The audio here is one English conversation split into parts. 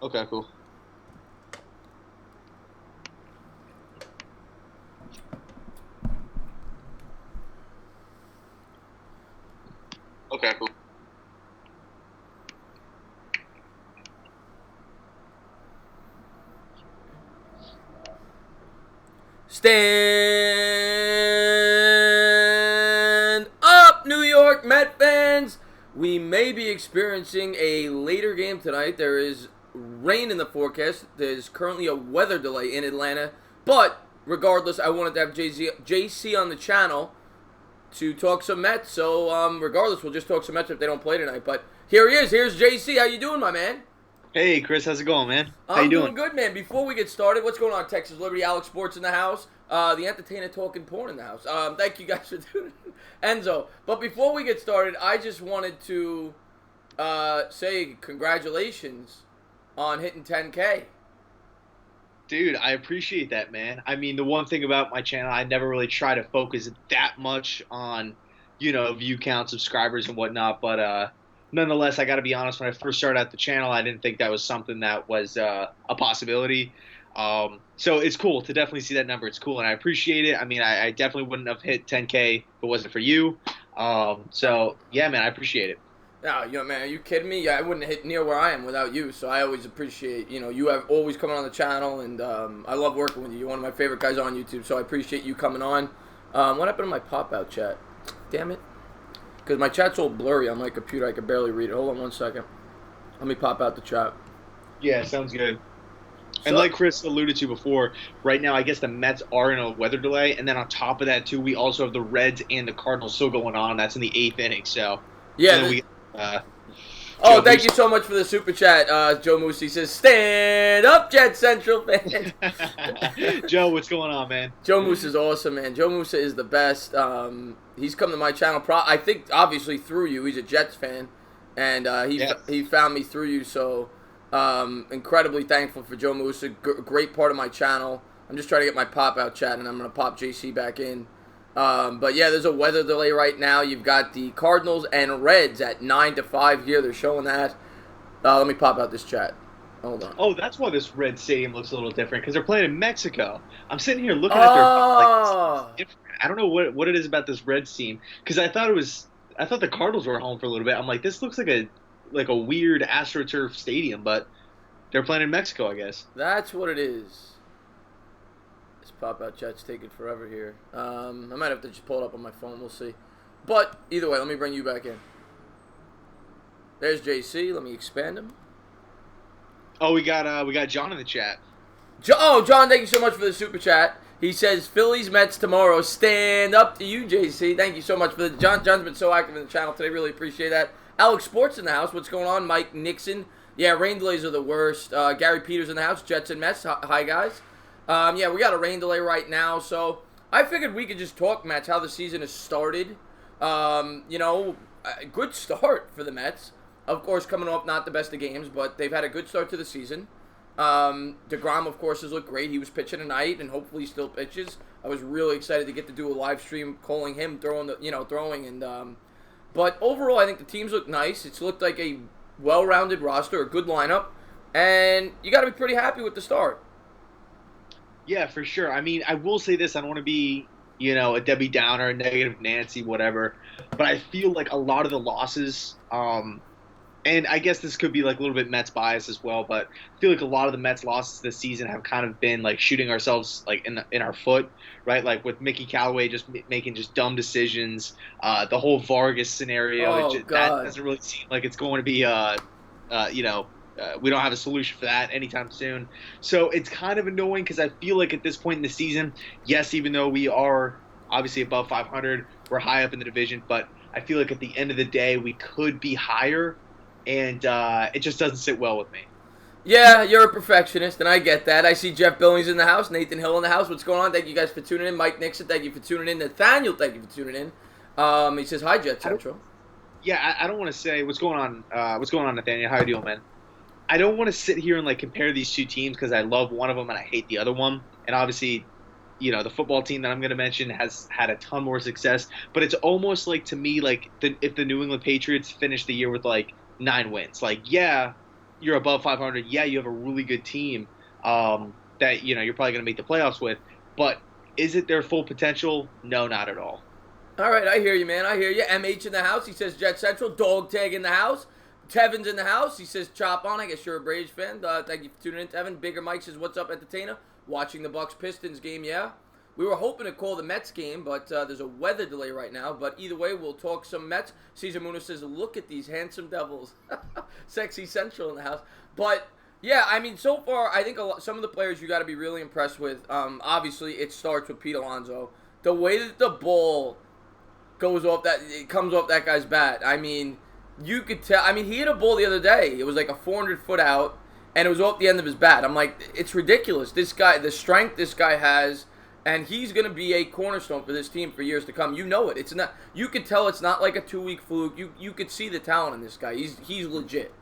Okay, cool. Okay, cool. Stand up, New York Met fans! We may be experiencing a later game tonight. There is rain in the forecast. There's currently a weather delay in Atlanta. But regardless, I wanted to have JC on the channel to talk some Mets. So regardless, we'll just talk some Mets if they don't play tonight. But here he is. Here's JC. How you doing, my man? Hey, Chris, how's it going, man? How you I'm doing? doing good, man. Before we get started, what's going on, Texas Liberty? Alex Sports in the house. The entertainer talking porn in the house. Thank you guys for doing it. Enzo. But before we get started, I just wanted to say congratulations on hitting 10K. Dude, I appreciate that, man. I mean, the one thing about my channel, I never really try to focus that much on, view count, subscribers, and whatnot. But nonetheless, I got to be honest. When I first started out the channel, I didn't think that was something that was a possibility. So it's cool to definitely see that number. It's cool, and I appreciate it. I mean, I definitely wouldn't have hit 10K if it wasn't for you. So yeah, man, I appreciate it. No, man, are you kidding me? I wouldn't have hit near where I am without you. So I always appreciate, you have always coming on the channel, and I love working with you. You're one of my favorite guys on YouTube, so I appreciate you coming on. What happened to my pop-out chat? Damn it. Because my chat's all blurry on my computer. I can barely read it. Hold on one second. Let me pop out the chat. Yeah, sounds good. And like Chris alluded to before, right now I guess the Mets are in a weather delay, and then on top of that too, we also have the Reds and the Cardinals still going on. That's in the 8th inning. So yeah. Thank you so much for the super chat. Joe Moosey says, "Stand up, Jet Central fans." Joe, what's going on, man? Joe Moose is awesome, man. Joe Moose is the best. He's come to my channel. I think obviously through you. He's a Jets fan, and he found me through you. So incredibly thankful for Joe Moose. A great part of my channel. I'm just trying to get my pop out chat, and I'm gonna pop JC back in. But yeah, there's a weather delay right now. You've got the Cardinals and Reds at 9-5 here. They're showing that. Let me pop out this chat. Hold on. Oh, that's why this Red Stadium looks a little different, because they're playing in Mexico. I'm sitting here looking at their I don't know what it is about this Reds team, because I thought the Cardinals were home for a little bit. I'm like, this looks like a weird AstroTurf stadium, but they're playing in Mexico, I guess. That's what it is. This pop-out chat's taking forever here. I might have to just pull it up on my phone. We'll see. But either way, let me bring you back in. There's JC. Let me expand him. Oh, we got John in the chat. John, thank you so much for the super chat. He says Phillies Mets tomorrow. Stand up to you, JC. Thank you so much for the John's been so active in the channel today. Really appreciate that. Alex Sports in the house. What's going on? Mike Nixon. Yeah, rain delays are the worst. Gary Peters in the house. Jets and Mets. Hi guys. Yeah, we got a rain delay right now, so I figured we could just talk Mets, how the season has started. A good start for the Mets. Of course, coming off not the best of games, but they've had a good start to the season. DeGrom, of course, has looked great. He was pitching tonight, and hopefully he still pitches. I was really excited to get to do a live stream calling him throwing. But overall, I think the teams look nice. It's looked like a well-rounded roster, a good lineup, and you got to be pretty happy with the start. Yeah, for sure. I mean, I will say this. I don't want to be, a Debbie Downer, a negative Nancy, whatever. But I feel like a lot of the losses, and I guess this could be like a little bit Mets bias as well, but I feel like a lot of the Mets losses this season have kind of been like shooting ourselves like in our foot, right? Like with Mickey Callaway just making just dumb decisions. The whole Vargas scenario, that doesn't really seem like it's going to be, we don't have a solution for that anytime soon. So it's kind of annoying because I feel like at this point in the season, yes, even though we are obviously above 500, we're high up in the division, but I feel like at the end of the day, we could be higher, and it just doesn't sit well with me. Yeah, you're a perfectionist, and I get that. I see Jeff Billings in the house, Nathan Hill in the house. What's going on? Thank you guys for tuning in. Mike Nixon, thank you for tuning in. Nathaniel, thank you for tuning in. He says, hi, Jet Central. I don't want to say what's going on. What's going on, Nathaniel? How are you doing, man? I don't want to sit here and like compare these two teams because I love one of them and I hate the other one. And obviously, the football team that I'm going to mention has had a ton more success. But it's almost like, to me, like if the New England Patriots finished the year with like 9 wins, like, yeah, you're above 500. Yeah, you have a really good team that you're probably going to make the playoffs with. But is it their full potential? No, not at all. All right, I hear you, man. I hear you. MH in the house. He says Jet Central. Dog Tag in the house. Tevin's in the house. He says chop on. I guess you're a Braves fan. Thank you for tuning in, Tevin. Bigger Mike says, what's up, entertainer? Watching the Bucks-Pistons game, yeah. We were hoping to call the Mets game, but there's a weather delay right now. But either way, we'll talk some Mets. Cesar Munoz says, look at these handsome devils. Sexy Central in the house. But, yeah, I mean, so far, I think some of the players you got to be really impressed with. Obviously, it starts with Pete Alonso. The way that the ball comes off that guy's bat. I mean, you could tell. I mean, he hit a ball the other day. It was like a 400-foot out, and it was off the end of his bat. I'm like, it's ridiculous. This guy, the strength this guy has, and he's going to be a cornerstone for this team for years to come. You know it. It's not. You could tell it's not like a 2-week fluke. You could see the talent in this guy. He's legit.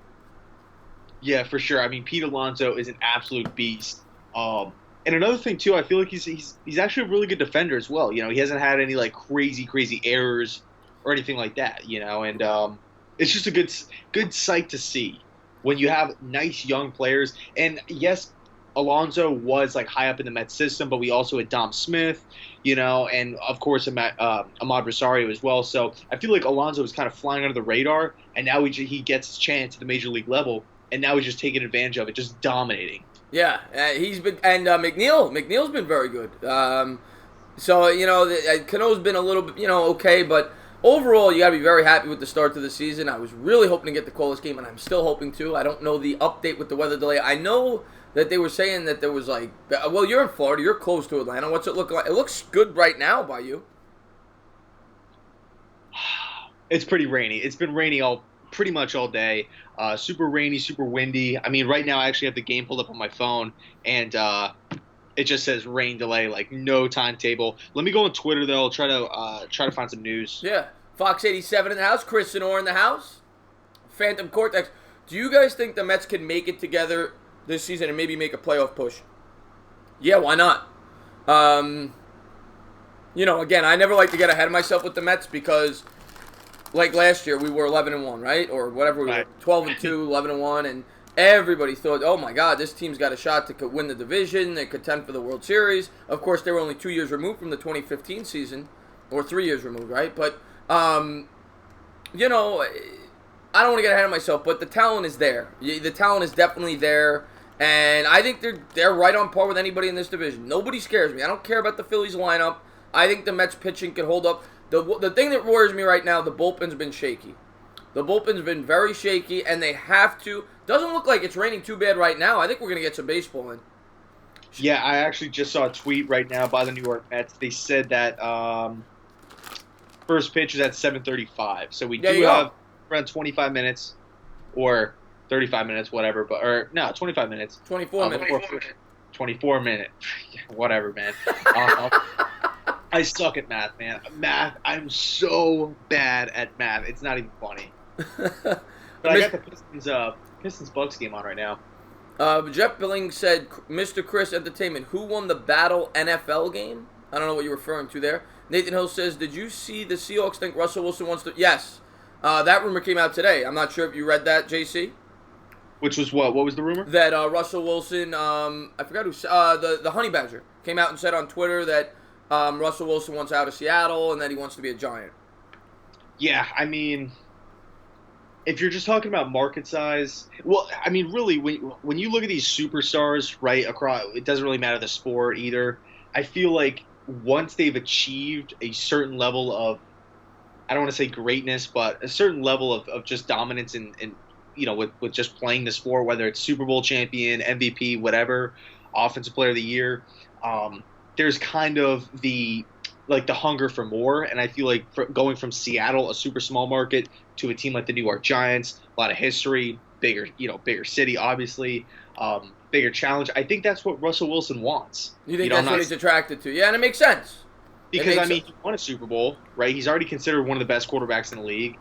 Yeah, for sure. I mean, Pete Alonso is an absolute beast. And another thing too, I feel like he's actually a really good defender as well. He hasn't had any like crazy errors or anything like that. And it's just a good sight to see when you have nice young players. And yes, Alonso was like high up in the Mets system, but we also had Dom Smith, and of course Ahmad Rosario as well. So I feel like Alonso was kind of flying under the radar, and now he gets his chance at the major league level, and now he's just taking advantage of it, just dominating. Yeah, he's been, and McNeil's been very good. So, Cano's been a little bit, okay, but overall, you got to be very happy with the start to the season. I was really hoping to get the call this game, and I'm still hoping to. I don't know the update with the weather delay. I know that they were saying that there was well, you're in Florida, you're close to Atlanta. What's it look like? It looks good right now by you. It's pretty rainy. It's been rainy pretty much all day. Super rainy, super windy. I mean, right now I actually have the game pulled up on my phone, and it just says rain delay, like no timetable. Let me go on Twitter though. I'll try to find some news. Yeah, Fox 87 in the house. Chris Sinor in the house. Phantom Cortex. Do you guys think the Mets can make it together this season and maybe make a playoff push? Yeah, why not? Again, I never like to get ahead of myself with the Mets because, like last year, we were 11-1, right? Or whatever we were, 12-2, 11-1, and everybody thought, oh my God, this team's got a shot to win the division, they contend for the World Series. Of course, they were only 2 years removed from the 2015 season, or 3 years removed, right? But, I don't want to get ahead of myself, but the talent is there. The talent is definitely there, and I think they're right on par with anybody in this division. Nobody scares me. I don't care about the Phillies lineup. I think the Mets pitching can hold up. The thing that worries me right now, the bullpen's been shaky. The bullpen's been very shaky, and they have to. Doesn't look like it's raining too bad right now. I think we're going to get some baseball in. Yeah, I actually just saw a tweet right now by the New York Mets. They said that first pitch is at 7:35. So we do have around 25 minutes or 35 minutes, whatever. 25 minutes. 24 minutes. 24 minutes. Whatever, man. I suck at math, man. I'm so bad at math. It's not even funny. But I got the Pistons-Bucks game on right now. Jeff Billing said, Mr. Chris Entertainment, who won the Battle NFL game? I don't know what you're referring to there. Nathan Hill says, did you see the Seahawks think Russell Wilson wants to... Yes. That rumor came out today. I'm not sure if you read that, JC. Which was what? What was the rumor? That Russell Wilson, I forgot who... the Honey Badger came out and said on Twitter that Russell Wilson wants out of Seattle and that he wants to be a Giant. Yeah, I mean, if you're just talking about market size, well, I mean, really, when you look at these superstars, right, across, it doesn't really matter the sport either. I feel like once they've achieved a certain level of, I don't want to say greatness, but a certain level of just dominance in with just playing the sport, whether it's Super Bowl champion, MVP, whatever, Offensive Player of the Year, there's kind of the hunger for more, and I feel like going from Seattle, a super small market, to a team like the New York Giants, a lot of history, bigger city, obviously, bigger challenge. I think that's what Russell Wilson wants. You think that's what he's attracted to? Yeah, and it makes sense. Because he won a Super Bowl, right? He's already considered one of the best quarterbacks in the league.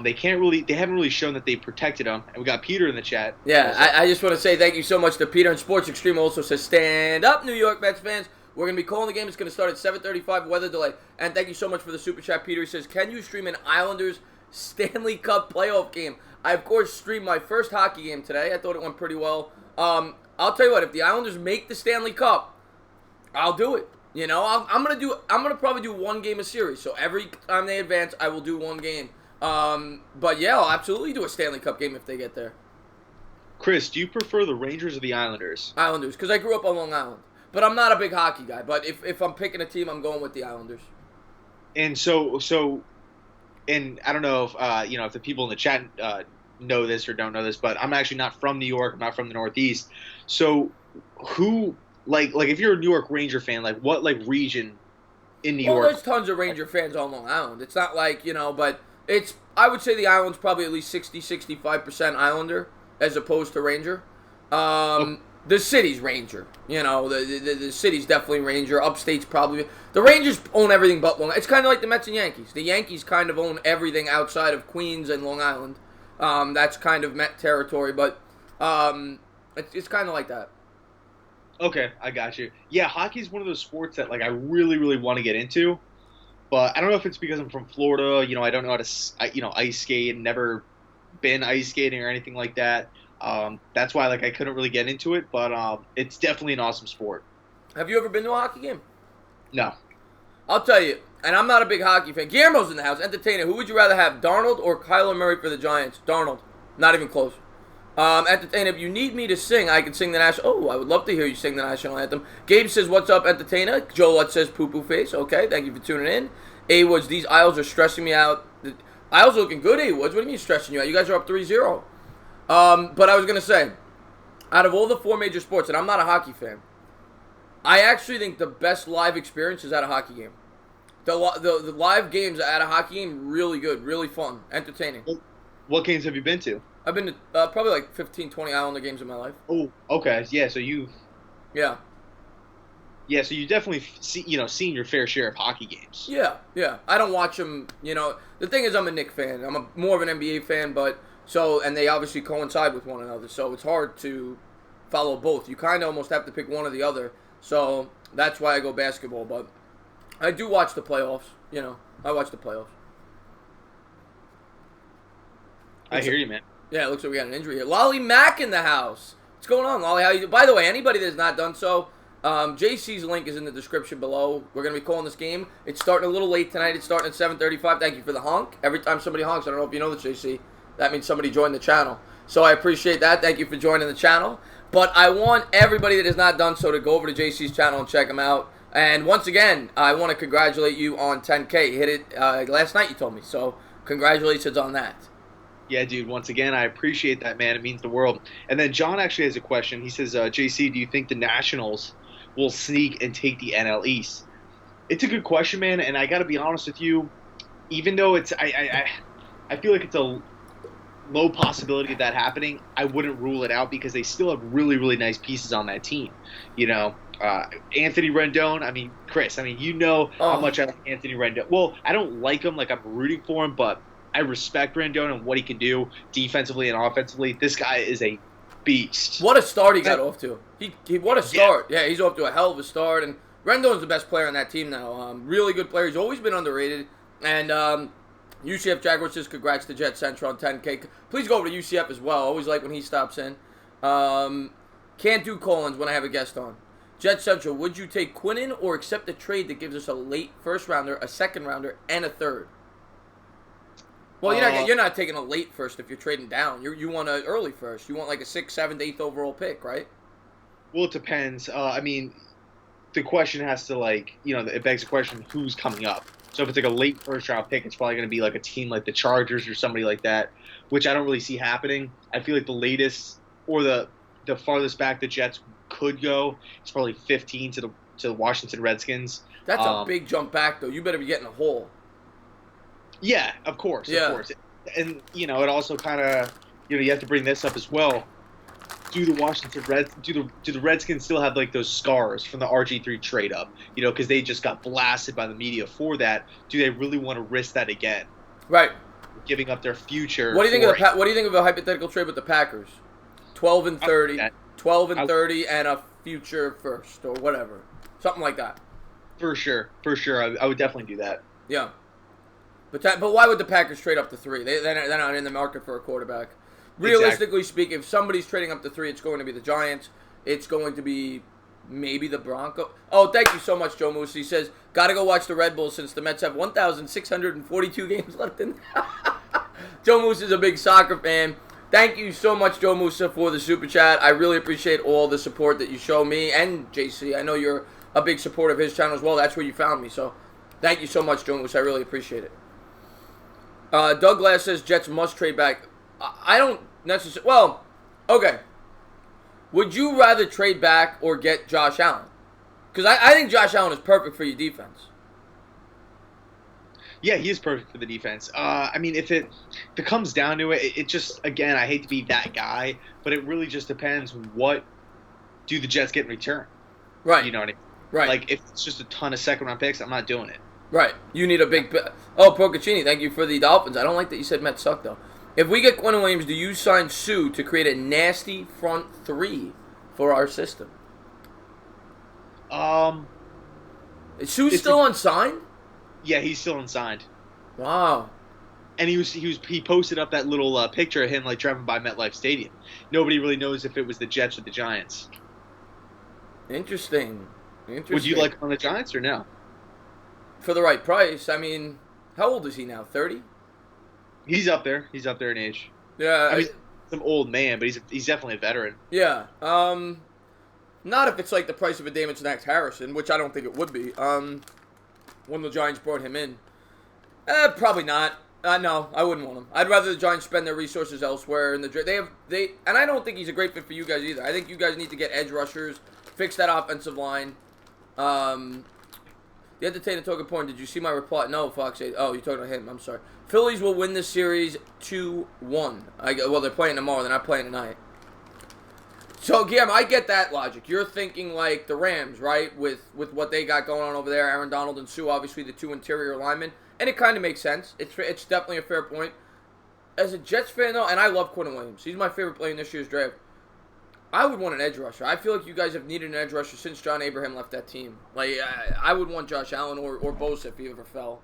They haven't really shown that they protected him. And we got Peter in the chat. Yeah, I just want to say thank you so much to Peter. And Sports Extreme also says, stand up, New York Mets fans. We're going to be calling the game. It's going to start at 7:35, weather delay. And thank you so much for the super chat, Peter. He says, can you stream an Islanders Stanley Cup playoff game. I, of course, streamed my first hockey game today. I thought it went pretty well. I'll tell you what, if the Islanders make the Stanley Cup, I'll do it. You know, I'm gonna probably do one game a series. So every time they advance, I will do one game. But yeah, I'll absolutely do a Stanley Cup game if they get there. Chris, do you prefer the Rangers or the Islanders? Islanders, because I grew up on Long Island. But I'm not a big hockey guy. But if I'm picking a team, I'm going with the Islanders. And and I don't know if if the people in the chat know this or don't know this, but I'm actually not from New York. I'm not from the Northeast. So who like if you're a New York Ranger fan, like what like region in New York? Well, there's tons of Ranger fans on Long Island. It's not like, but I would say the Island's probably at least 60-65% Islander as opposed to Ranger. The city's Ranger. The city's definitely Ranger. Upstate's probably... The Rangers own everything but Long Island. It's kind of like the Mets and Yankees. The Yankees kind of own everything outside of Queens and Long Island. That's kind of Met territory, but it's kind of like that. Okay, I got you. Yeah, hockey's one of those sports that like I really, really want to get into, but I don't know if it's because I'm from Florida. I don't know how to ice skate and never been ice skating or anything like that. That's why like I couldn't really get into it, but it's definitely an awesome sport. Have you ever been to a hockey game? No. I'll tell you, and I'm not a big hockey fan. Guillermo's in the house. Entertainer. Who would you rather have, Darnold or Kyler Murray for the Giants? Darnold. Not even close. Entertainer, if you need me to sing, I can sing the national... Oh, I would love to hear you sing the national anthem. Gabe says, what's up, Entertainer? Joe Lutz says, poo-poo face. Okay, thank you for tuning in. A-Woods, these Isles are stressing me out. The Isles are looking good, A-Woods. What do you mean stressing you out? You guys are up 3-0. But I was going to say, out of all the four major sports, and I'm not a hockey fan, I actually think the best live experience is at a hockey game. The live games at a hockey game, really good, really fun, entertaining. What games have you been to? I've been to probably like 15, 20 Islander games in my life. Oh, okay. Yeah, so you've... Yeah. Yeah, so you definitely seen your fair share of hockey games. Yeah. I don't watch them, The thing is, I'm a Knicks fan. I'm more of an NBA fan, and they obviously coincide with one another, so it's hard to follow both. You kind of almost have to pick one or the other, so that's why I go basketball, but I do watch the playoffs, I watch the playoffs. I hear you, man. Yeah, it looks like we got an injury here. Lolly Mack in the house. What's going on, Lolly? How you doing? By the way, anybody that has not done so, JC's link is in the description below. We're going to be calling this game. It's starting a little late tonight. It's starting at 7:35. Thank you for the honk. Every time somebody honks, I don't know if you know this, JC, that means somebody joined the channel. So I appreciate that. Thank you for joining the channel. But I want everybody that has not done so to go over to JC's channel and check him out. And once again, I want to congratulate you on 10K. You hit it last night, you told me. So congratulations on that. Yeah, dude, once again, I appreciate that, man. It means the world. And then John actually has a question. He says, JC, do you think the Nationals will sneak and take the NL East? It's a good question, man, and I got to be honest with you. Even though I feel like it's a low possibility of that happening, I wouldn't rule it out because they still have really, really nice pieces on that team. Anthony Rendon, Chris, how much I like Anthony Rendon. Well, I don't like him like I'm rooting for him, but I respect Rendon and what he can do defensively and offensively. This guy is a beast. What a start he got off to. What a start. Yeah, he's off to a hell of a start. And Rendon's the best player on that team now. Really good player. He's always been underrated. And UCF Jaguars says congrats to Jet Central on 10K. Please go over to UCF as well. Always like when he stops in. Can't do call-ins when I have a guest on. Jet Central, would you take Quinnen or accept a trade that gives us a late first-rounder, a second-rounder, and a third? Well, you're not taking a late first if you're trading down. You want an early first. You want like a 6th, 7th, 8th overall pick, right? Well, it depends. The question has to it begs the question, who's coming up? So if it's like a late first-round pick, it's probably going to be like a team like the Chargers or somebody like that, which I don't really see happening. I feel like the latest or the farthest back the Jets could go is probably 15 to the Washington Redskins. That's a big jump back, though. You better be getting a haul. Yeah, of course. And, it also kind of, you have to bring this up as well. Do the Redskins still have, those scars from the RG3 trade up? Because they just got blasted by the media for that. Do they really want to risk that again? Right. Giving up their future. What do you think of a hypothetical trade with the Packers? 12 and 30. 12 and 30 and a future first or whatever. Something like that. For sure. I would definitely do that. Yeah. But why would the Packers trade up to 3? They're not in the market for a quarterback. Realistically speaking, if somebody's trading up to 3, it's going to be the Giants. It's going to be maybe the Broncos. Oh, thank you so much, Joe Moose. He says, got to go watch the Red Bulls since the Mets have 1,642 games left in. Joe Moose is a big soccer fan. Thank you so much, Joe Musa, for the super chat. I really appreciate all the support that you show me and JC. I know you're a big supporter of his channel as well. That's where you found me. So thank you so much, Joe Musa. I really appreciate it. Doug Glass says Jets must trade back. I don't necessarily. Well, okay. Would you rather trade back or get Josh Allen? Because I think Josh Allen is perfect for your defense. Yeah, he is perfect for the defense. I mean, if it comes down to it, it just, again, I hate to be that guy, but it really just depends what do the Jets get in return. Right. You know what I mean? Right. Like, if it's just a ton of second-round picks, I'm not doing it. Right. You need a big... Oh, Procaccini, thank you for the Dolphins. I don't like that you said Mets suck, though. If we get Quentin Williams, do you sign Sue to create a nasty front 3 for our system? Is Sue still unsigned? Yeah, he's still unsigned. Wow. And he posted up that little picture of him like driving by MetLife Stadium. Nobody really knows if it was the Jets or the Giants. Interesting. Would you like him on the Giants or no? For the right price. I mean, how old is he now? 30? He's up there. He's up there in age. Yeah. I mean, some old man, but he's definitely a veteran. Yeah. Not if it's like the price of a Damon Snacks Harrison, which I don't think it would be. When the Giants brought him in. Probably not. No, I wouldn't want him. I'd rather the Giants spend their resources elsewhere. And and I don't think he's a great fit for you guys either. I think you guys need to get edge rushers, fix that offensive line. The entertainer took a point. Did you see my reply? No, Fox 8. Oh, you're talking about him. I'm sorry. Phillies will win this series 2-1. Well, they're playing tomorrow. They're not playing tonight. So, Guillermo, I get that logic. You're thinking like the Rams, right? With what they got going on over there. Aaron Donald and Sue, obviously the 2 interior linemen. And it kind of makes sense. It's definitely a fair point. As a Jets fan, though, and I love Quentin Williams. He's my favorite player in this year's draft. I would want an edge rusher. I feel like you guys have needed an edge rusher since John Abraham left that team. Like, I would want Josh Allen or Bosa if he ever fell.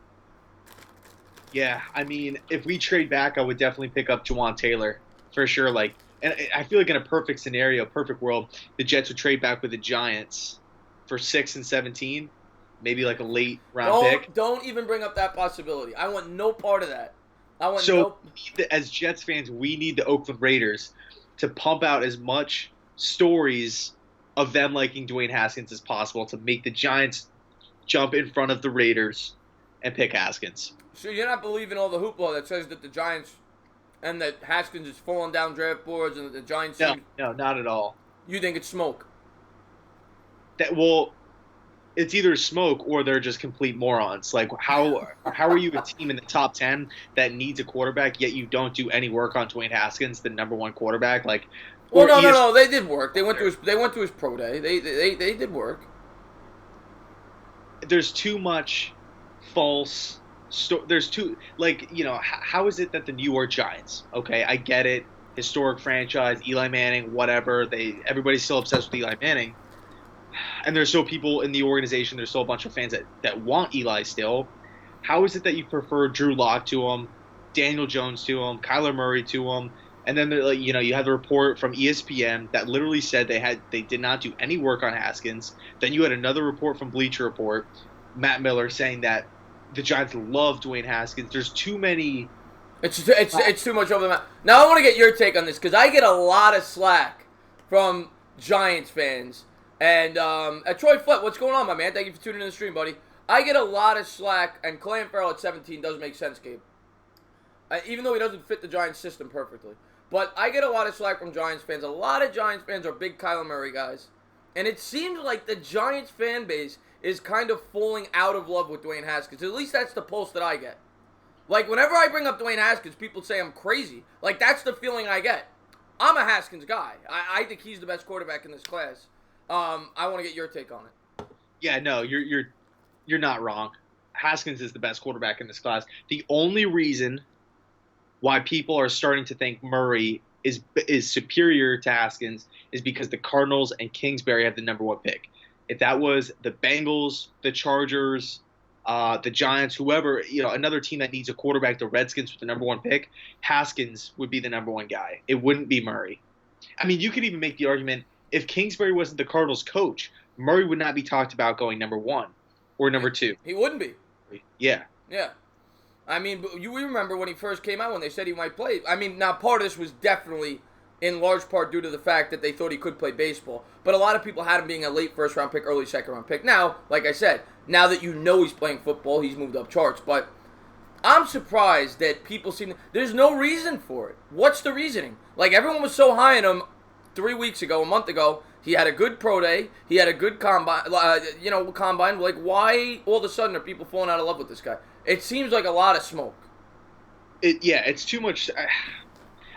Yeah, I mean, if we trade back, I would definitely pick up Jawan Taylor for sure. Like, and I feel like in a perfect scenario, perfect world, the Jets would trade back with the Giants for 6 and 17, maybe like a late round pick. Don't even bring up that possibility. I want no part of that. As Jets fans, we need the Oakland Raiders to pump out as much stories of them liking Dwayne Haskins as possible to make the Giants jump in front of the Raiders and pick Haskins. So you're not believing all the hoopla that says that the Giants and that Haskins is falling down draft boards and that the Giants... No, not at all. You think it's smoke? It's either smoke or they're just complete morons. Like, how are you a team in the top 10 that needs a quarterback, yet you don't do any work on Dwayne Haskins, the number 1 quarterback? Like, well, no, they did work. They went to his pro day. They did work. There's too much false. There's too, like, you know, how is it that the New York Giants? Okay, I get it, historic franchise, Eli Manning, whatever. Everybody's still obsessed with Eli Manning. And there's still people in the organization, there's still a bunch of fans that want Eli still. How is it that you prefer Drew Lock to him, Daniel Jones to him, Kyler Murray to him, and then you have the report from ESPN that literally said they did not do any work on Haskins. Then you had another report from Bleacher Report, Matt Miller, saying that the Giants love Dwayne Haskins. There's too many. It's too much over the map. Now I want to get your take on this because I get a lot of slack from Giants fans. And Troy Flett, what's going on, my man? Thank you for tuning in the stream, buddy. I get a lot of slack, and Clay Farrell at 17 does make sense, Gabe. Even though he doesn't fit the Giants system perfectly. But I get a lot of slack from Giants fans. A lot of Giants fans are big Kyler Murray guys. And it seems like the Giants fan base is kind of falling out of love with Dwayne Haskins. At least that's the pulse that I get. Like, whenever I bring up Dwayne Haskins, people say I'm crazy. Like, that's the feeling I get. I'm a Haskins guy. I think he's the best quarterback in this class. I want to get your take on it. Yeah, no, you're not wrong. Haskins is the best quarterback in this class. The only reason why people are starting to think Murray is superior to Haskins is because the Cardinals and Kingsbury have the number 1 pick. If that was the Bengals, the Chargers, the Giants, whoever, another team that needs a quarterback, the Redskins with the number one pick, Haskins would be the number one guy. It wouldn't be Murray. I mean, you could even make the argument if Kingsbury wasn't the Cardinals coach, Murray would not be talked about going number one or number two. He wouldn't be. Yeah. Yeah. I mean, we remember when he first came out when they said he might play. I mean, now part of this was definitely in large part due to the fact that they thought he could play baseball. But a lot of people had him being a late first-round pick, early second-round pick. Now, like I said, now that you know he's playing football, he's moved up charts. But I'm surprised that people seem to, there's no reason for it. What's the reasoning? Like, everyone was so high on him 3 weeks ago, a month ago. He had a good pro day. He had a good combine. Combine. Like, why all of a sudden are people falling out of love with this guy? It seems like a lot of smoke. It's too much.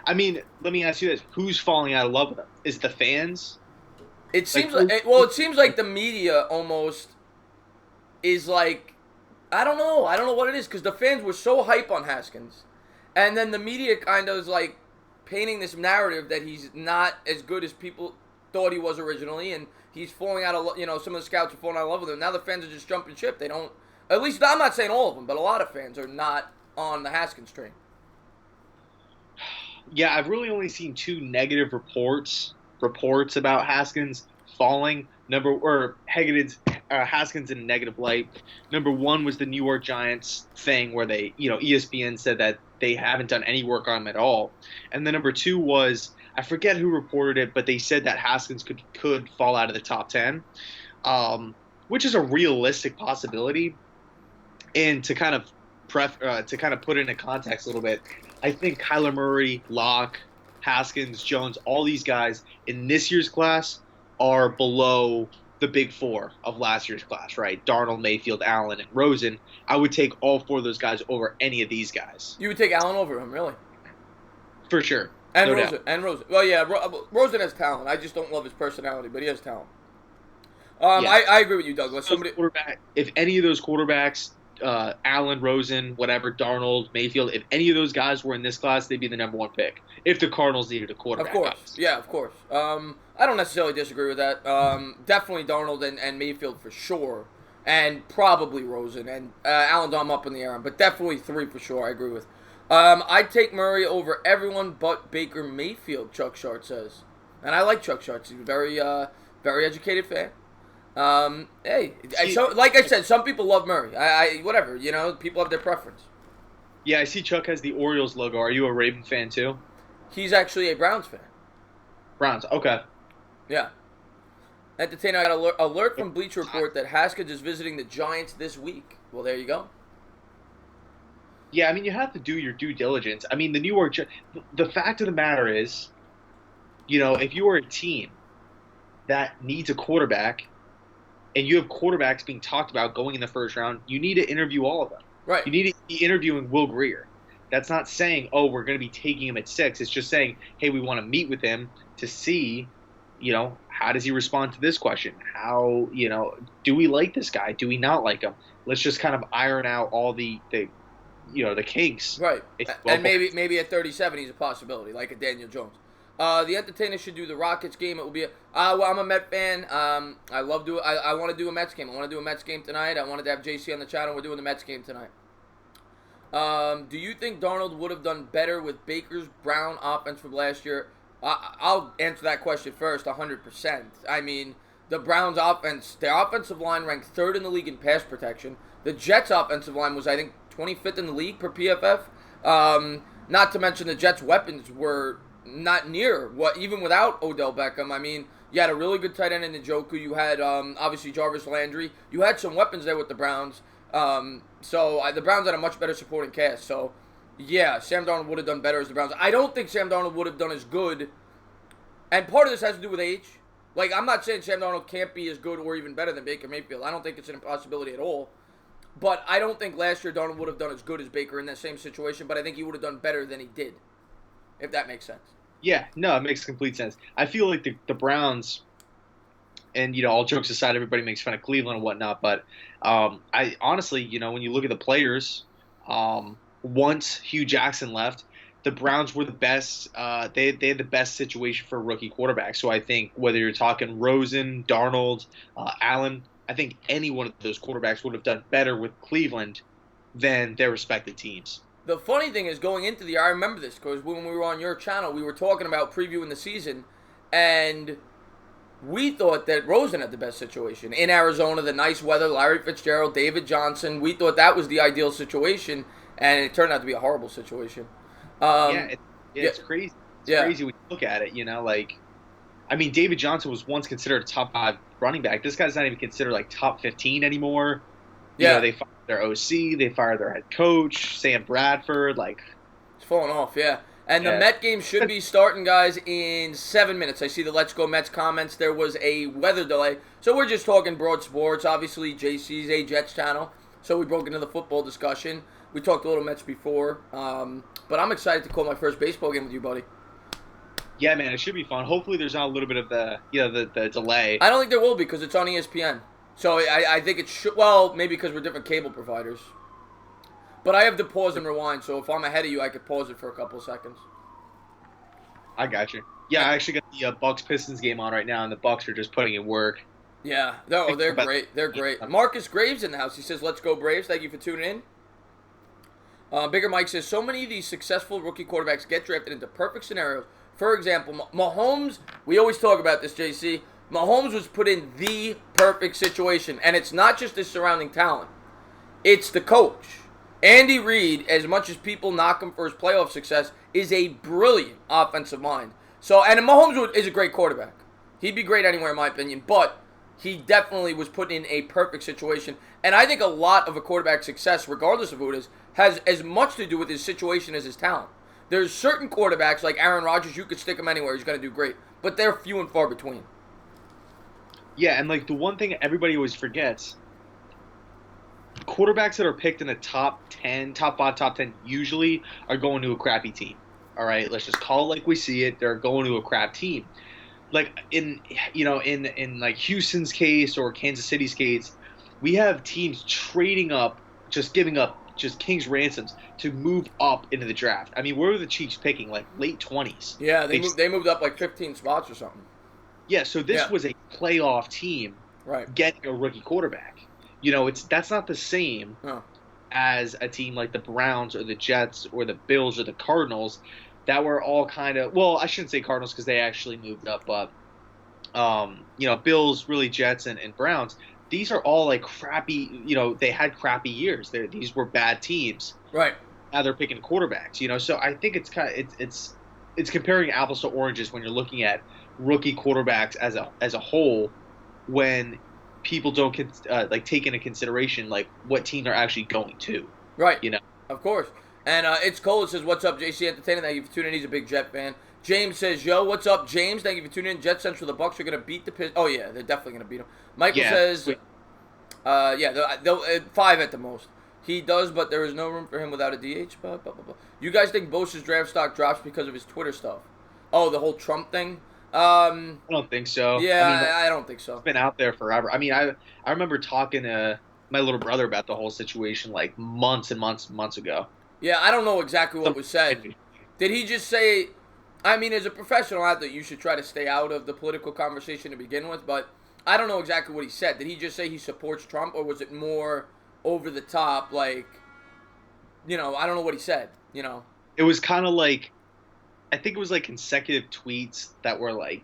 I mean, let me ask you this: who's falling out of love with him? Is it the fans? It seems it seems like the media almost is like, I don't know what it is, because the fans were so hype on Haskins, and then the media kind of is like painting this narrative that he's not as good as people thought he was originally, and he's falling out of, some of the scouts are falling out of love with him. Now the fans are just jumping ship. They don't, at least I'm not saying all of them, but a lot of fans are not on the Haskins train. Yeah, I've really only seen two negative reports about Haskins falling. Haskins in a negative light. Number one was the New York Giants thing where they, ESPN said that they haven't done any work on him at all. And then number two was, I forget who reported it, but they said that Haskins could fall out of the top 10, which is a realistic possibility. And to kind of put it into context a little bit, I think Kyler Murray, Locke, Haskins, Jones, all these guys in this year's class are below the big four of last year's class, right? Darnold, Mayfield, Allen, and Rosen. I would take all four of those guys over any of these guys. You would take Allen over him, really? For sure. And no Rosen. doubt. And Rosen. Well, yeah, Rosen has talent. I just don't love his personality, but he has talent. Yeah. I agree with you, Douglas. If any of those quarterbacks, Allen, Rosen, whatever, Darnold, Mayfield, if any of those guys were in this class, they'd be the number one pick. If the Cardinals needed a quarterback. Of course. Yeah, of course. I don't necessarily disagree with that. Definitely Darnold and Mayfield for sure. And probably Rosen. And Allen, I'm up in the air. But definitely three for sure, I agree with. I'd take Murray over everyone but Baker Mayfield, Chuck Shart says. And I like Chuck Shart. He's a very educated fan. So like I said, some people love Murray. Whatever, people have their preference. Yeah, I see Chuck has the Orioles logo. Are you a Raven fan too? He's actually a Browns fan. Browns, okay. Yeah. Entertainer, I got an alert from Bleacher Report that Haskins is visiting the Giants this week. Well, there you go. Yeah, I mean, you have to do your due diligence. I mean, the fact of the matter is, if you are a team that needs a quarterback, and you have quarterbacks being talked about going in the first round, you need to interview all of them. Right. You need to be interviewing Will Grier. That's not saying, oh, we're going to be taking him at 6. It's just saying, hey, we want to meet with him to see, how does he respond to this question? How, do we like this guy? Do we not like him? Let's just kind of iron out all the kinks. Right. And maybe at 37 he's a possibility, like a Daniel Jones. The Entertainer should do the Rockets game. It will be I'm a Met fan. I want to do a Mets game. I want to do a Mets game tonight. I wanted to have JC on the channel. We're doing the Mets game tonight. Do you think Darnold would have done better with Baker's Brown offense from last year? I'll answer that question first, 100%. I mean, the Browns offense, their offensive line ranked third in the league in pass protection. The Jets offensive line was, I think, 25th in the league per PFF. Not to mention the Jets weapons were not near what, even without Odell Beckham. I mean, you had a really good tight end in Njoku. You had, obviously, Jarvis Landry. You had some weapons there with the Browns. So the Browns had a much better supporting cast. So, yeah, Sam Darnold would have done better as the Browns. I don't think Sam Darnold would have done as good. And part of this has to do with age. Like, I'm not saying Sam Darnold can't be as good or even better than Baker Mayfield. I don't think it's an impossibility at all. But I don't think last year Darnold would have done as good as Baker in that same situation. But I think he would have done better than he did, if that makes sense. Yeah, no, it makes complete sense. I feel like the Browns, and, all jokes aside, everybody makes fun of Cleveland and whatnot, but I honestly, when you look at the players, once Hugh Jackson left, the Browns were the best. They had the best situation for a rookie quarterback. So I think whether you're talking Rosen, Darnold, Allen, I think any one of those quarterbacks would have done better with Cleveland than their respective teams. The funny thing is, going into the year, I remember this because when we were on your channel, we were talking about previewing the season, and we thought that Rosen had the best situation. In Arizona, the nice weather, Larry Fitzgerald, David Johnson, we thought that was the ideal situation, and it turned out to be a horrible situation. It's crazy. It's crazy when you look at it, David Johnson was once considered a top 5 running back. This guy's not even considered like top 15 anymore. They fired their OC, they fired their head coach, Sam Bradford. It's falling off, yeah. And the Met game should be starting, guys, in 7 minutes. I see the Let's Go Mets comments. There was a weather delay. So we're just talking broad sports. Obviously, JC's a Jets channel. So we broke into the football discussion. We talked a little Mets before. But I'm excited to call my first baseball game with you, buddy. Yeah, man, it should be fun. Hopefully there's not a little bit of the delay. I don't think there will be because it's on ESPN. So I think it should, well, maybe because we're different cable providers. But I have to pause and rewind, so if I'm ahead of you, I could pause it for a couple seconds. I got you. Yeah, I actually got the Bucks-Pistons game on right now, and the Bucks are just putting in work. Yeah, no, they're great. They're great. Marcus Graves in the house. He says, let's go Braves. Thank you for tuning in. Bigger Mike says, so many of these successful rookie quarterbacks get drafted into perfect scenarios. For example, Mahomes, we always talk about this, JC. Mahomes was put in the perfect situation, and it's not just his surrounding talent. It's the coach. Andy Reid, as much as people knock him for his playoff success, is a brilliant offensive mind. So, and Mahomes is a great quarterback. He'd be great anywhere, in my opinion, but he definitely was put in a perfect situation. And I think a lot of a quarterback's success, regardless of who it is, has as much to do with his situation as his talent. There's certain quarterbacks, like Aaron Rodgers, you could stick him anywhere, he's going to do great. But they're few and far between. Yeah, and the one thing everybody always forgets, quarterbacks that are picked in the top 10, top 5, top 10 usually are going to a crappy team. All right, let's just call it like we see it. They're going to a crap team. Like in like Houston's case or Kansas City's case, we have teams trading up, just giving up just king's ransoms to move up into the draft. I mean, where were the Chiefs picking? Like late 20s. Yeah, they moved up like 15 spots or something. Yeah, so this was a playoff team getting a rookie quarterback. That's not the same as a team like the Browns or the Jets or the Bills or the Cardinals that were all kind of, well, I shouldn't say Cardinals because they actually moved up, but Bills, really Jets and Browns, these are all like crappy, they had crappy years. These were bad teams. Right. Now they're picking quarterbacks, so I think it's kind of, it's comparing apples to oranges when you're looking at rookie quarterbacks as a whole when people don't take into consideration like what team they're actually going to. Right. Of course. And it's Cole that says, what's up, JC Entertainment? Thank you for tuning in. He's a big Jet fan. James says, yo, what's up, James? Thank you for tuning in. Jet Central, the Bucks are going to beat the Pistons. Oh, yeah, they're definitely going to beat them. Michael says, they'll 5 at the most. He does, but there is no room for him without a DH. Blah, blah, blah, blah. You guys think Bosa's draft stock drops because of his Twitter stuff? Oh, the whole Trump thing? I don't think so. Yeah, I don't think so. It's been out there forever. I mean, I remember talking to my little brother about the whole situation like months and months and months ago. Yeah, I don't know exactly what was said. Did he just say, I mean, as a professional athlete, you should try to stay out of the political conversation to begin with, but I don't know exactly what he said. Did he just say he supports Trump, or was it more over the top, like, I don't know what he said, It was kind of like, I think it was like consecutive tweets that were like,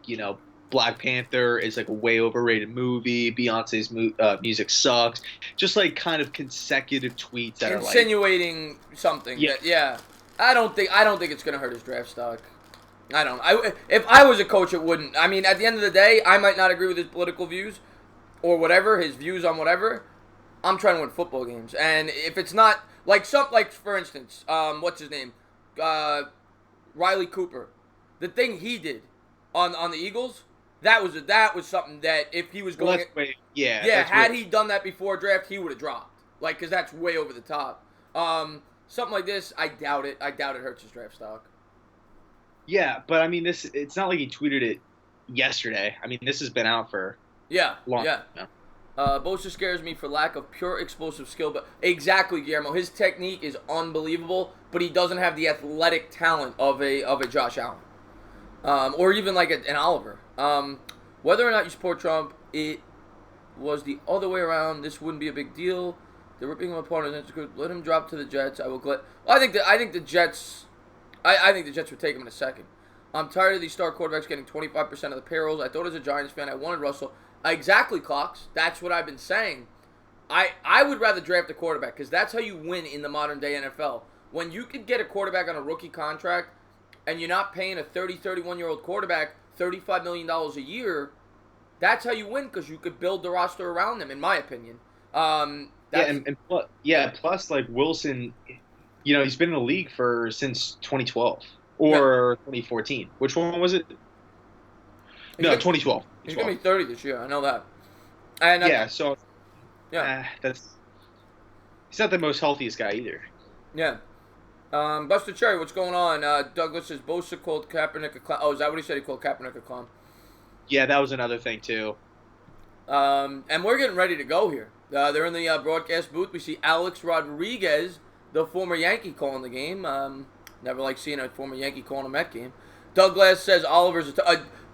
Black Panther is like a way overrated movie. Beyonce's music sucks. Just like kind of consecutive tweets that insinuating are like, something. Yeah. I don't think it's gonna hurt his draft stock. If I was a coach, it wouldn't. I mean, at the end of the day, I might not agree with his political views or whatever, his views on whatever. I'm trying to win football games, and if it's not like for instance, what's his name, Riley Cooper, the thing he did on the Eagles. That was something that if he was going, had he done that before draft, he would have dropped. Like, because that's way over the top. Something like this, I doubt it. I doubt it hurts his draft stock. Yeah, but I mean, it's not like he tweeted it yesterday. I mean, this has been out for long. Yeah. Bosa scares me for lack of pure explosive skill, but exactly, Guillermo. His technique is unbelievable, but he doesn't have the athletic talent of a Josh Allen, or even like an Oliver. Whether or not you support Trump, it was the other way around, this wouldn't be a big deal. They're ripping him apart, and it's good. Let him drop to the Jets. I will. I think the Jets. I think the Jets would take him in a second. I'm tired of these star quarterbacks getting 25% of the payrolls. I thought as a Giants fan, I wanted Russell. Exactly, Clocks. That's what I've been saying. I would rather draft a quarterback because that's how you win in the modern day NFL. When you could get a quarterback on a rookie contract and you're not paying a 30, 31-year-old quarterback $35 million a year, that's how you win because you could build the roster around them, in my opinion. Plus, like Wilson, he's been in the league since 2012 or 2014. Which one was it? No, 2012. He's going to be 30 this year. I know that. He's not the most healthiest guy either. Yeah. Buster Cherry, what's going on? Douglas says Bosa called Kaepernick a clown. Oh, is that what he said? He called Kaepernick a clown. Yeah, that was another thing too. And we're getting ready to go here. They're in the broadcast booth. We see Alex Rodriguez, the former Yankee, calling the game. Never like seeing a former Yankee calling a Met game. Douglas says Oliver's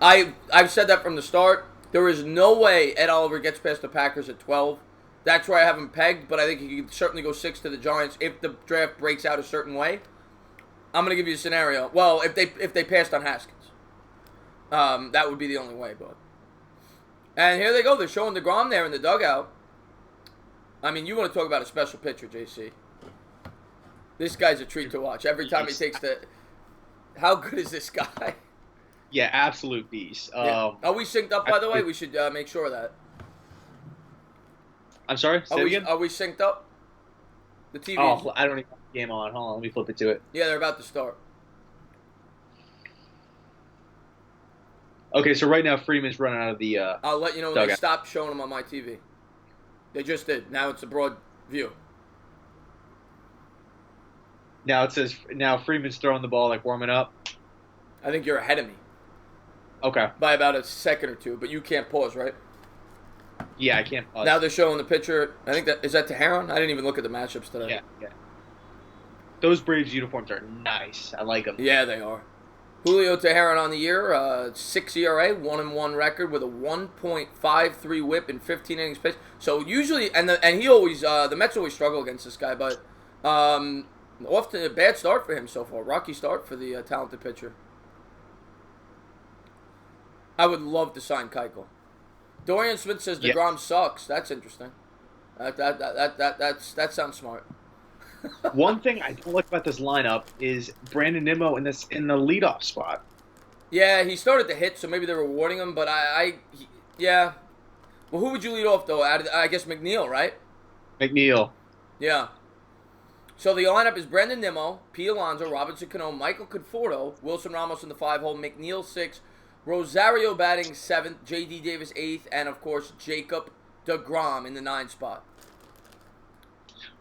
I've said that from the start. There is no way Ed Oliver gets past the Packers at 12. That's where I have him pegged, but I think he could certainly go 6 to the Giants if the draft breaks out a certain way. I'm going to give you a scenario. Well, if they passed on Haskins. That would be the only way, but. And here they go. They're showing DeGrom there in the dugout. I mean, you want to talk about a special pitcher, JC. This guy's a treat to watch. Every time he takes the... How good is this guy? Yeah, absolute beast. Yeah. Are we synced up, by the way? We should make sure of that. I'm sorry? Say it again? Are we synced up? The TV. Oh, I don't even have the game on. Hold on, let me flip it to it. Yeah, they're about to start. Okay, so right now Freeman's running out of the I'll let you know when they stop showing them on my TV. They just did. Now it's a broad view. Now it says Freeman's throwing the ball, like warming up. I think you're ahead of me. Okay. By about a second or two, but you can't pause, right? Yeah, I can't pause. Now they're showing the picture. I think is that Teheran? I didn't even look at the matchups today. Yeah. Those Braves uniforms are nice. I like them. Yeah, they are. Julio Teheran on the year, 6 ERA, 1-1 record with a 1.53 WHIP in 15 innings pitched. So usually, and he always, the Mets always struggle against this guy, but often a bad start for him so far. Rocky start for the talented pitcher. I would love to sign Keuchel. Dorian Smith says DeGrom sucks. That's interesting. That sounds smart. One thing I don't like about this lineup is Brandon Nimmo in the leadoff spot. Yeah, he started to hit, so maybe they're rewarding him. But yeah. Well, who would you lead off though? I guess McNeil, right? McNeil. Yeah. So the lineup is Brandon Nimmo, Pete Alonso, Robinson Cano, Michael Conforto, Wilson Ramos in the 5-hole, McNeil 6, Rosario batting 7th, J.D. Davis 8th, and of course Jacob DeGrom in the 9 spot.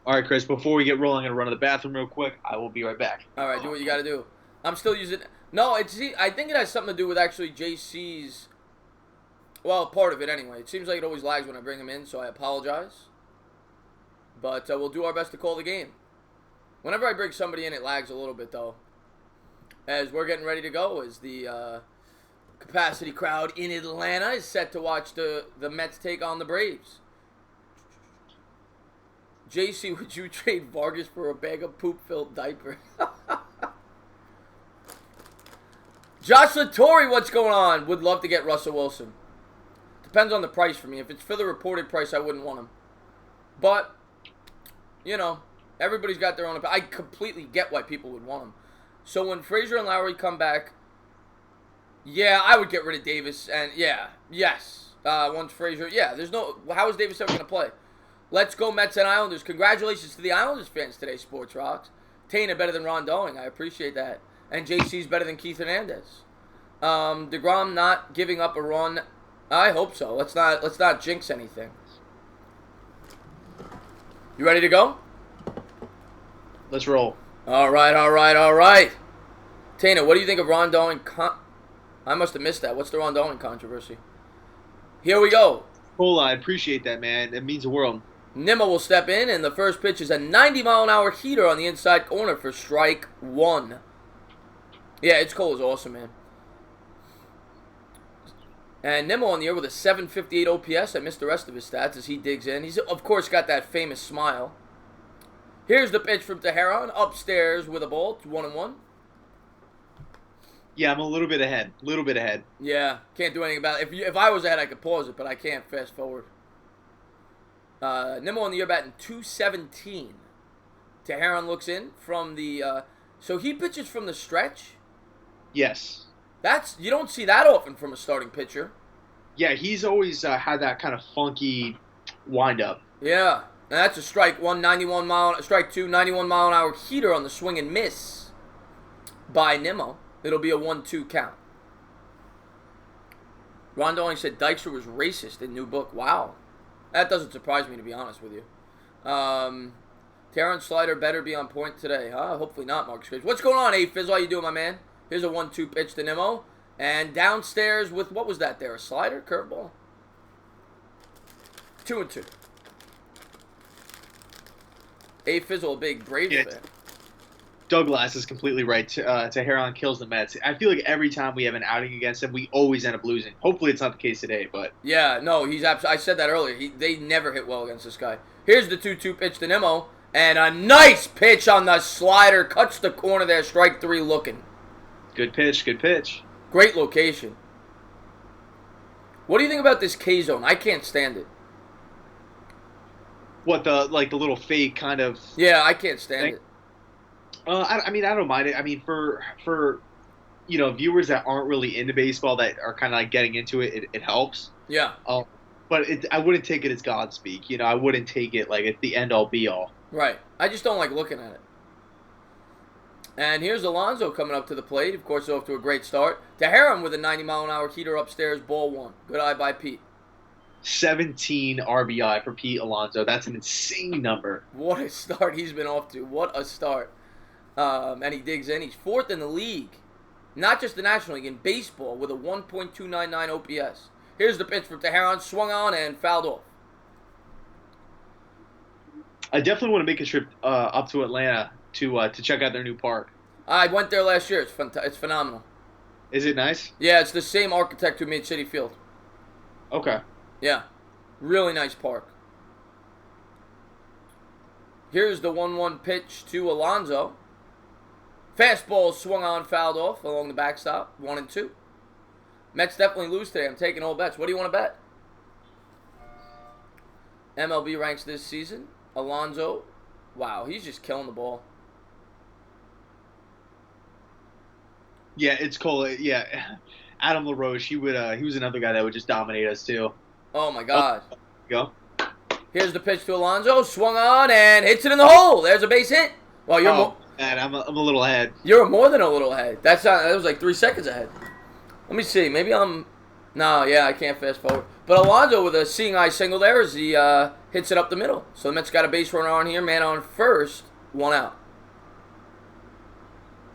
All right, Chris, before we get rolling, I'm going to run to the bathroom real quick. I will be right back. All right, do what you got to do. I'm still using... No, I think it has something to do with actually JC's... Well, part of it anyway. It seems like it always lags when I bring him in, so I apologize. But we'll do our best to call the game. Whenever I bring somebody in, it lags a little bit, though. As we're getting ready to go, as the capacity crowd in Atlanta is set to watch the Mets take on the Braves. JC, would you trade Vargas for a bag of poop-filled diapers? Josh Latore, what's going on? Would love to get Russell Wilson. Depends on the price for me. If it's for the reported price, I wouldn't want him. But, everybody's got their own... I completely get why people would want him. So when Frazier and Lowry come back, yeah, I would get rid of Davis. And, yes. Once Frazier... Yeah, there's no... How is Davis ever going to play? Let's go Mets and Islanders. Congratulations to the Islanders fans today, Sports Rocks. Tana better than Ron Doing. I appreciate that. And JC's better than Keith Hernandez. DeGrom not giving up a run. I hope so. Let's not jinx anything. You ready to go? Let's roll. All right. Tana, what do you think of Ron Doing? I must have missed that. What's the Ron Doing controversy? Here we go. Cool, I appreciate that, man. It means the world. Nimmo will step in, and the first pitch is a 90-mile-an-hour heater on the inside corner for strike 1. Yeah, it's Cole is awesome, man. And Nimmo on the air with a 758 OPS. I missed the rest of his stats as he digs in. He's, of course, got that famous smile. Here's the pitch from Teheran. Upstairs with a ball. It's 1-1. Yeah, I'm a little bit ahead. Yeah, can't do anything about it. If I was ahead, I could pause it, but I can't fast forward. Nimmo on the air batting 217. Teheran looks in from the... so he pitches from the stretch? Yes. You don't see that often from a starting pitcher. Yeah, he's always had that kind of funky windup. Yeah, and that's a strike one, 91 mile, strike two, 91 mile an hour heater on the swing and miss by Nimmo. It'll be a 1-2 count. Ron only said Dykstra was racist in new book. Wow, that doesn't surprise me, to be honest with you. Terran slider better be on point today, huh? Hopefully not, Marcus Graves. What's going on, A-Fizz? How you doing, my man? Here's a 1-2 pitch to Nimmo. And downstairs with, what was that there? A slider? Curveball? 2-2. A-Fizzle, a big Braves fan. Douglas is completely right. Teheran kills the Mets. I feel like every time we have an outing against him, we always end up losing. Hopefully it's not the case today, but... Yeah, no, he's I said that earlier. They never hit well against this guy. Here's the 2-2 pitch to Nimmo. And a nice pitch on the slider. Cuts the corner there. Strike three looking. Good pitch. Great location. What do you think about this K-zone? I can't stand it. What, the little fake kind of... Yeah, I can't stand it. I don't mind it. I mean, for viewers that aren't really into baseball, that are kind of like getting into it, it helps. Yeah. But I wouldn't take it as God speak. I wouldn't take it like it's the end-all, be-all. Right. I just don't like looking at it. And here's Alonso coming up to the plate. Of course, off to a great start. Teheran with a 90-mile-an-hour heater upstairs, ball one. Good eye by Pete. 17 RBI for Pete Alonso. That's an insane number. What a start he's been off to. What a start. And he digs in. He's fourth in the league. Not just the National League, in baseball with a 1.299 OPS. Here's the pitch from Teheran. Swung on and fouled off. I definitely want to make a trip up to Atlanta to check out their new park. I went there last year. It's phenomenal. Is it nice? Yeah, it's the same architect who made Citi Field. Okay. Yeah. Really nice park. Here's the 1-1 pitch to Alonso. Fastball swung on, fouled off along the backstop. 1-2. Mets definitely lose today. I'm taking all bets. What do you want to bet? MLB ranks this season. Alonso. Wow, he's just killing the ball. Yeah, it's cool. Yeah, Adam LaRoche. He was another guy that would just dominate us too. Oh my God. Go. Here's the pitch to Alonso. Swung on and hits it in the hole. There's a base hit. Well, you're more. Man, I'm a little ahead. You're more than a little ahead. That was like 3 seconds ahead. Let me see. Maybe I'm. No, yeah, I can't fast forward. But Alonso with a seeing eye single there as he hits it up the middle. So the Mets got a base runner on here. Man on first. 1 out.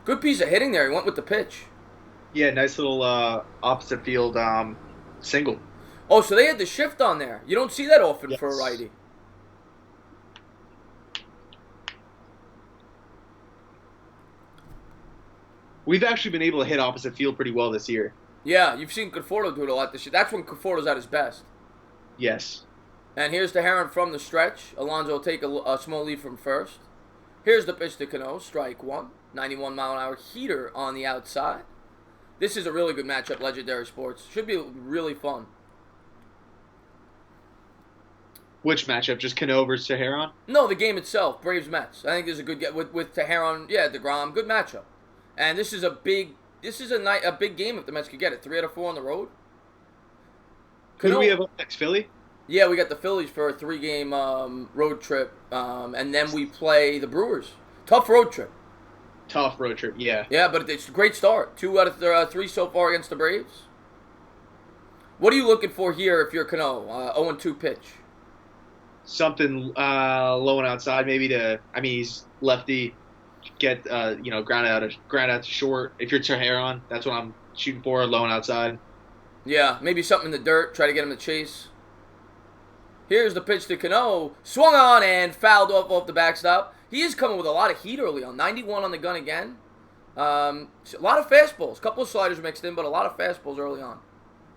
Good piece of hitting there. He went with the pitch. Yeah, nice little opposite field single. Oh, so they had the shift on there. You don't see that often for a righty. We've actually been able to hit opposite field pretty well this year. Yeah, you've seen Conforto do it a lot this year. That's when Conforto's at his best. Yes. And here's Teheran from the stretch. Alonso will take a small lead from first. Here's the pitch to Cano. Strike one. 91-mile-an-hour heater on the outside. This is a really good matchup, Legendary Sports. Should be really fun. Which matchup? Just Cano versus Teheran? No, the game itself. Braves-Mets. I think there's a good get with Teheran. Yeah, DeGrom. Good matchup. And this is a big game if the Mets could get it. 3 out of 4 on the road. Who do we have up next? Philly? Yeah, we got the Phillies for a 3-game road trip. And then we play the Brewers. Tough road trip. Tough road trip, yeah. Yeah, but it's a great start. 2 out of 3 so far against the Braves. What are you looking for here if you're Cano? 0-2 pitch. Something low and outside, maybe he's lefty. Get ground out to short. If you're Teheran, that's what I'm shooting for. Low and outside. Yeah, maybe something in the dirt. Try to get him to chase. Here's the pitch to Cano. Swung on and fouled off the backstop. He is coming with a lot of heat early on. 91 on the gun again. A lot of fastballs. A couple of sliders mixed in, but a lot of fastballs early on.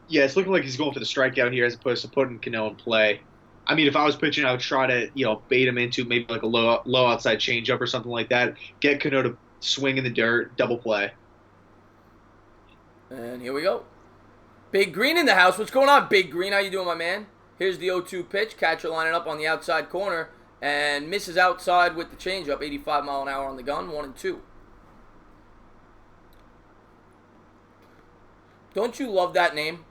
Yeah, it's looking like he's going for the strikeout here as opposed to putting Cano in play. I mean, if I was pitching, I would try to, bait him into maybe like a low outside changeup or something like that. Get Cano to swing in the dirt, double play. And here we go. Big Green in the house. What's going on, Big Green? How you doing, my man? Here's the 0-2 pitch. Catcher lining up on the outside corner and misses outside with the changeup. 85 mile an hour on the gun. 1-2. Don't you love that name?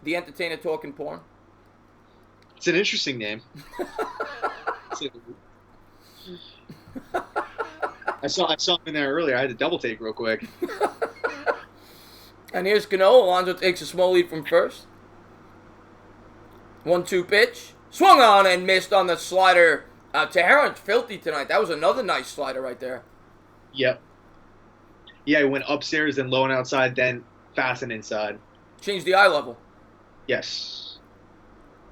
The Entertainer Talking Porn. It's an interesting name. I saw him in there earlier. I had to double take real quick. And here's Cano. Alonso takes a small lead from first. 1-2 pitch. Swung on and missed on the slider. Teheran's filthy tonight. That was another nice slider right there. Yep. Yeah, he went upstairs, then low and outside, then fast and inside. Changed the eye level. Yes.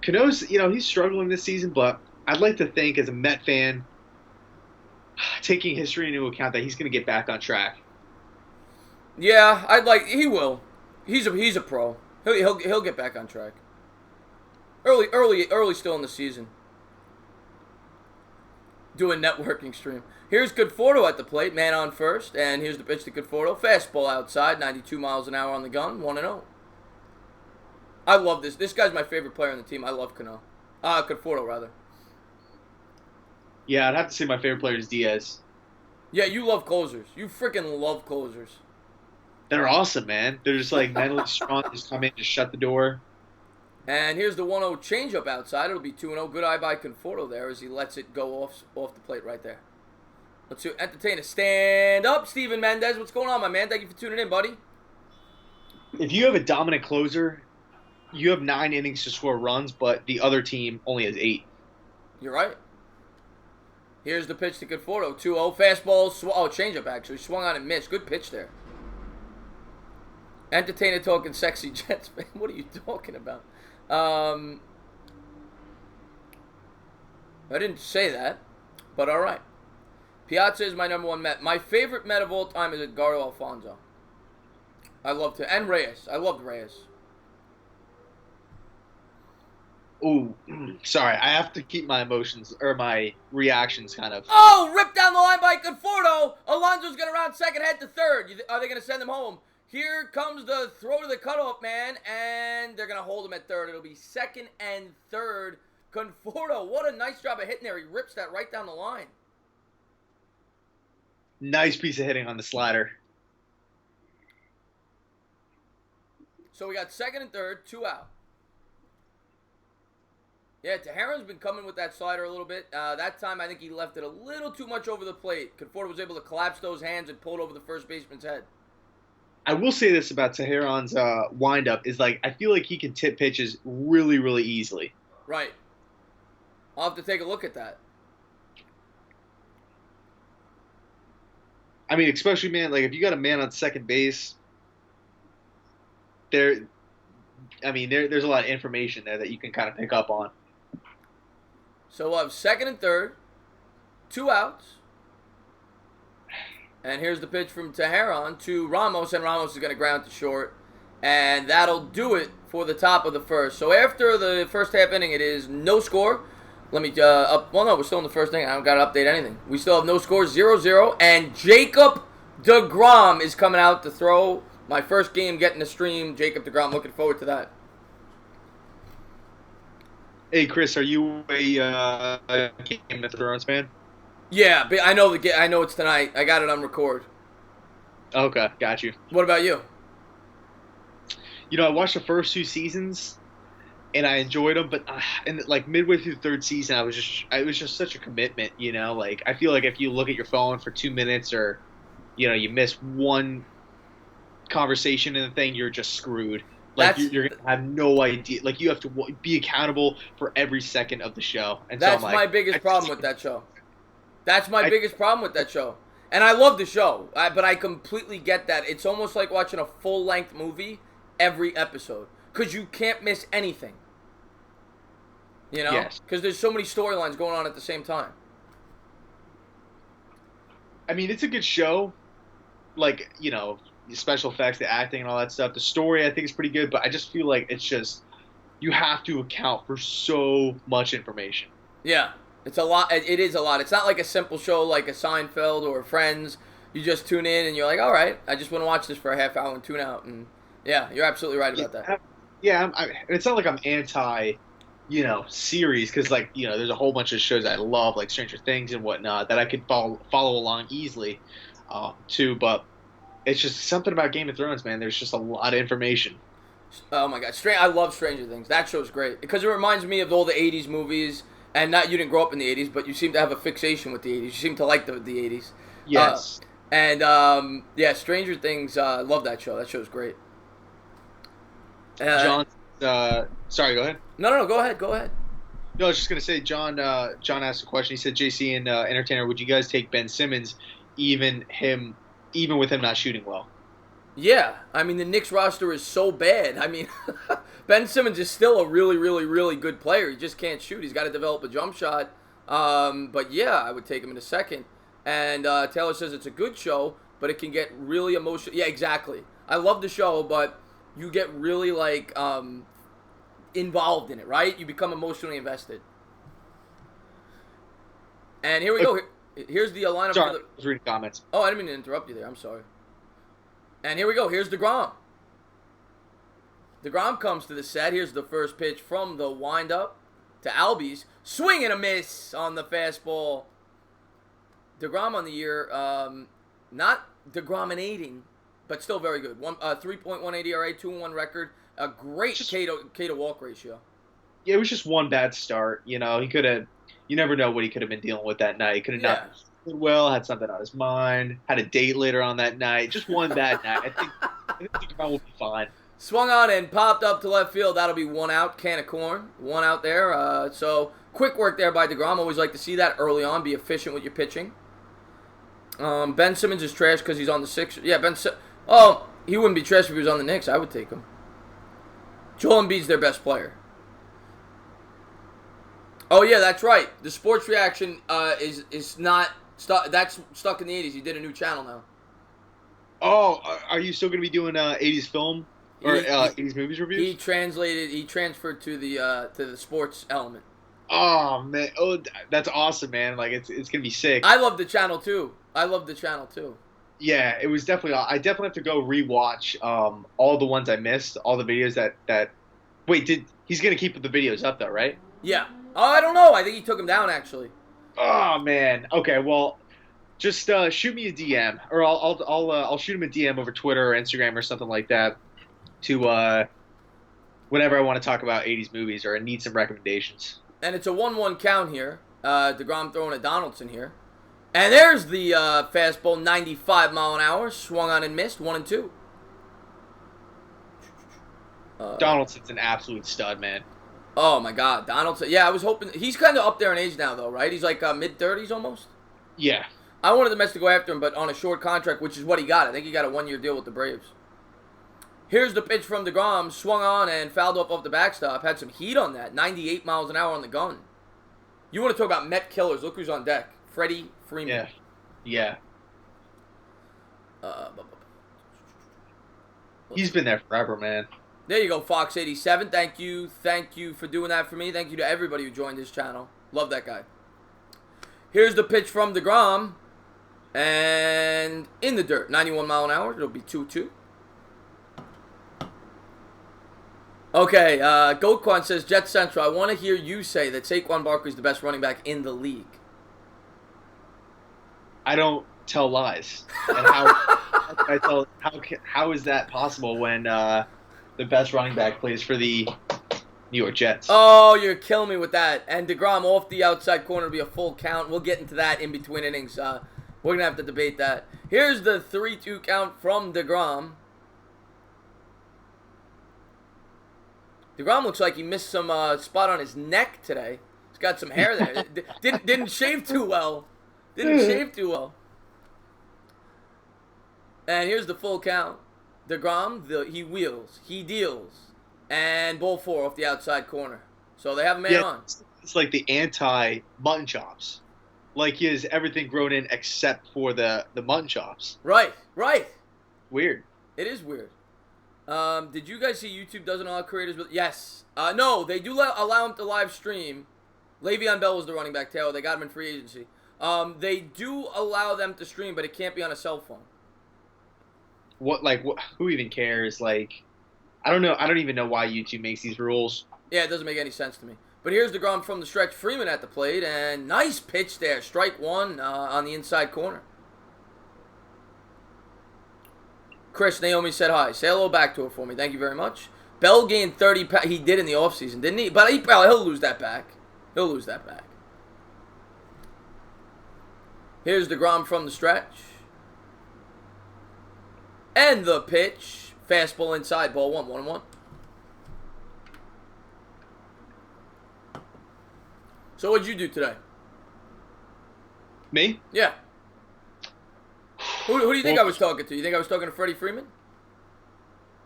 Cano's, he's struggling this season, but I'd like to think as a Met fan, taking history into account, that he's going to get back on track. Yeah, he will. He's a pro. He'll get back on track. Early still in the season. Do a networking stream. Here's Conforto at the plate, man on first, and here's the pitch to Conforto. Fastball outside, 92 miles an hour on the gun, 1-0. I love this. This guy's my favorite player on the team. I love Conforto, rather. Yeah, I'd have to say my favorite player is Diaz. Yeah, you love closers. You freaking love closers. They're awesome, man. They're just like mentally strong. Just come in, just shut the door. And here's the 1-0 changeup outside. It'll be 2-0. Good eye by Conforto there as he lets it go off the plate right there. Let's see. Entertainer, stand up. Steven Mendez, what's going on, my man? Thank you for tuning in, buddy. If you have a dominant closer, you have 9 innings to score runs, but the other team only has 8. You're right. Here's the pitch to Conforto. 2-0. Fastball. Changeup, actually. Swung on and missed. Good pitch there. Entertainer talking sexy Jets, man. What are you talking about? I didn't say that, but all right. Piazza is my number 1 Met. My favorite Met of all time is Edgardo Alfonso. I loved him. And Reyes. I loved Reyes. Ooh, sorry. I have to keep my emotions or my reactions kind of. Oh, ripped down the line by Conforto. Alonso's going to round second, head to third. Are they going to send him home? Here comes the throw to the cutoff man, and they're going to hold him at third. It'll be second and third. Conforto, what a nice job of hitting there. He rips that right down the line. Nice piece of hitting on the slider. So we got second and third, 2 out. Yeah, Teheran's been coming with that slider a little bit. That time, I think he left it a little too much over the plate. Conforto was able to collapse those hands and pull it over the first baseman's head. I will say this about Teheran's windup is I feel like he can tip pitches really, really easily. Right. I'll have to take a look at that. I mean, especially, man, if you got a man on second base, there's a lot of information there that you can kind of pick up on. So we'll have second and third, 2 outs. And here's the pitch from Teheran to Ramos, and Ramos is going to ground to short. And that'll do it for the top of the first. So after the first half inning, it is no score. Let me, no, we're still in the first inning. I don't got to update anything. We still have no score, 0-0. And Jacob deGrom is coming out to throw. My first game getting to stream Jacob deGrom. Looking forward to that. Hey, Chris, are you a Game of Thrones fan? Yeah, but I know it's tonight. I got it on record. Okay, got you. What about you? I watched the first 2 seasons, and I enjoyed them. But midway through the 3rd season, it was just such a commitment. I feel like if you look at your phone for 2 minutes, or you miss one conversation in the thing, you're just screwed. You're gonna have no idea. You have to be accountable for every second of the show. And that's my biggest problem with that show. That's my biggest problem with that show. And I love the show, but I completely get that. It's almost like watching a full-length movie every episode, because you can't miss anything. Yes. Because there's so many storylines going on at the same time. I mean, it's a good show. special effects, the acting, and all that stuff. The story I think is pretty good, but I just feel like it's just you have to account for so much information. Yeah, it's a lot. It is a lot. It's not like a simple show like a Seinfeld or Friends. You just tune in and you're like, all right, I just want to watch this for a half hour and tune out. And yeah, you're absolutely right about that. Yeah, it's not like I'm anti, series because there's a whole bunch of shows I love like Stranger Things and whatnot that I could follow along easily, too. But it's just something about Game of Thrones, man. There's just a lot of information. Oh my god, I love Stranger Things. That show's great because it reminds me of all the '80s movies. And not you didn't grow up in the '80s, but you seem to have a fixation with the '80s. You seem to like the '80s. Yes. Yeah, Stranger Things. Love that show. That show's great. John, sorry, go ahead. No, go ahead. No, I was just gonna say, John asked a question. He said, JC and Entertainer, would you guys take Ben Simmons, even with him not shooting well? Yeah, I mean the Knicks roster is so bad. I mean, Ben Simmons is still a really, really, really good player. He just can't shoot. He's got to develop a jump shot. But yeah, I would take him in a second. And Taylor says it's a good show, but it can get really emotional. Yeah, exactly. I love the show, but you get really involved in it, right? You become emotionally invested. And here we go. Here's the lineup. Sorry, I was reading comments. Oh, I didn't mean to interrupt you there. I'm sorry. And here we go. Here's DeGrom. DeGrom comes to the set. Here's the first pitch from the windup to Albies. Swing and a miss on the fastball. DeGrom on the year, not DeGrominating, but still very good. 3.18 ERA, 2-1 record. A great K to walk ratio. Yeah, it was just one bad start. He could have. You never know what he could have been dealing with that night. He could have not played well, had something on his mind, had a date later on that night. Just one bad night. I think DeGrom will be fine. Swung on and popped up to left field. That'll be one out. Can of corn. One out there. So quick work there by DeGrom. Always like to see that early on. Be efficient with your pitching. Ben Simmons is trash because he's on the Sixers. Yeah, he wouldn't be trash if he was on the Knicks. I would take him. Joel Embiid's their best player. Oh yeah, that's right. The sports reaction is not stuck. That's stuck in the '80s. He did a new channel now. Oh, are you still going to be doing '80s film or '80s movies reviews? He transferred to the sports element. Oh man, that's awesome, man. Like it's going to be sick. I love the channel too. Yeah, it was definitely. I definitely have to go rewatch all the ones I missed, all the videos that. Wait, he's going to keep the videos up though, right? Yeah. Oh, I don't know. I think he took him down actually. Oh man. Okay. Well, just shoot me a DM, or I'll shoot him a DM over Twitter or Instagram or something like that, to whenever I want to talk about '80s movies or I need some recommendations. And it's a 1-1 count here. DeGrom throwing a Donaldson here, and there's the fastball, 95 mile an hour, swung on and missed, 1-2. Donaldson's an absolute stud, man. Oh my God, Donaldson. Yeah, I was hoping he's kind of up there in age now, though, right? He's like mid-30s almost. Yeah. I wanted the Mets to go after him, but on a short contract, which is what he got. I think he got a 1-year deal with the Braves. Here's the pitch from DeGrom, swung on and fouled off the backstop. Had some heat on that, 98 miles an hour on the gun. You want to talk about Met killers? Look who's on deck, Freddie Freeman. Yeah. He's been there forever, man. There you go, Fox87. Thank you for doing that for me. Thank you to everybody who joined this channel. Love that guy. Here's the pitch from DeGrom. And in the dirt, 91 mile an hour. It'll be 2-2. Okay, Goatquan says, Jet Central, I want to hear you say that Saquon Barkley is the best running back in the league. I don't tell lies. And how is that possible when the best running back plays for the New York Jets? Oh, you're killing me with that. And DeGrom off the outside corner will be a full count. We'll get into that in between innings. We're going to have to debate that. Here's the 3-2 count from DeGrom. DeGrom looks like he missed some spot on his neck today. He's got some hair there. Didn't shave too well. And here's the full count. DeGrom, he wheels, he deals, and ball 4 off the outside corner. So they have a man on. It's like the anti-mutton chops. Like he has everything grown in except for the mutton chops. Right. Weird. It is weird. Did you guys see YouTube doesn't allow creators with... Yes. No, they do allow them to live stream. Le'Veon Bell was the running back, Taylor. They got him in free agency. They do allow them to stream, but it can't be on a cell phone. Who even cares? Like, I don't know. I don't even know why YouTube makes these rules. Yeah, it doesn't make any sense to me. But here's DeGrom from the stretch. Freeman at the plate, and nice pitch there. Strike one on the inside corner. Chris, Naomi said hi. Say hello back to her for me. Thank you very much. Bell gained 30 pounds. He did in the offseason, didn't he? But he'll lose that back. He'll lose that back. Here's DeGrom from the stretch. And the pitch. Fastball inside. Ball 1-1-1. So what'd you do today? Me? Yeah. Who do you think I was talking to? You think I was talking to Freddie Freeman?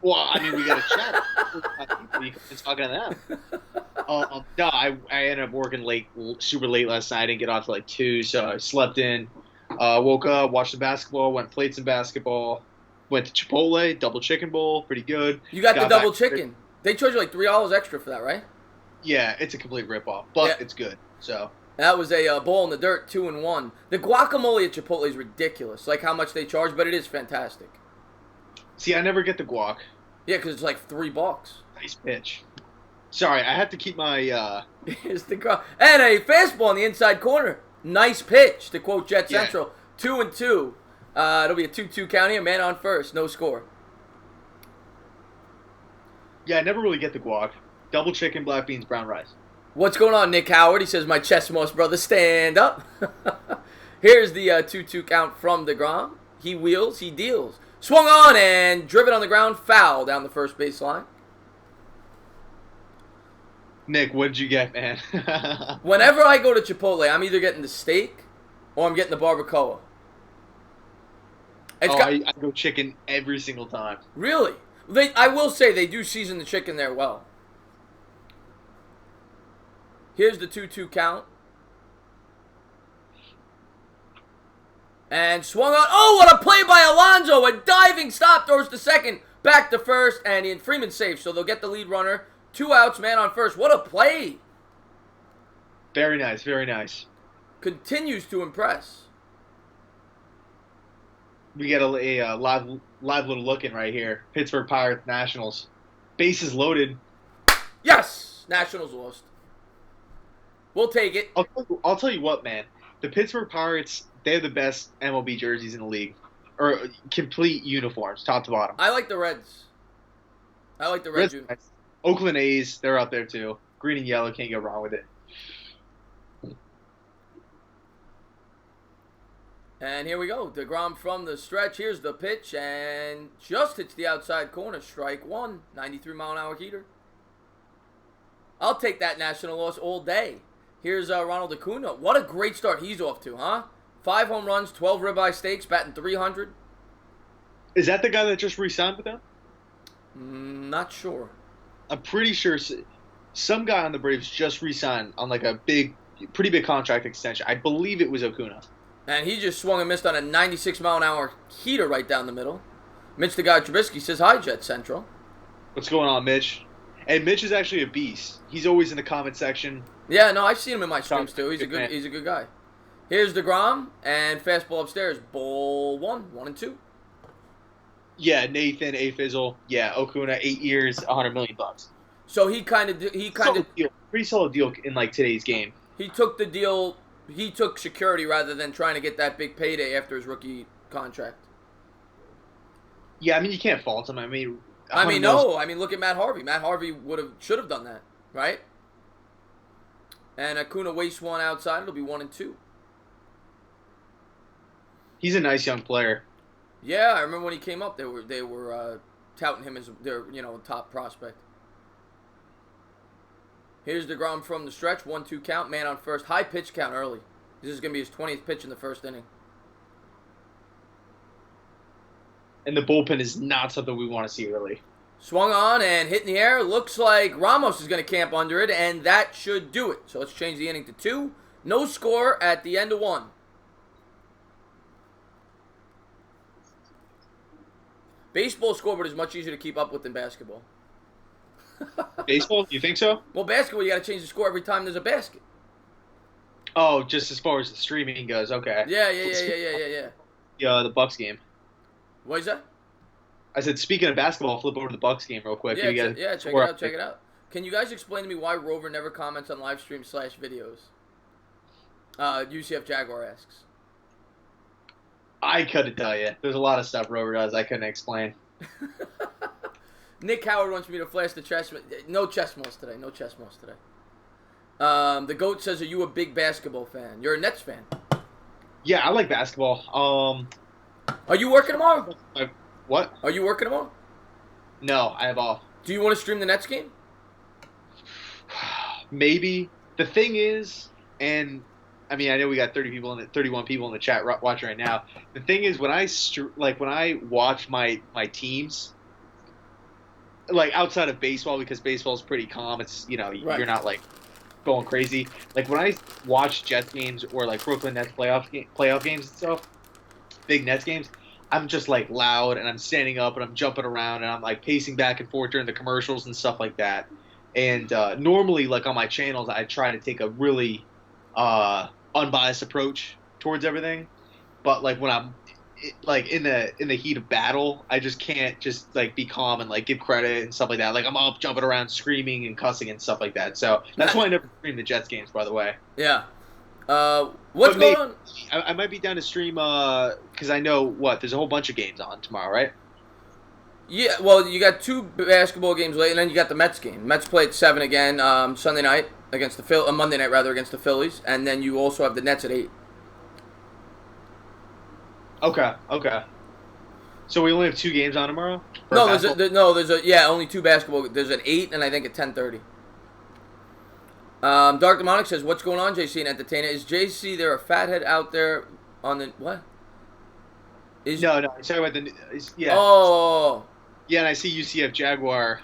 Well, I mean, we got to chat. You can talk to them. No, I ended up working late, super late last night. I didn't get off till like 2, so I slept in. Woke up, watched the basketball, went and played some basketball. Went to Chipotle, double chicken bowl, pretty good. You got the double chicken. They charge you like $3 extra for that, right? Yeah, it's a complete ripoff, but yeah. It's good. So that was a bowl in the dirt, 2-1. The guacamole at Chipotle is ridiculous, like how much they charge, but it is fantastic. See, I never get the guac. Yeah, because it's like $3. Nice pitch. Sorry, I have to keep my. Here's the and a fastball in the inside corner. Nice pitch, to quote Jet Central. 2-2. It'll be a 2-2 count here. Man on first, no score. Yeah, I never really get the guac. Double chicken, black beans, brown rice. What's going on, Nick Howard? He says, my chest moss brother, stand up. Here's the 2-2 count from DeGrom. He wheels, he deals. Swung on and driven on the ground, foul down the first base line. Nick, what did you get, man? Whenever I go to Chipotle, I'm either getting the steak or I'm getting the barbacoa. I go chicken every single time. Really? I will say they do season the chicken there well. Here's the 2-2 count. And swung on. Oh, what a play by Alonso. A diving stop, throws to second. Back to first, and Freeman safe. So they'll get the lead runner. 2 outs, man on first. What a play. Very nice, very nice. Continues to impress. We get a live little look in right here. Pittsburgh Pirates Nationals. Bases loaded. Yes! Nationals lost. We'll take it. I'll tell you what, man. The Pittsburgh Pirates, they have the best MLB jerseys in the league. Or complete uniforms, top to bottom. I like the Reds. I like the Reds. Nice. Oakland A's, they're up there too. Green and yellow, can't go wrong with it. And here we go. DeGrom from the stretch. Here's the pitch, and just hits the outside corner. Strike one. 93-mile-an-hour heater. I'll take that national loss all day. Here's Ronald Acuna. What a great start he's off to, huh? 5 home runs, 12 ribeye steaks, batting .300. Is that the guy that just re-signed with them? Not sure. I'm pretty sure some guy on the Braves just re-signed on like a pretty big contract extension. I believe it was Acuna. And he just swung and missed on a 96-mile-an-hour heater right down the middle. Mitch the guy Trubisky says, hi, Jet Central. What's going on, Mitch? And Mitch is actually a beast. He's always in the comment section. Yeah, no, I've seen him in my streams too. He's a good guy. Here's DeGrom, and fastball upstairs. Ball 1-2. Yeah, Nathan, A-Fizzle. Yeah, Acuna, 8 years, $100 million. So he kind of pretty solid deal in like today's game. He took the deal. He took security rather than trying to get that big payday after his rookie contract. Yeah, I mean you can't fault him. I mean, look at Matt Harvey. Matt Harvey should have done that, right? And Acuna wastes one outside. It'll be 1-2. He's a nice young player. Yeah, I remember when he came up, they were touting him as their top prospect. Here's DeGrom from the stretch. 1-2 count. Man on first. High pitch count early. This is going to be his 20th pitch in the first inning. And the bullpen is not something we want to see early. Swung on and hit in the air. Looks like Ramos is going to camp under it, and that should do it. So let's change the inning to 2. No score at the end of 1. Baseball scoreboard is much easier to keep up with than basketball. Baseball? You think so? Well, basketball, you got to change the score every time there's a basket. Oh, just as far as the streaming goes, okay. Yeah. The Bucks game. What is that? I said, speaking of basketball, flip over to the Bucks game real quick. Check it out. Can you guys explain to me why Rover never comments on live stream / videos? UCF Jaguar asks. I couldn't tell you. There's a lot of stuff Rover does I couldn't explain. Nick Howard wants me to flash the chest. No chest moss today. The GOAT says, are you a big basketball fan? You're a Nets fan. Yeah, I like basketball. Are you working tomorrow? What? Are you working tomorrow? No, I have off. Do you want to stream the Nets game? Maybe. The thing is, and I mean, I know we got 31 people in the chat watching right now. The thing is, when I watch my teams, like outside of baseball, because baseball's pretty calm. It's Right. You're not like going crazy. Like when I watch Jets games or like Brooklyn Nets playoff games and stuff, big Nets games, I'm just like loud and I'm standing up and I'm jumping around and I'm like pacing back and forth during the commercials and stuff like that. And normally, like on my channels, I try to take a really unbiased approach towards everything. But like when I'm like in the heat of battle, I just can't just like be calm and like give credit and stuff like that. Like I'm up jumping around, screaming and cussing and stuff like that. So that's why I never stream the Jets games, by the way. Yeah. What's going on? I might be down to stream because I know there's a whole bunch of games on tomorrow, right? Yeah, well, you got 2 basketball games late, and then you got the Mets game. Mets play at 7 again Sunday night against the Monday night rather against the Phillies, and then you also have the Nets at 8. Okay. So we only have 2 games on tomorrow? There's only 2 basketball. There's an 8 and I think at 10:30. Dark Demonic says, what's going on, JC and Entertainer? Is JC there a fathead out there on the what? No. I'm talking about yeah. Oh. Yeah, and I see UCF Jaguar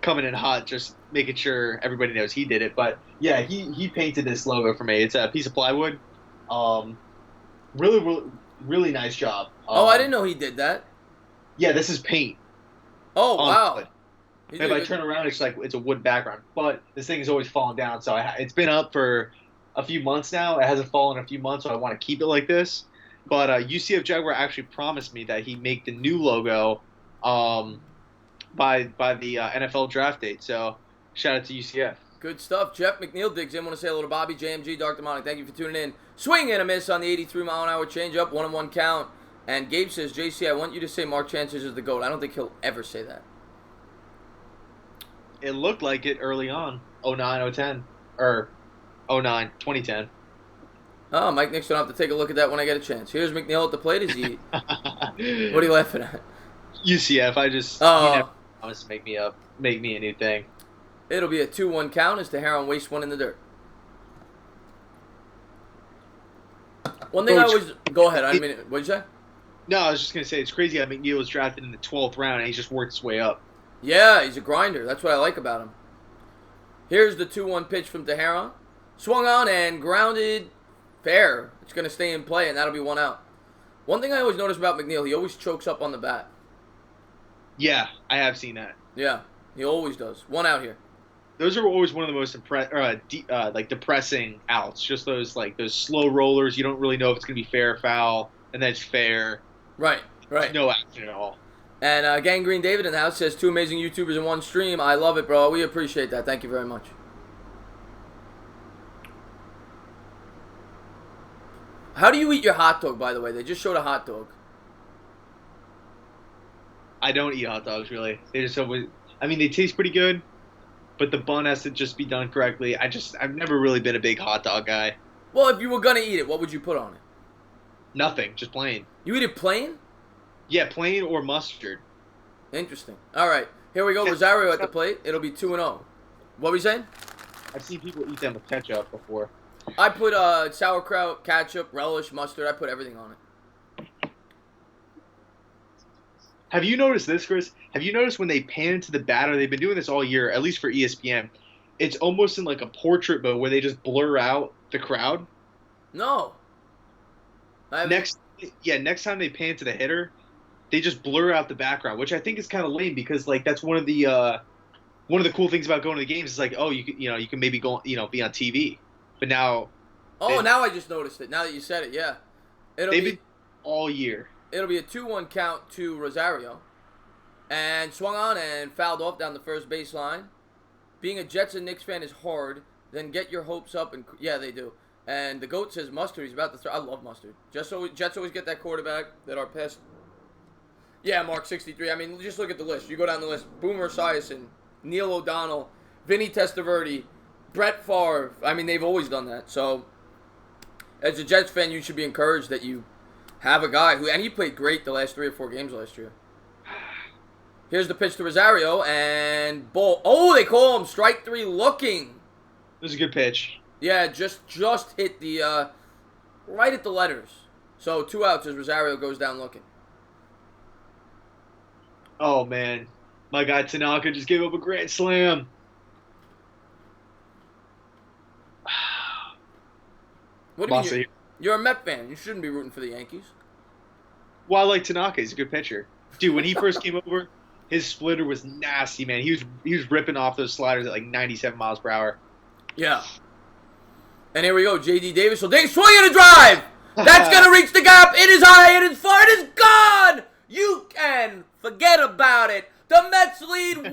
coming in hot, just making sure everybody knows he did it. But yeah, he painted this logo for me. It's a piece of plywood. Really nice job. I didn't know he did that. Yeah, this is paint. Oh, wow. And if I turn around, it's like it's a wood background. But this thing is always falling down, so it's been up for a few months now. It hasn't fallen in a few months, so I want to keep it like this. But UCF Jaguar actually promised me that he'd make the new logo by the NFL draft date. So shout out to UCF. Good stuff. Jeff McNeil digs in. Want to say hello to Bobby, JMG, Dark Demonic. Thank you for tuning in. Swing and a miss on the 83-mile-an-hour changeup. 1-1 count. And Gabe says, JC, I want you to say Mark Chances is the GOAT. I don't think he'll ever say that. It looked like it early on. 09, 010. Or 09, 2010. Oh, Mike Nixon, I'll have to take a look at that when I get a chance. Here's McNeil at the plate. Is he? What are you laughing at? UCF. I just promised to make me a new thing. It'll be a 2-1 count as Teheran wastes one in the dirt. One thing go ahead. What'd you say? No, I was just gonna say it's crazy how McNeil was drafted in the 12th round and he just worked his way up. Yeah, he's a grinder. That's what I like about him. Here's the 2-1 pitch from Teheran. Swung on and grounded. Fair. It's going to stay in play, and that'll be 1 out. One thing I always notice about McNeil, he always chokes up on the bat. Yeah, I have seen that. Yeah, he always does. 1 out here. Those are always one of the most depressing outs. Just those slow rollers. You don't really know if it's going to be fair or foul, and then it's fair. Right. No action at all. And Gangrene David in the house says 2 amazing YouTubers in one stream. I love it, bro. We appreciate that. Thank you very much. How do you eat your hot dog, by the way? They just showed a hot dog. I don't eat hot dogs, really. They taste pretty good, but the bun has to just be done correctly. I've never really been a big hot dog guy. Well, if you were going to eat it, what would you put on it? Nothing, just plain. You eat it plain? Yeah, plain or mustard. Interesting. All right, here we go. Rosario at the plate. It'll be 2-0. What were you saying? I've seen people eat them with ketchup before. I put sauerkraut, ketchup, relish, mustard. I put everything on it. Have you noticed this, Chris? Have you noticed when they pan into the batter, they've been doing this all year, at least for ESPN, it's almost in like a portrait mode where they just blur out the crowd? No. Next time they pan to the hitter, they just blur out the background, which I think is kind of lame because like that's one of the cool things about going to the games is like, oh, you can maybe go, be on TV. But now Oh, they now I just noticed it. Now that you said it, yeah. It'll they've be been all year. it'll be a 2-1 count to Rosario. And swung on and fouled off down the first baseline. Being a Jets and Knicks fan is hard. Then get your hopes up, and yeah, they do. And the GOAT says Mustard. He's about to throw. I love Mustard. Jets always get that quarterback that are past. Yeah, Mark 63. I mean, just look at the list. You go down the list. Boomer Esiason, Neil O'Donnell, Vinny Testaverde, Brett Favre. I mean, they've always done that. So, as a Jets fan, you should be encouraged that you have a guy and he played great the last 3 or 4 games last year. Here's the pitch to Rosario, and ball. Oh, they call him strike 3 looking. It was a good pitch. Yeah, just hit the, right at the letters. So 2 outs as Rosario goes down looking. Oh, man. My guy Tanaka just gave up a grand slam. What do you mean? You're a Met fan. You shouldn't be rooting for the Yankees. Well, I like Tanaka. He's a good pitcher. Dude, when he first came over, his splitter was nasty, man. He was ripping off those sliders at like 97 miles per hour. Yeah. And here we go. J.D. Davis will dig, swing and a drive. That's going to reach the gap. It is high. It is far. It is gone. You can forget about it. The Mets lead 1-0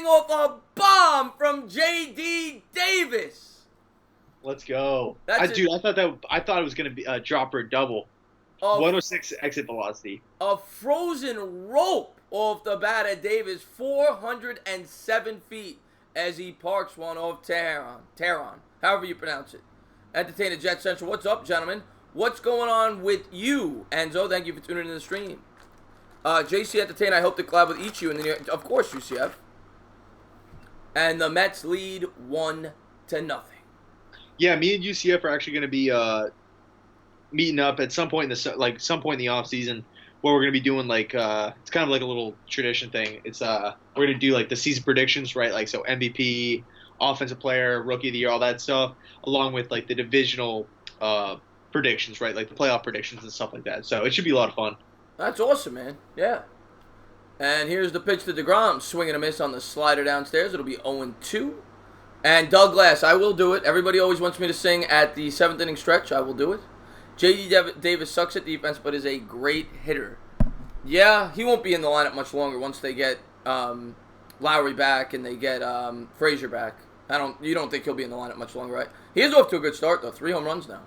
off a bomb from J.D. Davis. Let's go. Dude, I thought it was going to be a drop or a double. 106 exit velocity. A frozen rope off the bat at Davis, 407 feet as he parks one off Tehran, however you pronounce it. Entertainer Jet Central, what's up, gentlemen? What's going on with you, Enzo? Thank you for tuning in the stream. JC Entertainer, I hope to collab with each of you in the near, of course, UCF. And the Mets lead 1-0. Yeah, me and UCF are actually going to be meeting up at some point in the off season where we're going to be doing like it's kind of like a little tradition thing. It's we're going to do like the season predictions, right? Like so MVP, offensive player, rookie of the year, all that stuff, along with like the divisional predictions, right? Like the playoff predictions and stuff like that. So it should be a lot of fun. That's awesome, man. Yeah. And here's the pitch to DeGrom. Swing and a miss on the slider downstairs. It'll be 0-2. And Douglas, I will do it. Everybody always wants me to sing at the 7th inning stretch. I will do it. J.D. Davis sucks at defense, but is a great hitter. Yeah, he won't be in the lineup much longer once they get Lowry back and they get Frazier back. You don't think he'll be in the lineup much longer, right? He is off to a good start, though. 3 home runs now.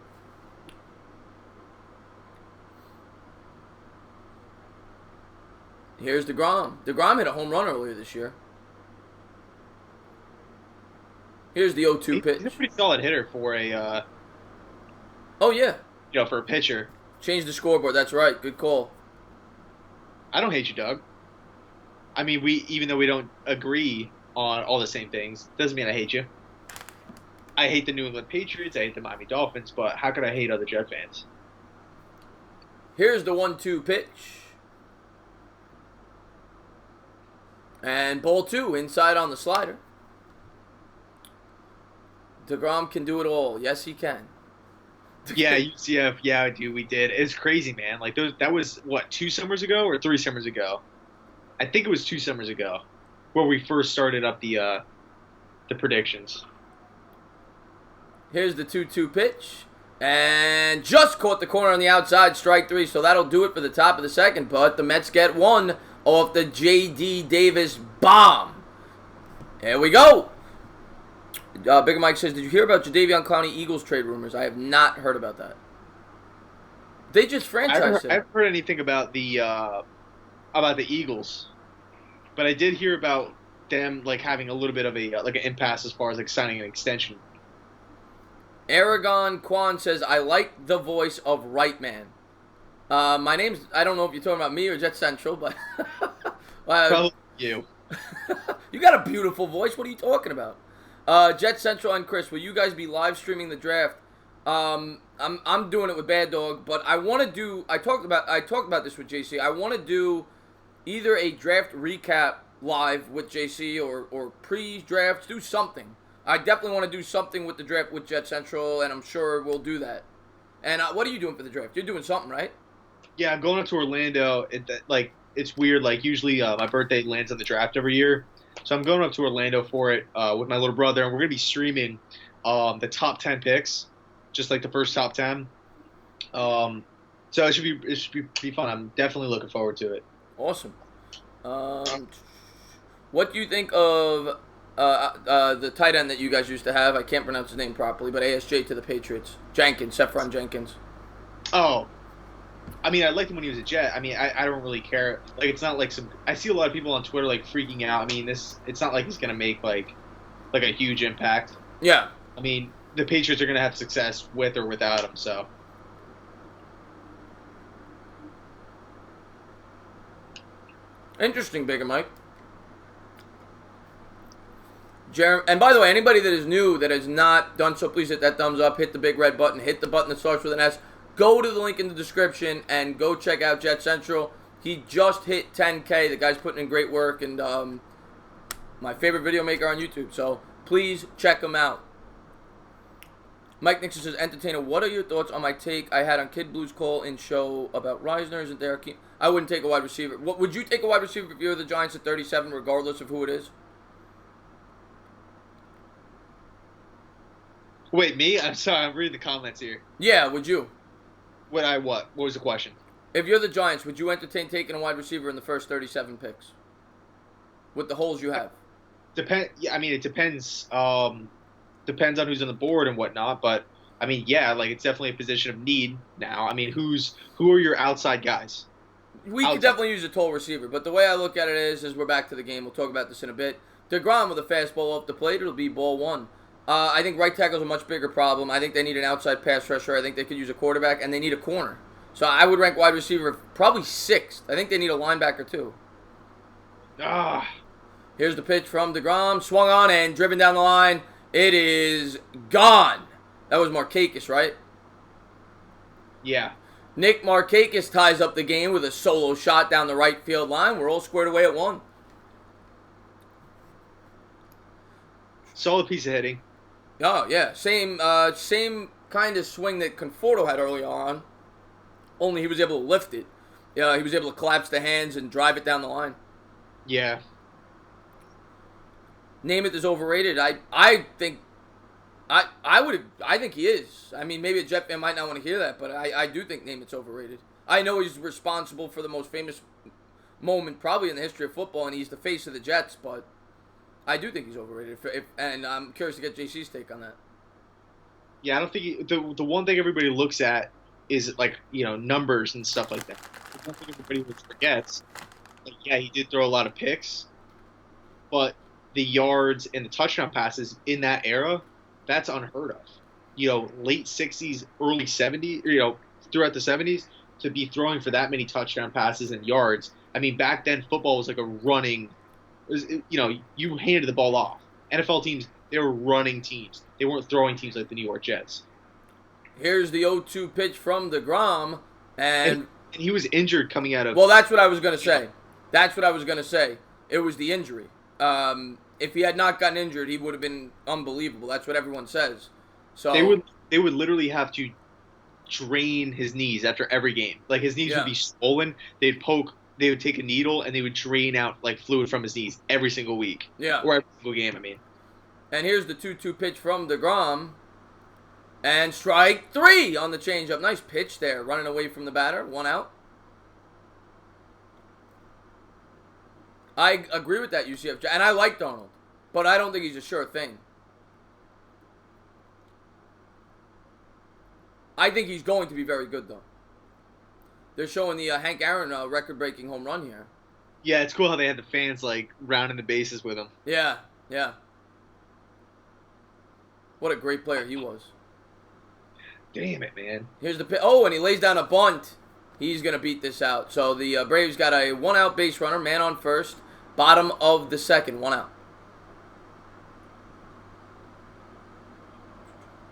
Here's DeGrom. DeGrom hit a home run earlier this year. Here's the 0-2 pitch. He's a pretty solid hitter for a oh, yeah. For a pitcher. Change the scoreboard. That's right. Good call. I don't hate you, Doug. I mean, even though we don't agree on all the same things, doesn't mean I hate you. I hate the New England Patriots. I hate the Miami Dolphins. But how could I hate other Jet fans? Here's the 1-2 pitch. And ball 2 inside on the slider. DeGrom can do it all. Yes, he can. Yeah, UCF. Yeah, dude, we did. It's crazy, man. Like that was what 2 summers ago or 3 summers ago? I think it was 2 summers ago, where we first started up the predictions. Here's the 2-2 pitch, and just caught the corner on the outside, strike 3. So that'll do it for the top of the second. But the Mets get 1 off the J.D. Davis bomb. Here we go. Big Mike says, did you hear about Jadeveon Clowney Eagles trade rumors? I have not heard about that. They just franchised him. I haven't heard anything about the Eagles, but I did hear about them like having a little bit of an impasse as far as like signing an extension. Aragon Kwan says, I like the voice of Right Man. My name's, I don't know if you're talking about me or Jet Central, but probably you. You got a beautiful voice. What are you talking about? Jet Central and Chris, will you guys be live streaming the draft? I'm doing it with Bad Dog, but I want to do. I talked about this with JC. I want to do either a draft recap live with JC or pre-draft. Do something. I definitely want to do something with the draft with Jet Central, and I'm sure we'll do that. And what are you doing for the draft? You're doing something, right? Yeah, I'm going up to Orlando. It's weird. Like usually, my birthday lands on the draft every year, so I'm going up to Orlando for it with my little brother, and we're gonna be streaming the top 10 picks, just like the first top 10. Um, so it should be fun. I'm definitely looking forward to it. Awesome. Um, what do you think of the tight end that you guys used to have? I can't pronounce his name properly, but ASJ to the Patriots. Jenkins, Sefron Jenkins. Oh, I mean, I liked him when he was a Jet. I mean, I don't really care. Like, it's not like some. I see a lot of people on Twitter like freaking out. I mean, it's not like he's gonna make like a huge impact. Yeah. I mean, the Patriots are gonna have success with or without him. So Interesting, Bigger Mike. And by the way, anybody that is new that has not done so, please hit that thumbs up, hit the big red button, hit the button that starts with an S. Go to the link in the description and go check out Jet Central. He just hit 10K. The guy's putting in great work, and my favorite video maker on YouTube. So please check him out. Mike Nixon says, Entertainer, what are your thoughts on my take I had on Kid Blue's call in show about Reisner? Isn't there I wouldn't take a wide receiver. What would you take a wide receiver if you're the Giants at 37, regardless of who it is? wait, me? I'm sorry. I'm reading the comments here. Yeah, would you? What? What was the question? If you're the Giants, would you entertain taking a wide receiver in the first 37 picks? With the holes you have? Yeah, I mean, it depends. Depends on who's on the board and whatnot. But I mean, yeah, like it's definitely a position of need now. I mean, who are your outside guys? We could definitely use a tall receiver, but the way I look at it is we're back to the game. We'll talk about this in a bit. DeGrom with a fastball off the plate, it'll be ball one. I think right tackle's a much bigger problem. I think they need an outside pass rusher. I think they could use a quarterback, and they need a corner. So I would rank wide receiver probably 6th. I think they need a linebacker too. Here's the pitch from DeGrom. Swung on and driven down the line. It is gone. That was Markakis, right? Yeah. Nick Markakis ties up the game with a solo shot down the right field line. We're all squared away at 1. Solid piece of hitting. Oh, yeah. Same kind of swing that Conforto had early on, only he was able to lift it. Yeah, he was able to collapse the hands and drive it down the line. Yeah. Namath is overrated. I think he is. I mean, maybe a Jet fan might not want to hear that, but I do think Namath's overrated. I know he's responsible for the most famous moment probably in the history of football, and he's the face of the Jets, but I do think he's overrated. And I'm curious to get JC's take on that. Yeah, I don't think the one thing everybody looks at is like numbers and stuff like that. The one thing everybody forgets, like yeah, he did throw a lot of picks, but the yards and the touchdown passes in that era, that's unheard of. Late 60s, early 70s, throughout the 70s, to be throwing for that many touchdown passes and yards. I mean, back then football was like a running. You handed the ball off. NFL teams, they were running teams. They weren't throwing teams like the New York Jets. Here's the 0-2 pitch from DeGrom, and he was injured coming out of. Well, that's what I was going to say. It was the injury. If he had not gotten injured, he would have been unbelievable. That's what everyone says. So they would literally have to drain his knees after every game. Like his knees would be swollen. They would take a needle and they would drain out like fluid from his knees every single week. Yeah. Or every single game, I mean. And here's the 2-2 pitch from DeGrom. And strike 3 on the changeup. Nice pitch there, running away from the batter. 1 out. I agree with that, UCF. And I like Darnold. But I don't think he's a sure thing. I think he's going to be very good, though. They're showing the Hank Aaron record-breaking home run here. Yeah, it's cool how they had the fans, like, rounding the bases with him. Yeah, yeah. What a great player he was. Damn it, man. Here's the pitch. Oh, and he lays down a bunt. He's going to beat this out. So the Braves got a 1-out base runner, man on first, bottom of the second, 1 out.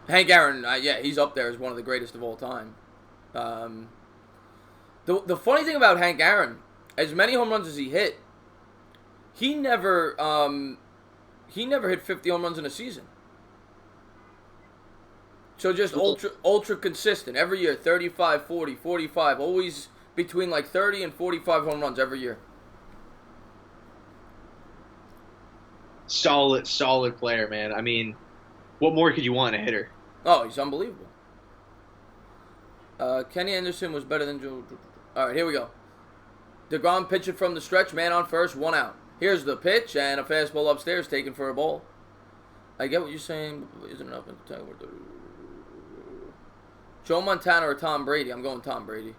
Hank Aaron, yeah, he's up there as one of the greatest of all time. The funny thing about Hank Aaron, as many home runs as he hit, he never hit 50 home runs in a season. So just ultra consistent every year, 35, 40, 45, always between like 30 and 45 home runs every year. Solid player, man. I mean, what more could you want in a hitter? Oh, he's unbelievable. Kenny Anderson was better than Joe. All right, here we go. DeGrom pitching from the stretch, man on first, 1 out. Here's the pitch, and a fastball upstairs taken for a ball. I get what you're saying. Isn't enough in the Joe Montana or Tom Brady? I'm going Tom Brady.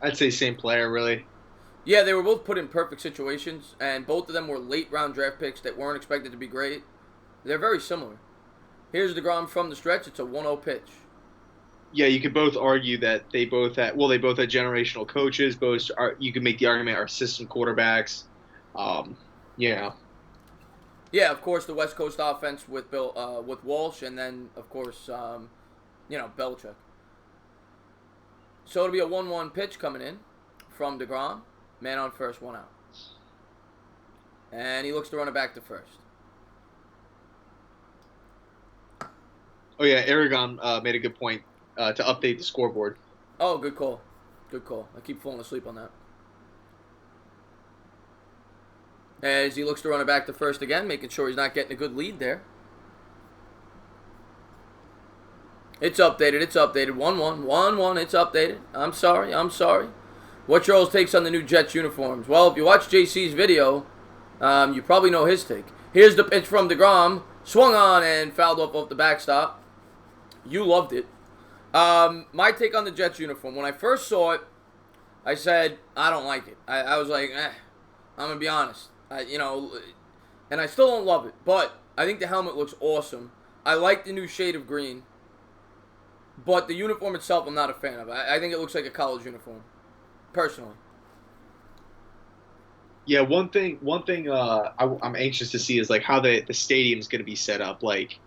I'd say same player, really. Yeah, they were both put in perfect situations, and both of them were late-round draft picks that weren't expected to be great. They're very similar. Here's DeGrom from the stretch. It's a 1-0 pitch. Yeah, you could both argue that they both had generational coaches. Both are, you could make the argument, are assistant quarterbacks. Yeah. Yeah, of course, the West Coast offense with with Walsh, and then, of course, Belichick. So it'll be a 1-1 pitch coming in from DeGrom. Man on first, 1 out. And he looks to run it back to first. Oh, yeah, Aragon made a good point to update the scoreboard. Oh, good call. Good call. I keep falling asleep on that. As he looks to run it back to first again, making sure he's not getting a good lead there. It's updated. 1-1. 1-1. It's updated. I'm sorry. What's your all's takes on the new Jets uniforms? Well, if you watch JC's video, you probably know his take. Here's the pitch from DeGrom. Swung on and fouled off the backstop. You loved it. My take on the Jets uniform. When I first saw it, I said, I don't like it. I was like, I'm going to be honest. And I still don't love it. But I think the helmet looks awesome. I like the new shade of green. But the uniform itself, I'm not a fan of. I think it looks like a college uniform, personally. Yeah, one thing I'm anxious to see is like how the stadium is going to be set up, like,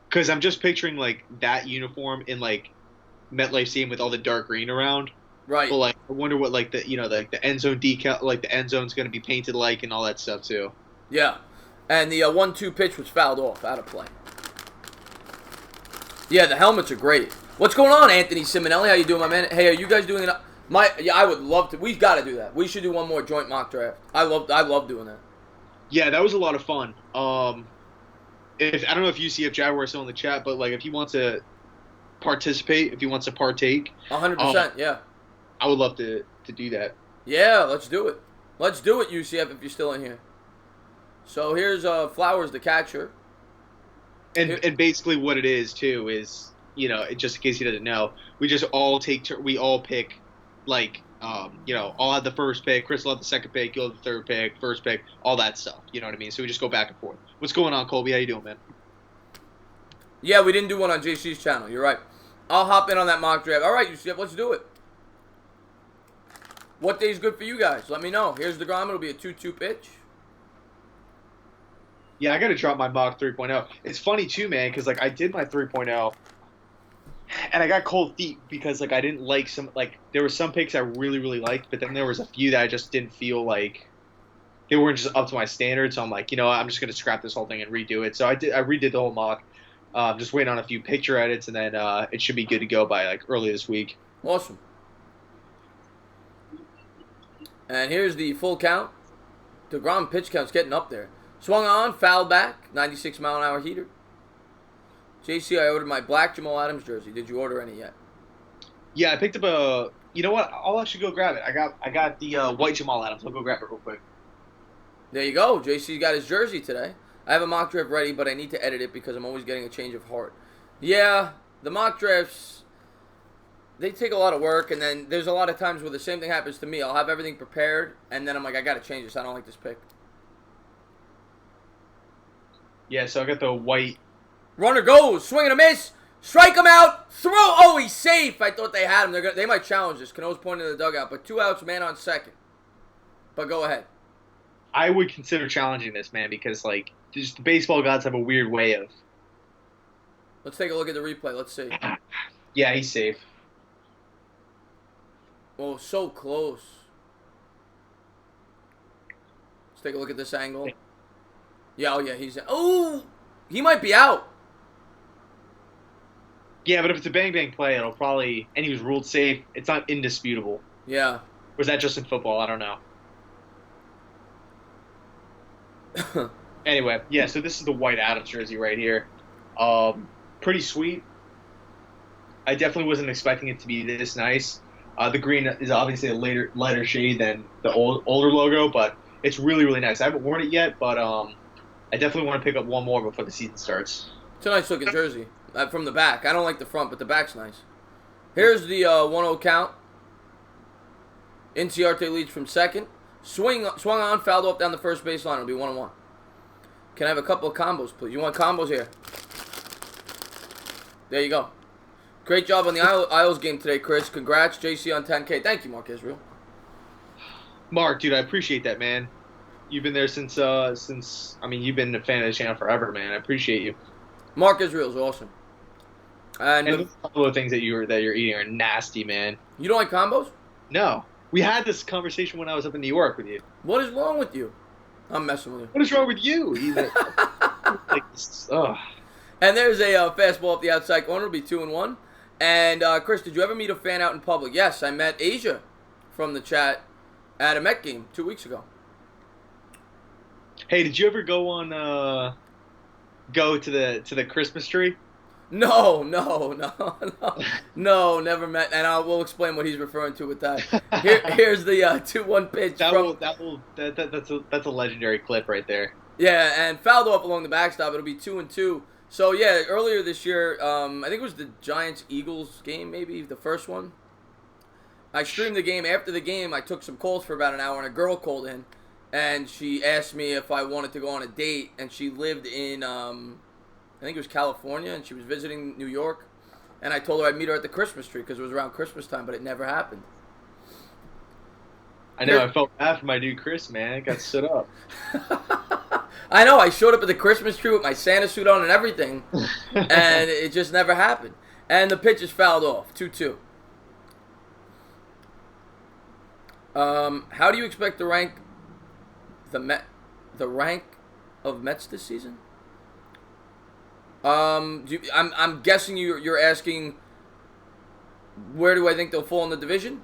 because I'm just picturing like that uniform in like MetLife Stadium with all the dark green around. Right. But like, I wonder what like the the end zone decal, like the end zone's going to be painted like, and all that stuff too. Yeah, and the 1-2 pitch was fouled off, out of play. Yeah, the helmets are great. What's going on, Anthony Simonelli? How you doing, my man? Hey, are you guys doing it? I would love to. We've got to do that. We should do one more joint mock draft. I love doing that. Yeah, that was a lot of fun. If I don't know if UCF Jaguar is still in the chat, but like if he wants to participate, if he wants to partake, 100%. Yeah, I would love to do that. Yeah, let's do it. Let's do it, UCF, if you're still in here. So here's Flowers, the catcher. And basically what it is too is, just in case he doesn't know, we just all pick, like, I'll have the first pick, Chris will have the second pick, you'll have the third pick, first pick, all that stuff. You know what I mean? So we just go back and forth. What's going on, Colby? How you doing, man? Yeah, we didn't do one on JC's channel. You're right. I'll hop in on that mock draft. All right, UCF, let's do it. What day's good for you guys? Let me know. Here's the DeGrom. It'll be a 2-2 pitch. Yeah, I got to drop my mock 3.0. It's funny, too, man, because, like, I did my 3.0, and I got cold feet because, like, I didn't like some, like, there were some picks I really, really liked, but then there was a few that I just didn't feel like they weren't just up to my standards. So I'm like, I'm just going to scrap this whole thing and redo it. So I redid the whole mock. Just waiting on a few picture edits, and then it should be good to go by, like, early this week. Awesome. And here's the full count. DeGrom pitch count's getting up there. Swung on, fouled back, 96-mile-an-hour heater. JC, I ordered my black Jamal Adams jersey. Did you order any yet? Yeah, I picked up a. You know what? I'll actually go grab it. I got the white Jamal Adams. I'll go grab it real quick. There you go. JC's got his jersey today. I have a mock draft ready, but I need to edit it because I'm always getting a change of heart. Yeah, the mock drafts, they take a lot of work, and then there's a lot of times where the same thing happens to me. I'll have everything prepared, and then I'm like, I got to change this. I don't like this pick. Yeah, so I got the white. Runner goes, swing and a miss, strike him out, throw. Oh, he's safe. I thought they had him. They might challenge this. Cano's pointing to the dugout, but 2 outs, man on second. But go ahead. I would consider challenging this, man, because like just the baseball gods have a weird way of. Let's take a look at the replay. Let's see. Yeah, he's safe. Oh, so close. Let's take a look at this angle. Yeah, oh yeah, he might be out. Yeah, but if it's a bang-bang play, it'll probably, and he was ruled safe, it's not indisputable. Yeah. Or is that just in football? I don't know. Anyway, yeah. So this is the White Adams jersey right here. Um, Pretty sweet. I definitely wasn't expecting it to be this nice. The green is obviously a lighter shade than the older logo, but it's really really nice. I haven't worn it yet, but I definitely want to pick up one more before the season starts. It's a nice looking jersey from the back. I don't like the front, but the back's nice. Here's the 1-0 count. Inciarte leads from second. Swung on, fouled off down the first baseline. It'll be 1-1. Can I have a couple of combos, please? You want combos here? There you go. Great job on the Isles game today, Chris. Congrats, JC on 10K. Thank you, Mark Israel. Mark, dude, I appreciate that, man. You've been there since I mean, you've been a fan of the channel forever, man. I appreciate you. Mark Israel's awesome. And a couple of things that you're eating are nasty, man. You don't like combos? No. We had this conversation when I was up in New York with you. What is wrong with you? I'm messing with you. What is wrong with you? Like, ugh. And there's a fastball up the outside corner. It'll be 2-1. And Chris, did you ever meet a fan out in public? Yes, I met Asia from the chat at a Met game 2 weeks ago. Hey, did you ever go to the Christmas tree? No, never met. And we'll explain what he's referring to with that. Here's the 2-1 pitch. That's a legendary clip right there. Yeah, and fouled off along the backstop. It'll be 2-2. So yeah, earlier this year, I think it was the Giants-Eagles game, maybe the first one. I streamed the game. After the game, I took some calls for about an hour, and a girl called in, and she asked me if I wanted to go on a date, and she lived in, I think it was California, and she was visiting New York, and I told her I'd meet her at the Christmas tree because it was around Christmas time, but it never happened. I know. I felt bad for my dude Chris, man. It got stood up. I know. I showed up at the Christmas tree with my Santa suit on and everything, and it just never happened. And the pitch is fouled off, 2-2. How do you expect to rank the rank of Mets this season? I'm guessing you're asking where do I think they'll fall in the division?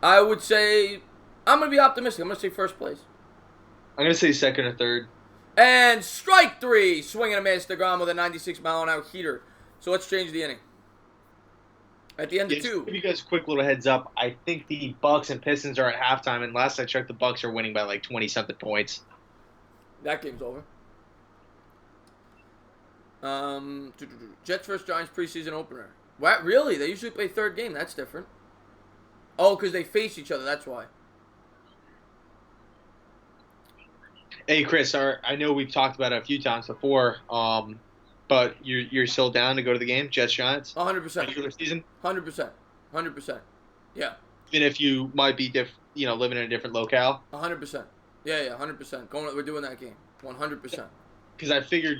I would say I'm gonna be optimistic. I'm gonna say first place. I'm gonna say second or third. And strike three, swinging a Master DeGrom with a 96-mile-an-hour heater. So let's change the inning. At the end of two. Give you guys a quick little heads up. I think the Bucks and Pistons are at halftime, and last I checked, the Bucks are winning by like 20-something points. That game's over. Jets vs. Giants preseason opener. What? Really? They usually play third game. That's different. Oh, because they face each other. That's why. Hey, Chris, I know we've talked about it a few times before, but you're still down to go to the game, Jets Giants? 100%. Regular season? 100%. 100%. Yeah. Even if you might be living in a different locale? 100%. Yeah, 100%. We're doing that game. 100%. Because I figured,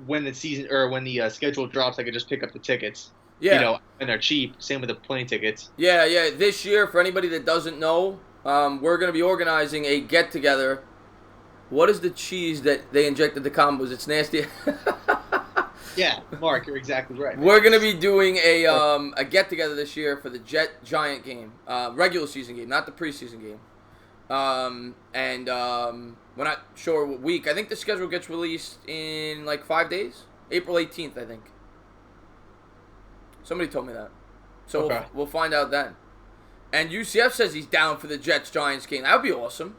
when the season or when the schedule drops, I could just pick up the tickets. Yeah. And they're cheap. Same with the plane tickets. Yeah. This year, for anybody that doesn't know, we're going to be organizing a get-together. What is the cheese that they injected the combos? It's nasty. Yeah, Mark, you're exactly right. We're going to be doing a get-together this year for the Jet-Giant game. Regular season game, not the preseason game. We're not sure what week. I think the schedule gets released in like 5 days. April 18th, I think. Somebody told me that. So okay. we'll find out then. And UCF says he's down for the Jets-Giants game. That would be awesome.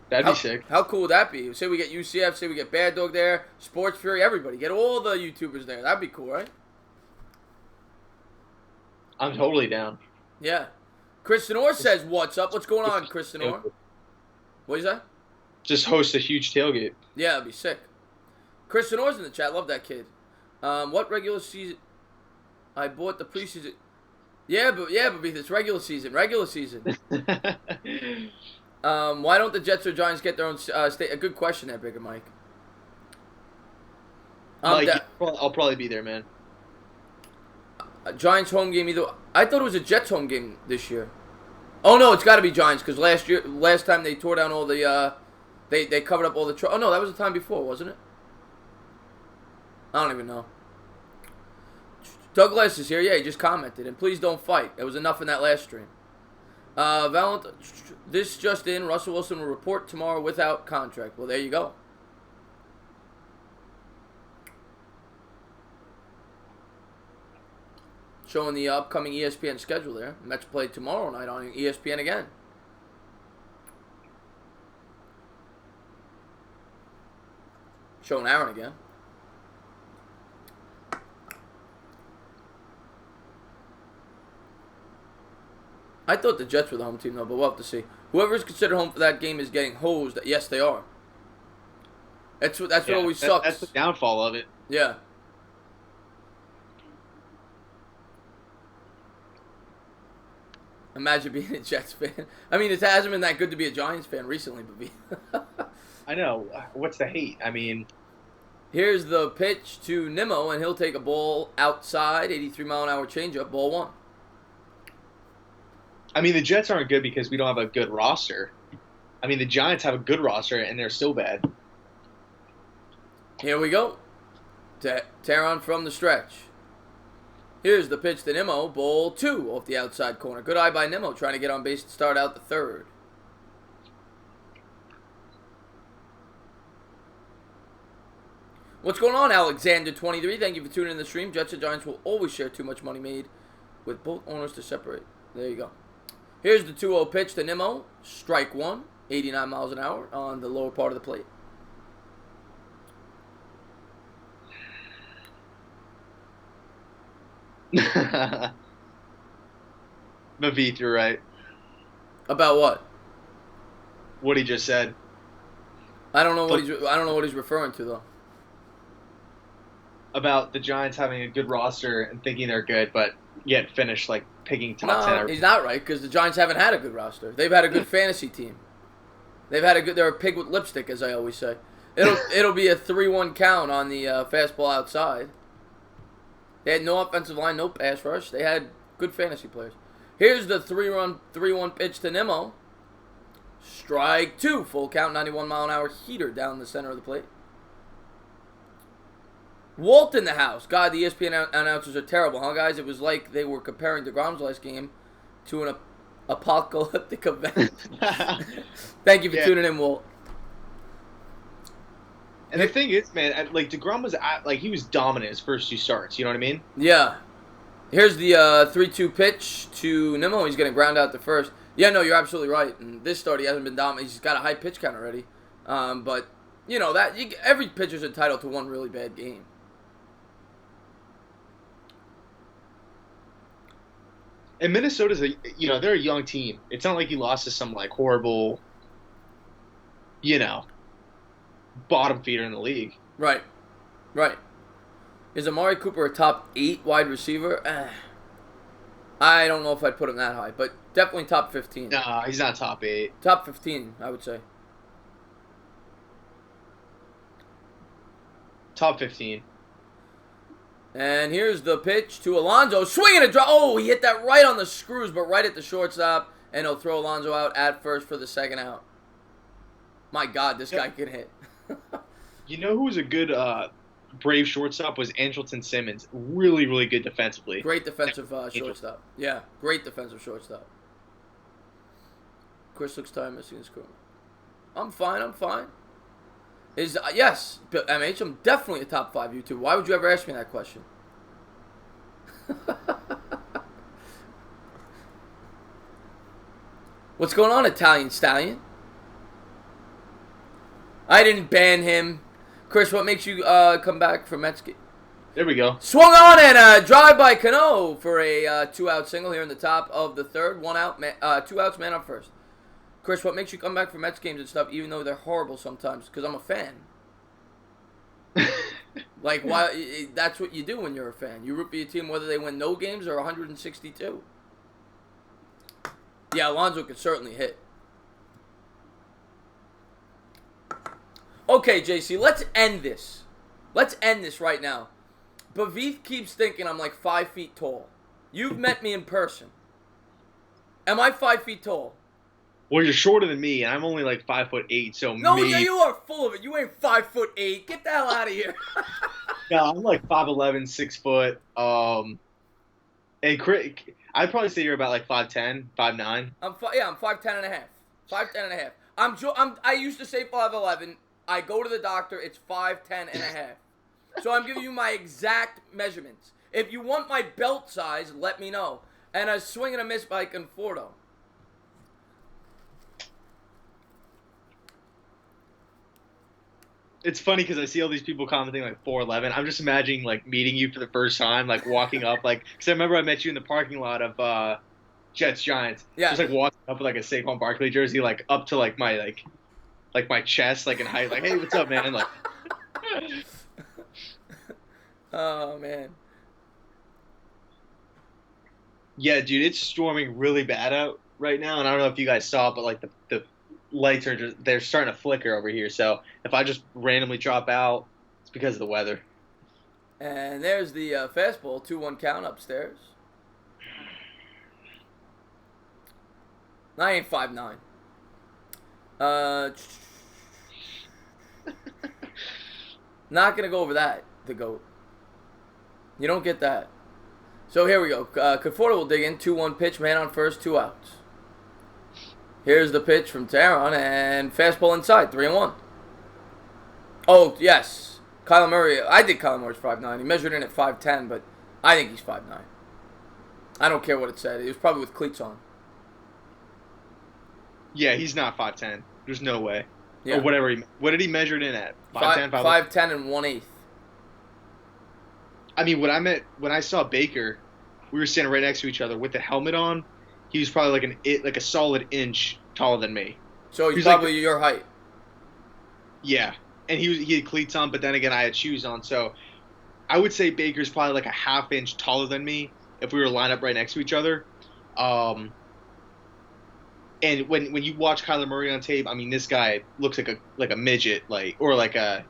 That'd be sick. How cool would that be? Say we get UCF, say we get Bad Dog there, Sports Fury, everybody. Get all the YouTubers there. That'd be cool, right? I'm totally down. Yeah. Chris Tenor says, what's up? What's going on, Chris Tenor? What is that? Just host a huge tailgate. Yeah, that'd be sick. Chris Tenor's in the chat. Love that kid. What regular season? I bought the preseason. Yeah, but it's regular season. Regular season. Why don't the Jets or Giants get their own state? A good question there, Bigger Mike. Mike, I'll probably be there, man. Giants home game either. I thought it was a Jets home game this year. Oh no, it's got to be Giants because last time they tore down all the they covered up all the. Oh no, that was the time before, wasn't it? I don't even know. Douglas is here. Yeah, he just commented. And please don't fight. There was enough in that last stream. This just in. Russell Wilson will report tomorrow without contract. Well, there you go. Showing the upcoming ESPN schedule there. Mets play tomorrow night on ESPN again. Showing Aaron again. I thought the Jets were the home team, though, but we'll have to see. Whoever is considered home for that game is getting hosed. Yes, they are. That's what always sucks. That's the downfall of it. Yeah. Imagine being a Jets fan. I mean, it hasn't been that good to be a Giants fan recently, but I know. What's the hate? I mean, here's the pitch to Nimmo, and he'll take a ball outside, 83-mile-an-hour changeup, ball one. I mean, the Jets aren't good because we don't have a good roster. I mean, the Giants have a good roster, and they're still bad. Here we go. Taron from the stretch. Here's the pitch to Nimmo, ball two off the outside corner. Good eye by Nimmo, trying to get on base to start out the third. What's going on, Alexander23? Thank you for tuning in the stream. Jets and Giants will always share too much money made with both owners to separate. There you go. Here's the 2-0 pitch to Nimmo. Strike one, 89 miles an hour on the lower part of the plate. Mavith, you're right. About what? What he just said. I don't know what he's referring to though. About the Giants having a good roster and thinking they're good, but yet finish like picking top 10. No, he's not right because the Giants haven't had a good roster. They've had a good fantasy team. They're a pig with lipstick, as I always say. It'll be a 3-1 count on the fastball outside. They had no offensive line, no pass rush. They had good fantasy players. Here's the 3-1 pitch to Nimmo. Strike two, full count, 91-mile-an-hour heater down the center of the plate. Walt in the house. God, the ESPN announcers are terrible, huh, guys? It was like they were comparing DeGrom's last game to an apocalyptic event. Thank you for tuning in, Walt. And the thing is, man, like DeGrom was he was dominant his first two starts. You know what I mean? Yeah. Here's the 3-2 pitch to Nimmo. He's going to ground out the first. Yeah, no, you're absolutely right. And this start, he hasn't been dominant. He's got a high pitch count already. But you know that every pitcher's entitled to one really bad game. And Minnesota's they're a young team. It's not like you lost to some like horrible, bottom feeder in the league. Right. Is Amari Cooper a top 8 wide receiver? I don't know if I'd put him that high, but definitely top 15. Nah, he's not top 8. Top 15, I would say. Top 15. And here's the pitch to Alonso. Swinging a drop. Oh, he hit that right on the screws, but right at the shortstop. And he'll throw Alonso out at first for the second out. My God, this guy can hit. You know who was a good Brave shortstop was Andrelton Simmons. Really, really good defensively. Great defensive shortstop. Yeah, great defensive shortstop. Chris looks tired missing his crew. I'm fine. Yes, MH, I'm definitely a top 5 YouTuber. Why would you ever ask me that question? What's going on, Italian Stallion? I didn't ban him. Chris, what makes you come back for Mets? There we go. Swung on and a drive by Cano for a 2-out single here in the top of the third. 1 out, 2 outs, man up first. Chris, what makes you come back for Mets games and stuff, even though they're horrible sometimes? Because I'm a fan. Like, why? That's what you do when you're a fan. You root for your team whether they win no games or 162. Yeah, Alonso could certainly hit. Okay, JC, let's end this. Let's end this right now. Bavith keeps thinking I'm like 5 feet tall. You've met me in person. Am I 5 feet tall? Well, you're shorter than me, and I'm only like 5'8", so no, maybe... you are full of it. You ain't 5'8". Get the hell out of here. No, I'm like 5'11", 6 foot. And I'd probably say you're about like 5'10", 5'9". I'm 5'10" and a half. 5'10" and a half. I used to say 5'11". I go to the doctor, it's 5'10" and a half. So I'm giving you my exact measurements. If you want my belt size, let me know. And a swing and a miss by Conforto. It's funny because I see all these people commenting like 4'11". I'm just imagining like meeting you for the first time, like walking up, like because I remember I met you in the parking lot of Jets Giants. Yeah. Just like walking up with like a Saquon Barkley jersey, like up to like my chest, like in height, like hey, what's up, man? Like, oh man. yeah, dude, it's storming really bad out right now, and I don't know if you guys saw, but like the lights are they're starting to flicker over here. So if I just randomly drop out, it's because of the weather. And there's the fastball, 2-1 count upstairs. I ain't 5'9". Not gonna go over that. The GOAT. You don't get that. So here we go. Conforto will dig in. 2-1 pitch. Man on first. 2 outs. Here's the pitch from Taron, and fastball inside. 3-1. Oh yes, Kyler Murray. I think Kyler Murray's 5'9". He measured in at 5'10", but I think he's 5'9". I don't care what it said. He was probably with cleats on. Yeah, he's not 5'10". There's no way. Yeah. Or whatever. What did he measure it in at? 5'10", 5'10" and 1/8. I mean, when I saw Baker, we were standing right next to each other with the helmet on. He was probably like a solid inch taller than me. So he's probably like, your height. Yeah, and he had cleats on, but then again, I had shoes on. So I would say Baker's probably like a half inch taller than me if we were lined up right next to each other. And when you watch Kyler Murray on tape, I mean, this guy looks like a midget, or like a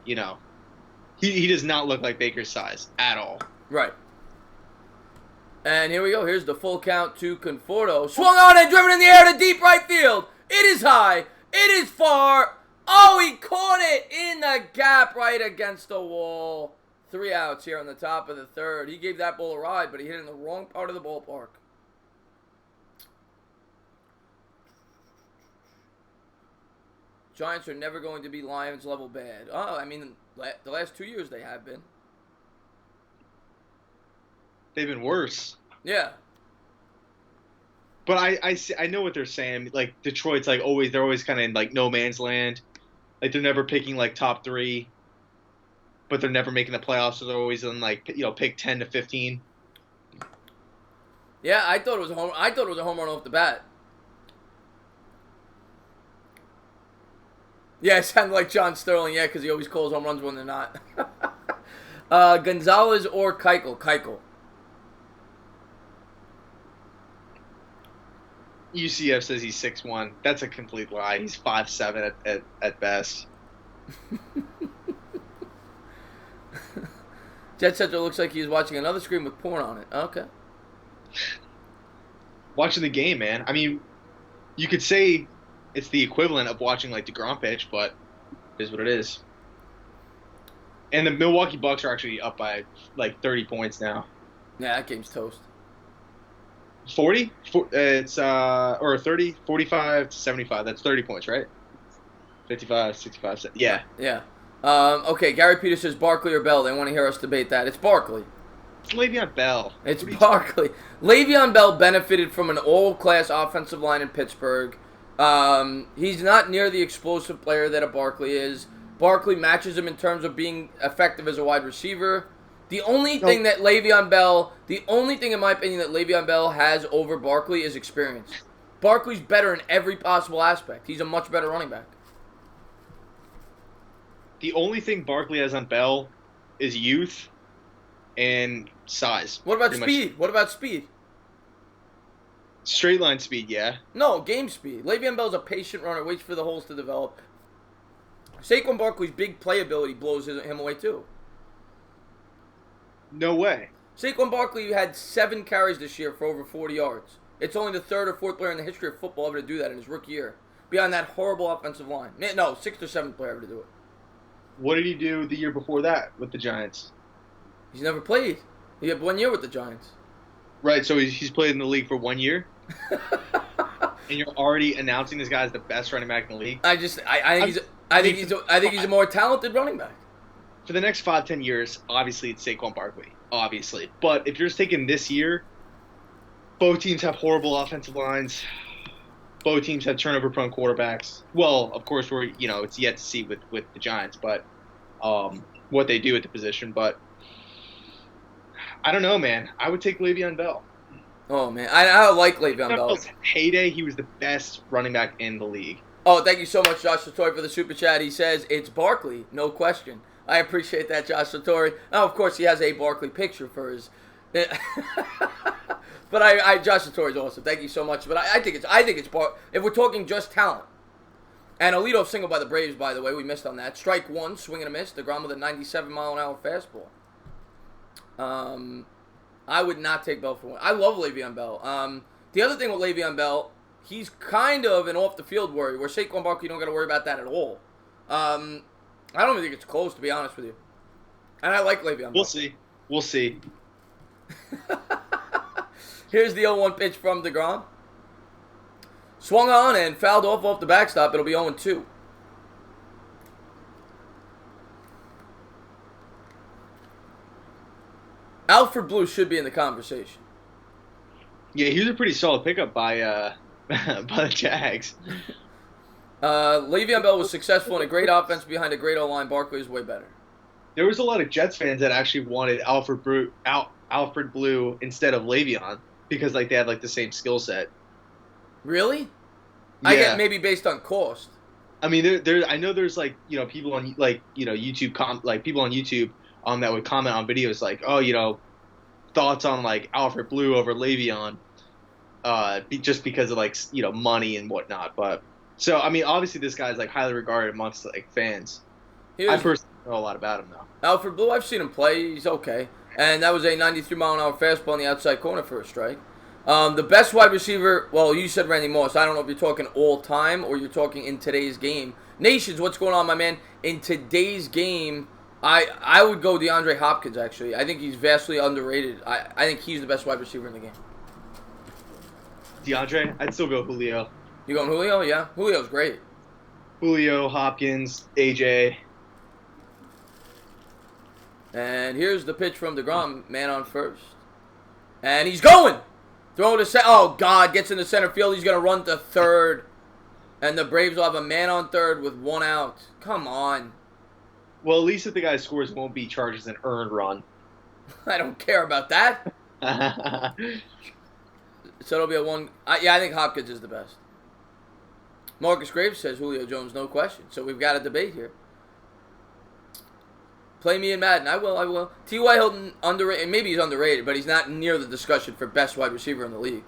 he does not look like Baker's size at all. Right. And here we go. Here's the full count to Conforto. Swung on and driven in the air to deep right field. It is high. It is far. Oh, he caught it in the gap right against the wall. 3 outs here on the top of the third. He gave that ball a ride, but he hit it in the wrong part of the ballpark. Giants are never going to be Lions level bad. Oh, I mean, the last 2 years they have been. They've been worse. Yeah. But I know what they're saying. Like Detroit's they're always kind of in like no man's land. Like they're never picking like top 3, but they're never making the playoffs. So they're always in pick 10 to 15. Yeah, I thought it was a home run off the bat. Yeah, it sounded like John Sterling. Yeah, because he always calls home runs when they're not. Gonzalez or Keuchel? Keuchel. UCF says he's 6'1". That's a complete lie. He's 5'7" at best. Jet Central looks like he's watching another screen with porn on it. Okay. Watching the game, man. I mean, you could say it's the equivalent of watching like DeGrom pitch, but it is what it is. And the Milwaukee Bucks are actually up by like 30 points now. Yeah, that game's toast. 40? It's or 30, 45 to 75. That's 30 points, right? 55, 65. Yeah. Yeah. Okay, Gary Peters says Barkley or Bell. They want to hear us debate that. It's Barkley. It's Le'Veon Bell. It's Barkley. Le'Veon Bell benefited from an all-class offensive line in Pittsburgh. He's not near the explosive player that a Barkley is. Barkley matches him in terms of being effective as a wide receiver. The only thing in my opinion, that Le'Veon Bell has over Barkley is experience. Barkley's better in every possible aspect. He's a much better running back. The only thing Barkley has on Bell is youth and size. What about speed? What about speed? Straight line speed, yeah. No, game speed. Le'Veon Bell's a patient runner, waits for the holes to develop. Saquon Barkley's big playability blows him away too. No way. Saquon Barkley had 7 carries this year for over 40 yards. It's only the 3rd or 4th player in the history of football ever to do that in his rookie year. Beyond that horrible offensive line. No, 6th or 7th player ever to do it. What did he do the year before that with the Giants? He's never played. He had 1 year with the Giants. Right. So he's played in the league for 1 year, and you're already announcing this guy as the best running back in the league. I think he's a more talented running back. For the next 5-10 years, obviously it's Saquon Barkley, obviously. But if you're just taking this year, both teams have horrible offensive lines. Both teams have turnover-prone quarterbacks. Well, of course, it's yet to see with the Giants, but what they do at the position. But I don't know, man. I would take Le'Veon Bell. Oh man, I like Le'Veon Bell. Heyday, he was the best running back in the league. Oh, thank you so much, Josh Satori, for the super chat. He says it's Barkley, no question. I appreciate that, Josh Satori. Now, of course, he has a Barkley picture for his. But Josh Satori is awesome. Thank you so much. But I think it's if we're talking just talent. And a leadoff single by the Braves, by the way, we missed on that. Strike one, swing and a miss. DeGrom with a 97-mile-an-hour fastball. I would not take Bell for one. I love Le'Veon Bell. The other thing with Le'Veon Bell, he's kind of an off-the-field worry, where Saquon Barkley, you don't got to worry about that at all. I don't even think it's close, to be honest with you. And I like Le'Veon Bell. We'll see. Here's the 0-1 pitch from DeGrom. Swung on and fouled off the backstop. It'll be 0-2. Alfred Blue should be in the conversation. Yeah, he was a pretty solid pickup by the Jags. Le'Veon Bell was successful in a great offense behind a great O-line. Barkley is way better. There was a lot of Jets fans that actually wanted Alfred Blue instead of Le'Veon because they had the same skill set. Really? Yeah. I get maybe based on cost. I mean, I know there's people on YouTube people on YouTube that would comment on videos thoughts on Alfred Blue over Le'Veon, just because of money and whatnot. But so I mean, obviously this guy's highly regarded amongst fans. I personally know a lot about him though. Alfred Blue, I've seen him play. He's okay, and that was a 93-mile-an-hour fastball on the outside corner for a strike. The best wide receiver, well, you said Randy Moss. I don't know if you're talking all time or you're talking in today's game. Nations, what's going on, my man? In today's game, I would go DeAndre Hopkins, actually. I think he's vastly underrated. I think he's the best wide receiver in the game. DeAndre? I'd still go Julio. You going Julio? Yeah. Julio's great. Julio, Hopkins, AJ. And here's the pitch from DeGrom, man on first. And he's going! Throw to center. Oh, God. Gets into center field. He's going to run to third. And the Braves will have a man on third with one out. Come on. Well, at least if the guy scores, it won't be charged as an earned run. I don't care about that. So it'll be a one. I think Hopkins is the best. Marcus Graves says Julio Jones, no question. So we've got a debate here. Play me in Madden. I will. T.Y. Hilton, underrated. Maybe he's underrated, but he's not near the discussion for best wide receiver in the league.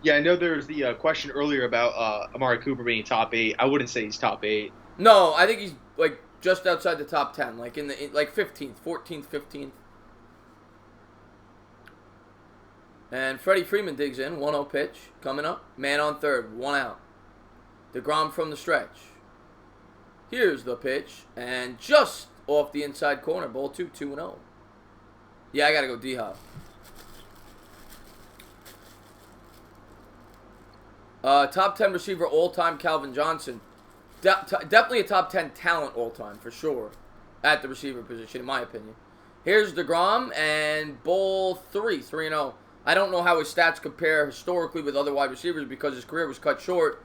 Yeah, I know there was the question earlier about Amari Cooper being top 8. I wouldn't say he's top 8. No, I think he's just outside the top 10, in 15th, 14th, 15th. And Freddie Freeman digs in, 1-0 pitch coming up. Man on third, one out. DeGrom from the stretch. Here's the pitch, and just off the inside corner, ball 2-0. Yeah, I got to go D-Hop. Top 10 receiver all-time, Calvin Johnson. Definitely a top 10 talent all-time, for sure, at the receiver position, in my opinion. Here's DeGrom, and ball 3-0. I don't know how his stats compare historically with other wide receivers because his career was cut short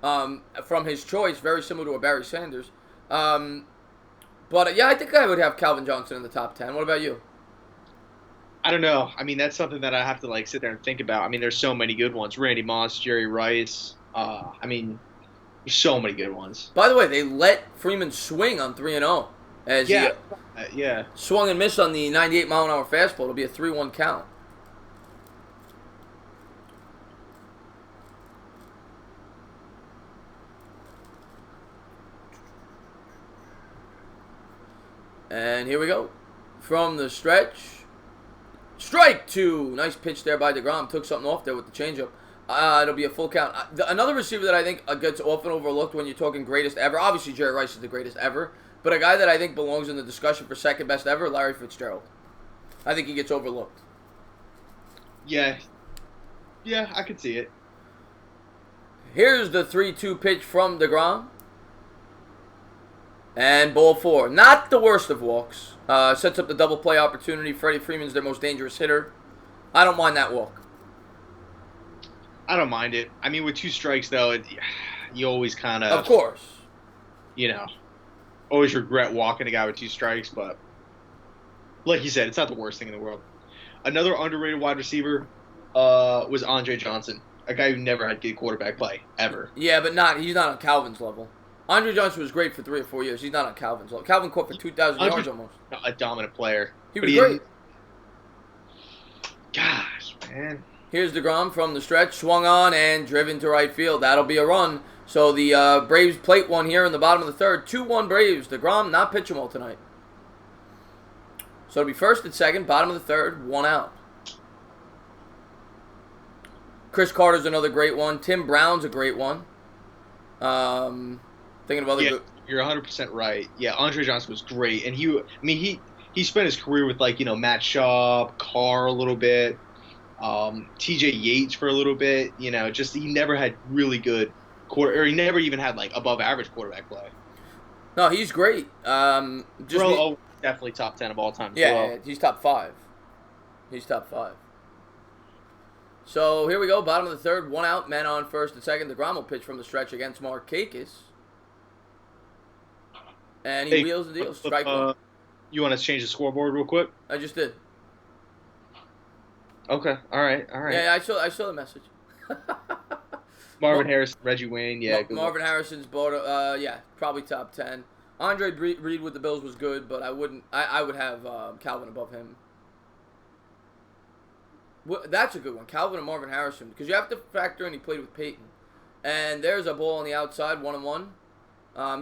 from his choice, very similar to a Barry Sanders. But, yeah, I think I would have Calvin Johnson in the top 10. What about you? I don't know. I mean, that's something that I have to sit there and think about. I mean, there's so many good ones. Randy Moss, Jerry Rice. I mean, there's so many good ones. By the way, they let Freeman swing on 3-0 as he swung and missed on the 98-mile-an-hour fastball. It'll be a 3-1 count. And here we go. From the stretch. Strike 2. Nice pitch there by DeGrom. Took something off there with the changeup. It'll be a full count. Another receiver that I think gets often overlooked when you're talking greatest ever. Obviously, Jerry Rice is the greatest ever. But a guy that I think belongs in the discussion for second best ever, Larry Fitzgerald. I think he gets overlooked. Yeah. Yeah, I could see it. Here's the 3-2 pitch from DeGrom. And ball 4. Not the worst of walks. Sets up the double play opportunity. Freddie Freeman's their most dangerous hitter. I don't mind that walk. I don't mind it. I mean, with 2 strikes, though, you always kind of... Of course. You know, always regret walking a guy with 2 strikes, but like you said, it's not the worst thing in the world. Another underrated wide receiver was Andre Johnson, a guy who never had good quarterback play, ever. Yeah, but he's not on Calvin's level. Andre Johnson was great for 3 or 4 years. He's not on Calvin's level. Calvin caught for 2,000 yards almost. A dominant player. He was great. Gosh, man. Here's DeGrom from the stretch. Swung on and driven to right field. That'll be a run. So the Braves plate one here in the bottom of the 3rd. 2-1 Braves. DeGrom not pitching well tonight. So it'll be 1st and 2nd, bottom of the 3rd, 1 out. Chris Carter's another great one. Tim Brown's a great one. Thinking of other. You're 100% right. Yeah, Andre Johnson was great, and he spent his career with Matt Schaub, Carr a little bit, T.J. Yates for a little bit. He never had really good he never even had above average quarterback play. No, he's great. Definitely top 10 of all time. Yeah, he's top 5. He's top 5. So here we go, bottom of the 3rd, 1 out, men on 1st and 2nd. DeGrom will pitch from the stretch against Markakis. And he wheels the deal. Strike one. You want to change the scoreboard real quick? I just did. Okay. All right. Yeah, I saw the message. Marvin Harrison, Reggie Wayne, yeah. Marvin Harrison's probably top 10. Andre Reed with the Bills was good, but I would have Calvin above him. That's a good one, Calvin and Marvin Harrison, because you have to factor in he played with Peyton. And there's a ball on the outside, 1-1.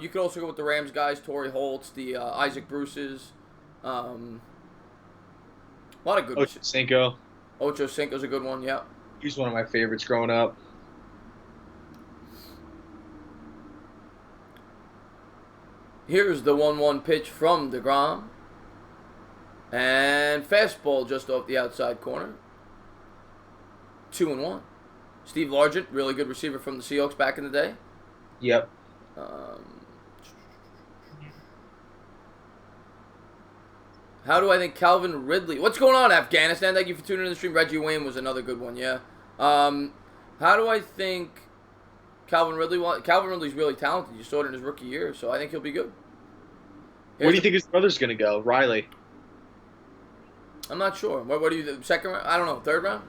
You could also go with the Rams guys, Torrey Holtz, the Isaac Bruces. A lot of good ones. Ocho Cinco's a good one, yeah. He's one of my favorites growing up. Here's the 1-1 pitch from DeGrom. And fastball just off the outside corner. 2-1. Steve Largent, really good receiver from the Seahawks back in the day. Yep. How do I think Calvin Ridley... What's going on, Afghanistan? Thank you for tuning in the stream. Reggie Wayne was another good one, yeah. How do I think Calvin Ridley... Calvin Ridley's really talented. You saw it in his rookie year, so I think he'll be good. Where do you think his brother's going to go? Riley? I'm not sure. What do you think? 2nd round? I don't know. 3rd round?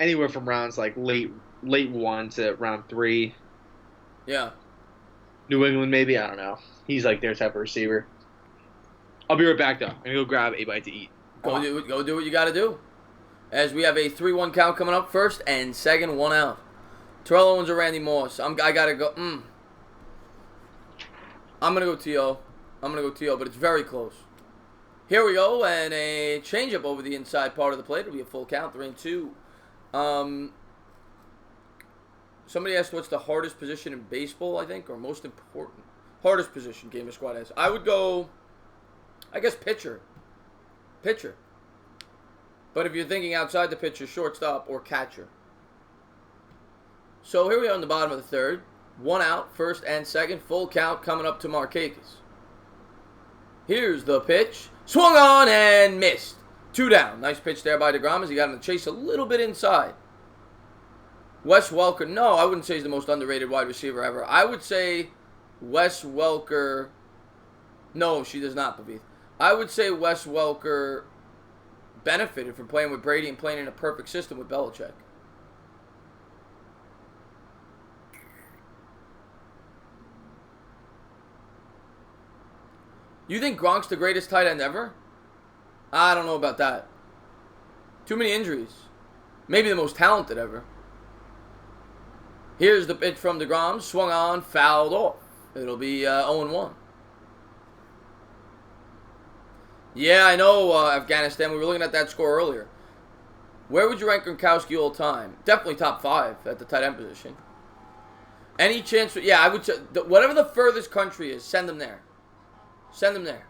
Anywhere from rounds late 1 to round 3. Yeah. New England, maybe? I don't know. He's their type of receiver. I'll be right back, though. I'm going to go grab a bite to eat. Go do what you got to do. As we have a 3-1 count coming up, 1st and 2nd, 1 out. Terrell Owens or Randy Moss? I got to go. I'm going to go T.O. But it's very close. Here we go, and a changeup over the inside part of the plate. It'll be a full count, 3-2. Somebody asked what's the hardest position in baseball, I think, or most important. Hardest position, Gamer Squad has. I would go, I guess, pitcher. But if you're thinking outside the pitcher, shortstop or catcher. So here we are on the bottom of the 3rd. 1 out, 1st and 2nd. Full count coming up to Markakis. Here's the pitch. Swung on and missed. 2 down. Nice pitch there by DeGrom as he got him to chase a little bit inside. Wes Welker, no, I wouldn't say he's the most underrated wide receiver ever. I would say Wes Welker, no, she does not, Pavith. I would say Wes Welker benefited from playing with Brady and playing in a perfect system with Belichick. You think Gronk's the greatest tight end ever? I don't know about that. Too many injuries. Maybe the most talented ever. Here's the pitch from DeGrom. Swung on, fouled off. It'll be 0-1. Yeah, I know, Afghanistan. We were looking at that score earlier. Where would you rank Gronkowski all time? Definitely top 5 at the tight end position. Any chance? Yeah, I would say whatever the furthest country is, send them there. Send them there.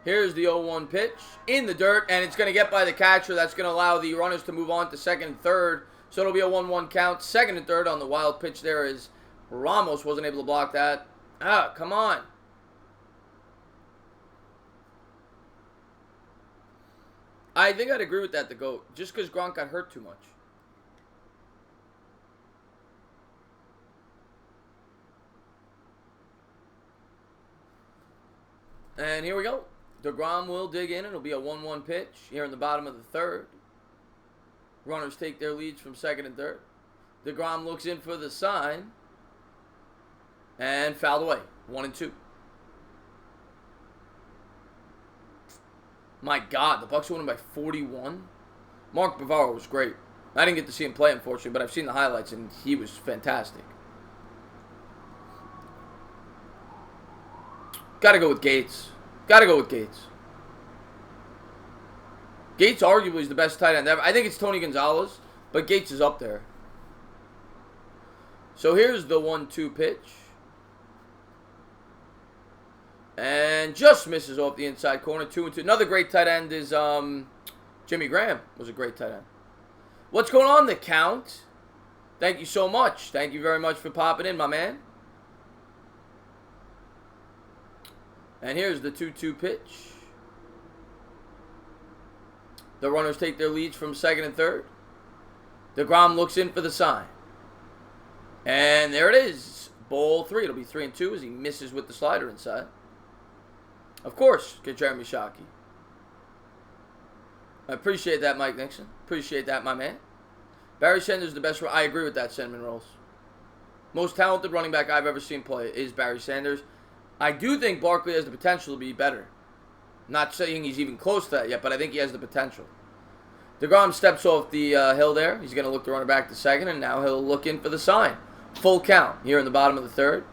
Here's the 0-1 pitch in the dirt, and it's going to get by the catcher. That's going to allow the runners to move on to second and third. So it'll be a 1-1 count. Second and third on the wild pitch there is Ramos wasn't able to block that. Come on. I think I'd agree with that, the GOAT, just because Gronk got hurt too much. And here we go. DeGrom will dig in. It'll be a 1-1 pitch here in the bottom of the third. Runners take their leads from second and third. DeGrom looks in for the sign. And fouled away. 1-2. My God, the Bucs won by 41. Mark Bavaro was great. I didn't get to see him play, unfortunately, but I've seen the highlights, and he was fantastic. Got to go with Gates. Gates arguably is the best tight end ever. I think it's Tony Gonzalez, but Gates is up there. So here's the 1-2 pitch. And just misses off the inside corner. 2-2. Another great tight end is Jimmy Graham was a great tight end. What's going on, the count? Thank you so much. Thank you very much for popping in, my man. And here's the 2-2 pitch. The runners take their leads from second and third. DeGrom looks in for the sign. And there it is. Ball 3. It'll be 3-2 as he misses with the slider inside. Of course, get Jeremy Shockey. I appreciate that, Mike Nixon. Appreciate that, my man. Barry Sanders is the best. I agree with that, Cinnamon Rolls. Most talented running back I've ever seen play is Barry Sanders. I do think Barkley has the potential to be better. Not saying he's even close to that yet, but I think he has the potential. DeGrom steps off the hill there. He's going to look the runner back to second, and now he'll look in for the sign. Full count here in the bottom of the third.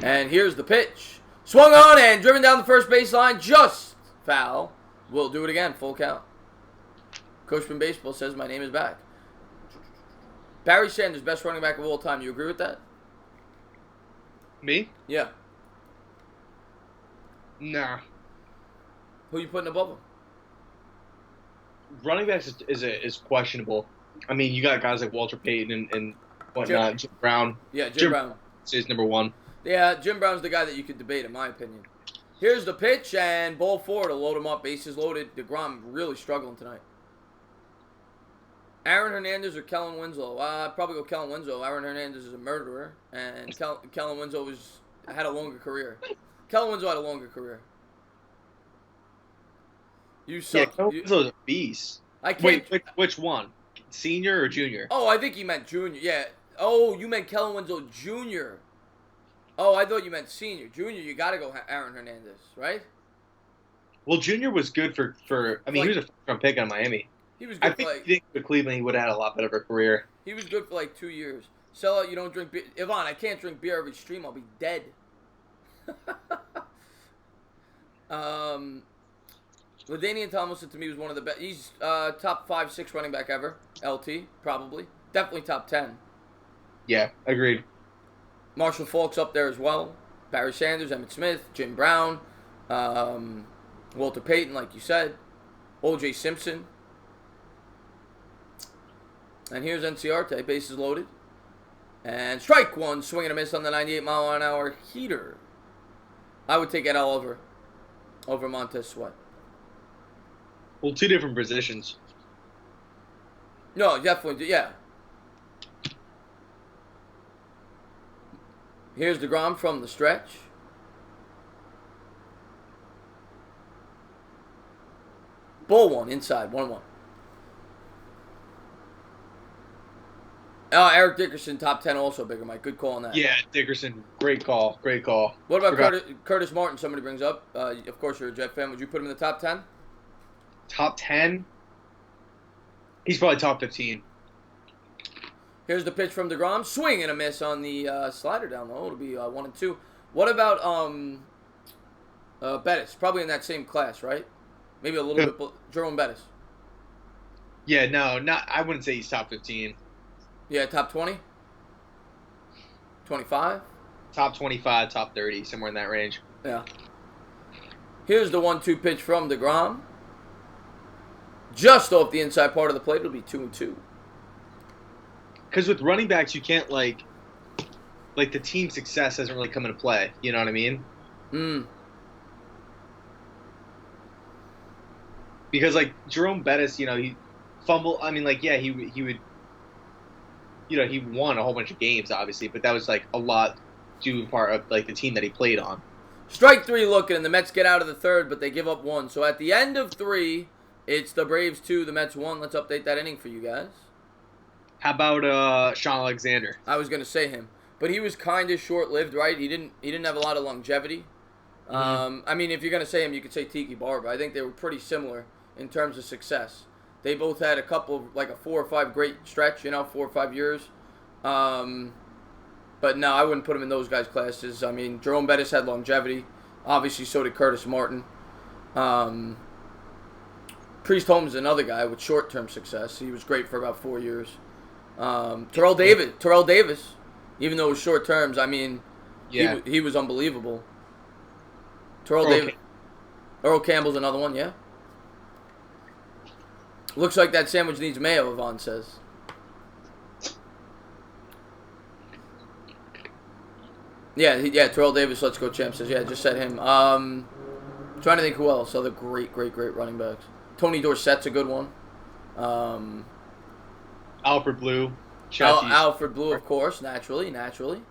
And here's the pitch. Swung on and driven down the first baseline. Just foul. We'll do it again. Full count. Coachman Baseball says my name is back. Barry Sanders, best running back of all time. You agree with that? Me? Yeah. Nah. Who you putting above him? Running backs is questionable. I mean, you got guys like Walter Payton and whatnot. Jim Brown. Yeah, Jim Brown is number one. Yeah, Jim Brown's the guy that you could debate, in my opinion. Here's the pitch, and ball 4 to load him up. Bases loaded. DeGrom really struggling tonight. Aaron Hernandez or Kellen Winslow? I'd probably go Kellen Winslow. Aaron Hernandez is a murderer, and Kellen Winslow had a longer career. Kellen Winslow had a longer career. You suck. Yeah, Kellen Winslow's a beast. Wait, which one? Senior or junior? Oh, I think he meant junior. Yeah. Oh, you meant Kellen Winslow Jr. Oh, I thought you meant senior. Junior, you got to go Aaron Hernandez, right? Well, junior was good for I mean, he was a first-round pick on Miami. He was good I think with Cleveland, he would have had a lot better of a career. He was good for like 2 years. Sell out, you don't drink beer. Yvonne, I can't drink beer every stream. I'll be dead. LaDainian Tomlinson, to me, was one of the best. He's top 5, 6 running back ever. LT, probably. Definitely top 10. Yeah, agreed. Marshall Faulk's up there as well. Barry Sanders, Emmitt Smith, Jim Brown, Walter Payton, like you said. O.J. Simpson. And here's NCR, bases loaded. And strike one, swing and a miss on the 98-mile-an-hour heater. I would take Edel over Montez Sweat. Well, 2 different positions. No, definitely, yeah. Here's DeGrom from the stretch. Ball 1, inside, 1-1. Eric Dickerson, top 10 also, Bigger Mike. Good call on that. Yeah, Dickerson, great call. What about Curtis Martin, somebody brings up? Of course, you're a Jet fan. Would you put him in the top 10? Top 10? He's probably top 15. Here's the pitch from DeGrom. Swing and a miss on the slider down low. It'll be 1-2. What about Bettis? Probably in that same class, right? Maybe a little bit. Jerome Bettis. Yeah, no, I wouldn't say he's top 15. Yeah, top 20? 25? Top 25, top 30, somewhere in that range. Yeah. Here's the 1-2 pitch from DeGrom. Just off the inside part of the plate. It'll be 2-2. Because with running backs, you can't, like the team success doesn't really come into play. You know what I mean? Because, like, Jerome Bettis, he fumbled. I mean, like, yeah, he would, he won a whole bunch of games, obviously, but that was, like, a lot due in part of, like, the team that he played on. Strike 3 looking, and the Mets get out of the third, but they give up 1. So at the end of 3, it's the Braves 2, the Mets 1. Let's update that inning for you guys. How about Sean Alexander? I was going to say him. But he was kind of short-lived, right? He didn't have a lot of longevity. I mean, if you're going to say him, you could say Tiki Barber. I think they were pretty similar in terms of success. They both had a couple, like a 4 or 5 great stretch, 4 or 5 years. But no, I wouldn't put him in those guys' classes. I mean, Jerome Bettis had longevity. Obviously, so did Curtis Martin. Priest Holmes is another guy with short-term success. He was great for about 4 years. Terrell Davis, even though it was short terms, I mean, yeah, he was unbelievable. Earl Campbell's another one, yeah. Looks like that sandwich needs mayo, Yvonne says. Yeah, Terrell Davis, let's go champ says, yeah, just said him. Trying to think who else, other great running backs. Tony Dorsett's a good one. Alfred Blue. Alfred Blue, of course, naturally.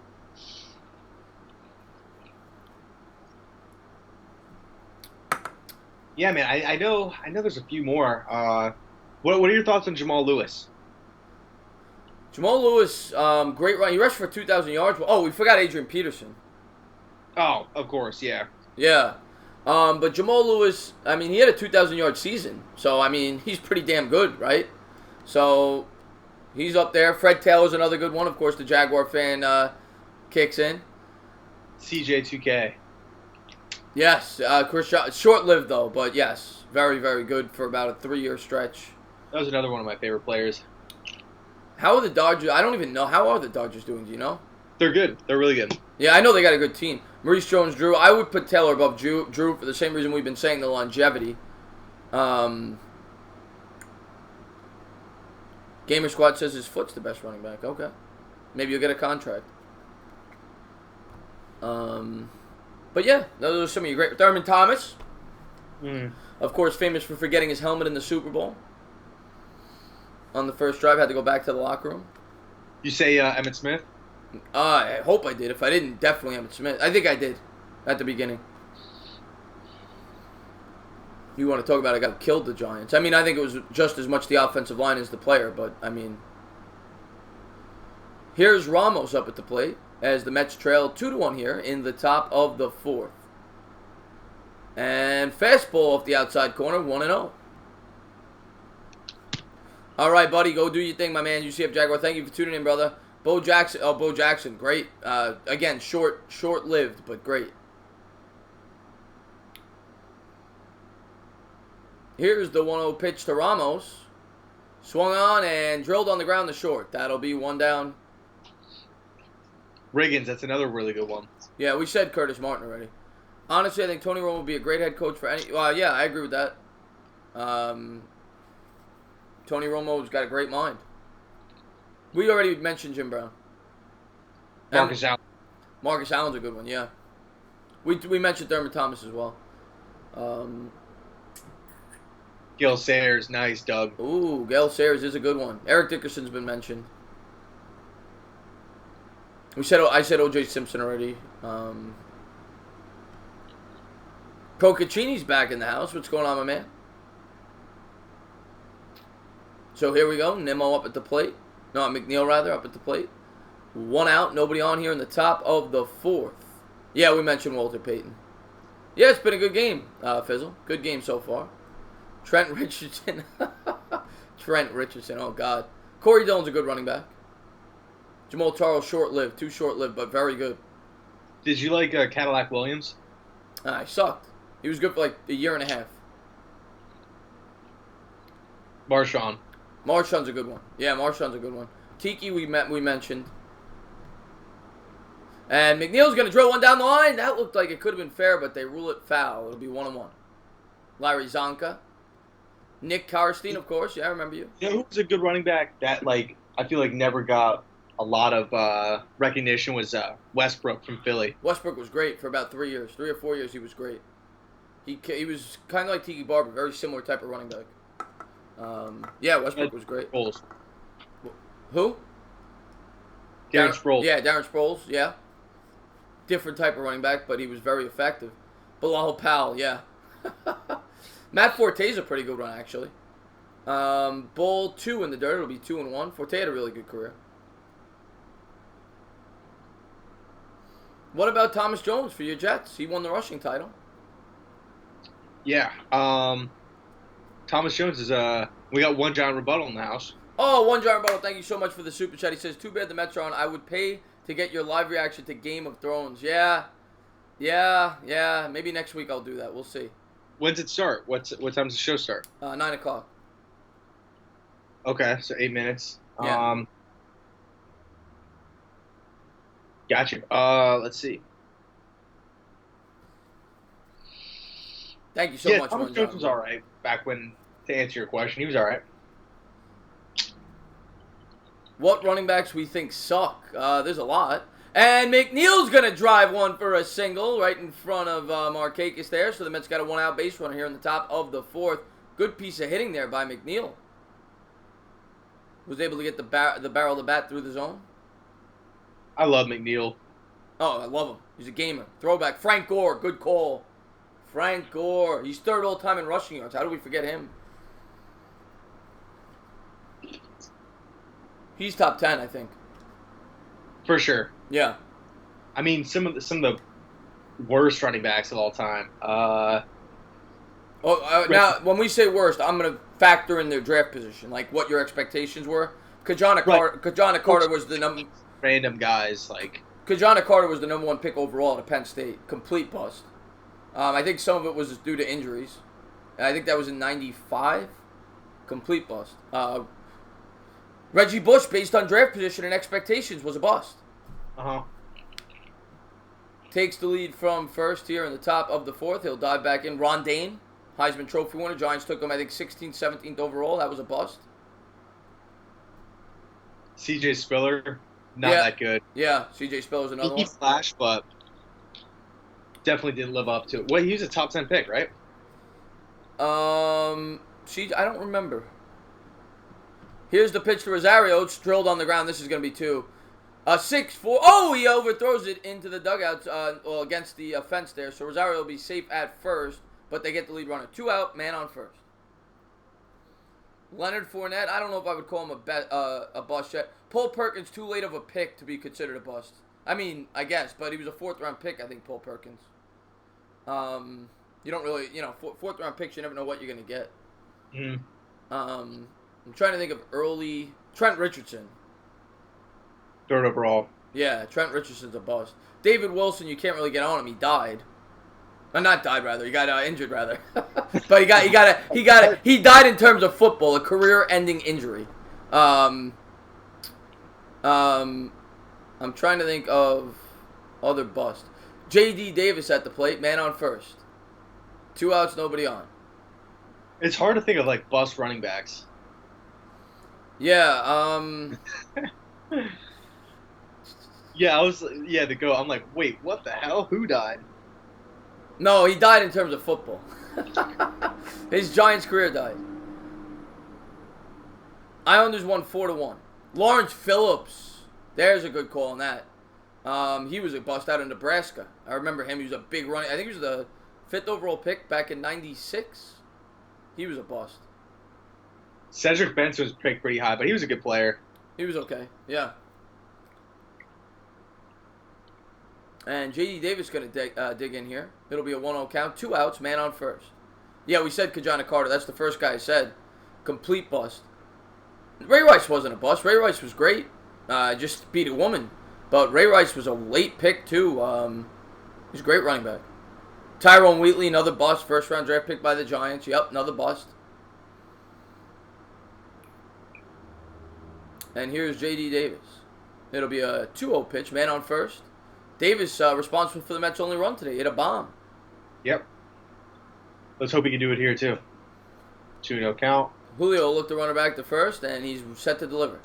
Yeah, man, I know there's a few more. What are your thoughts on Jamal Lewis? Jamal Lewis, great run. He rushed for 2,000 yards. Oh, we forgot Adrian Peterson. Oh, of course, yeah. Yeah. But Jamal Lewis, I mean, he had a 2,000-yard season. So, I mean, he's pretty damn good, right? So, he's up there. Fred Taylor's another good one. Of course, the Jaguar fan kicks in. CJ2K. Yes. Short-lived, though. But, yes, very, very good for about a 3-year stretch. That was another one of my favorite players. How are the Dodgers? I don't even know. How are the Dodgers doing? Do you know? They're good. They're really good. Yeah, I know they got a good team. Maurice Jones-Drew. I would put Taylor above Drew for the same reason we've been saying, the longevity. Gamer Squad says his foot's the best running back. Okay. Maybe you'll get a contract. But yeah, those are some of your great. Thurman Thomas. Of course, famous for forgetting his helmet in the Super Bowl. On the first drive, had to go back to the locker room. You say Emmitt Smith? I hope I did. If I didn't, definitely Emmitt Smith. I think I did at the beginning. You want to talk about a guy who killed the Giants. I mean, I think it was just as much the offensive line as the player, but, I mean. Here's Ramos up at the plate as the Mets trail 2-1 here in the top of the 4th. And fastball off the outside corner, 1-0. All right, buddy, go do your thing, my man. UCF Jaguar, thank you for tuning in, brother. Bo Jackson, great. Again, short-lived, but great. Here's the 1-0 pitch to Ramos. Swung on and drilled on the ground to short. That'll be 1 down. Riggins, that's another really good one. Yeah, we said Curtis Martin already. Honestly, I think Tony Romo would be a great head coach for any. Well, yeah, I agree with that. Tony Romo's got a great mind. We already mentioned Jim Brown. Marcus Allen. Marcus Allen's a good one, yeah. We mentioned Thurman Thomas as well. Gil Sayers, nice, Doug. Ooh, Gale Sayers is a good one. Eric Dickerson's been mentioned. I said O.J. Simpson already. Procaccini's back in the house. What's going on, my man? So here we go. Nimmo up at the plate. No, McNeil, rather, up at the plate. 1 out. Nobody on here in the top of the 4th. Yeah, we mentioned Walter Payton. Yeah, it's been a good game, Fizzle. Good game so far. Trent Richardson. Oh, God. Corey Dillon's a good running back. Jamal Charles, short-lived. Too short-lived, but very good. Did you like Cadillac Williams? He sucked. He was good for like a year and a half. Marshawn's a good one. Yeah, Marshawn's a good one. Tiki, we mentioned. And McNeil's going to drill one down the line. That looked like it could have been fair, but they rule it foul. It'll be 1-1. Larry Zonka. Nick Karstein, of course. Yeah, I remember you. Yeah, who was a good running back that, like, I feel like never got a lot of recognition was Westbrook from Philly. Westbrook was great for about 3 years. 3 or 4 years he was great. He was kind of like Tiki Barber, very similar type of running back. Yeah, Westbrook was great. Sproles. Who? Darren Sproles. Yeah, Darren Sproles, yeah. Different type of running back, but he was very effective. Bilal Powell, yeah. Matt Forte's a pretty good one, actually. Bull 2 in the dirt. It'll be 2-1. Forte had a really good career. What about Thomas Jones for your Jets? He won the rushing title. Yeah. Thomas Jones is we got one giant rebuttal in the house. Oh, one giant rebuttal. Thank you so much for the super chat. He says, too bad the Mets are on. I would pay to get your live reaction to Game of Thrones. Yeah. Maybe next week I'll do that. We'll see. When's it start? What time does the show start? 9 o'clock. Okay, so 8 minutes. Yeah. Gotcha. Let's see. Thank you so much. Thomas Jones was all right back when, to answer your question, he was all right. What running backs we think suck? There's a lot. And McNeil's going to drive one for a single right in front of Markakis there. So the Mets got a one-out base runner here in the top of the fourth. Good piece of hitting there by McNeil. Was able to get the barrel of the bat through the zone. I love McNeil. Oh, I love him. He's a gamer. Throwback. Frank Gore, good call. Frank Gore. He's third all-time in rushing yards. How do we forget him? He's top 10, I think. For sure. Yeah. I mean, some of the worst running backs of all time. Now, when we say worst, I'm going to factor in their draft position, like what your expectations were. Kajana Carter was the number... Random guys, like... Kajana Carter was the number 1 pick overall at Penn State. Complete bust. I think some of it was due to injuries. And I think that was in 95. Complete bust. Reggie Bush, based on draft position and expectations, was a bust. Takes the lead from first here in the top of the fourth. He'll dive back in. Ron Dane, Heisman Trophy winner. Giants took him, I think, 16th, 17th overall. That was a bust. C.J. Spiller, not that good. Yeah, C.J. Spiller's another one. He flashed, but definitely didn't live up to it. Well, he was a top 10 pick, right? I don't remember. Here's the pitch to Rosario. It's drilled on the ground. This is going to be 2. 6-4. Oh, he overthrows it into the dugout against the fence there. So Rosario will be safe at first, but they get the lead runner. 2 out, man on first. Leonard Fournette, I don't know if I would call him a bust yet. Paul Perkins, too late of a pick to be considered a bust. I mean, I guess, but he was a 4th-round pick, I think, Paul Perkins. You don't really, 4th-round picks, you never know what you're going to get. I'm trying to think of early... Trent Richardson. 3rd overall. Yeah, Trent Richardson's a bust. David Wilson, you can't really get on him. He died. Not died, rather. He got injured, rather. But he died in terms of football, a career-ending injury. I'm trying to think of other bust. J.D. Davis at the plate, man on first. 2 outs, nobody on. It's hard to think of, like, bust running backs. Yeah, Yeah, the go. I'm like, wait, what the hell? Who died? No, he died in terms of football. His Giants career died. Islanders won 4-1. Lawrence Phillips. There's a good call on that. He was a bust out of Nebraska. I remember him. He was a big running. I think he was the 5th overall pick back in '96. He was a bust. Cedric Benson was picked pretty high, but he was a good player. He was okay. Yeah. And J.D. Davis going to dig in here. It'll be a 1-0 count. 2 outs, man on first. Yeah, we said Kajana Carter. That's the first guy I said. Complete bust. Ray Rice wasn't a bust. Ray Rice was great. Just beat a woman. But Ray Rice was a late pick, too. He's a great running back. Tyrone Wheatley, another bust. First-round draft pick by the Giants. Yep, another bust. And here's J.D. Davis. It'll be a 2-0 pitch. Man on first. Davis responsible for the Mets' only run today. Hit a bomb. Yep. Let's hope he can do it here too. 2-0 count. Julio looked the runner back to first, and he's set to deliver.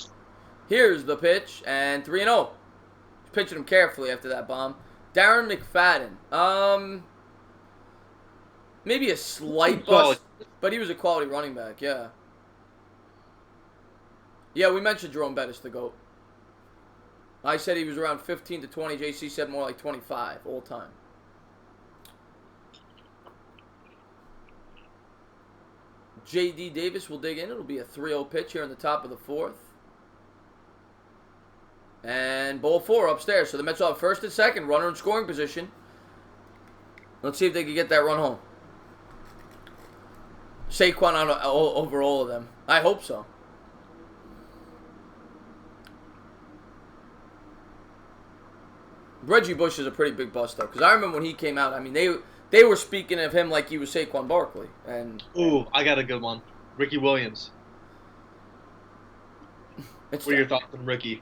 Here's the pitch, and 3-0. He's pitching him carefully after that bomb. Darren McFadden. Maybe a slight bust, but he was a quality running back, yeah. Yeah, we mentioned Jerome Bettis, the GOAT. I said he was around 15 to 20. JC said more like 25 all time. J.D. Davis will dig in. It'll be a 3-0 pitch here in the top of the fourth. And ball 4 upstairs. So the Mets will have first and second. Runner in scoring position. Let's see if they can get that run home. Saquon over all of them. I hope so. Reggie Bush is a pretty big bust, though. Because I remember when he came out, I mean, they were speaking of him like he was Saquon Barkley. Ooh, I got a good one. Ricky Williams. What are your thoughts on Ricky?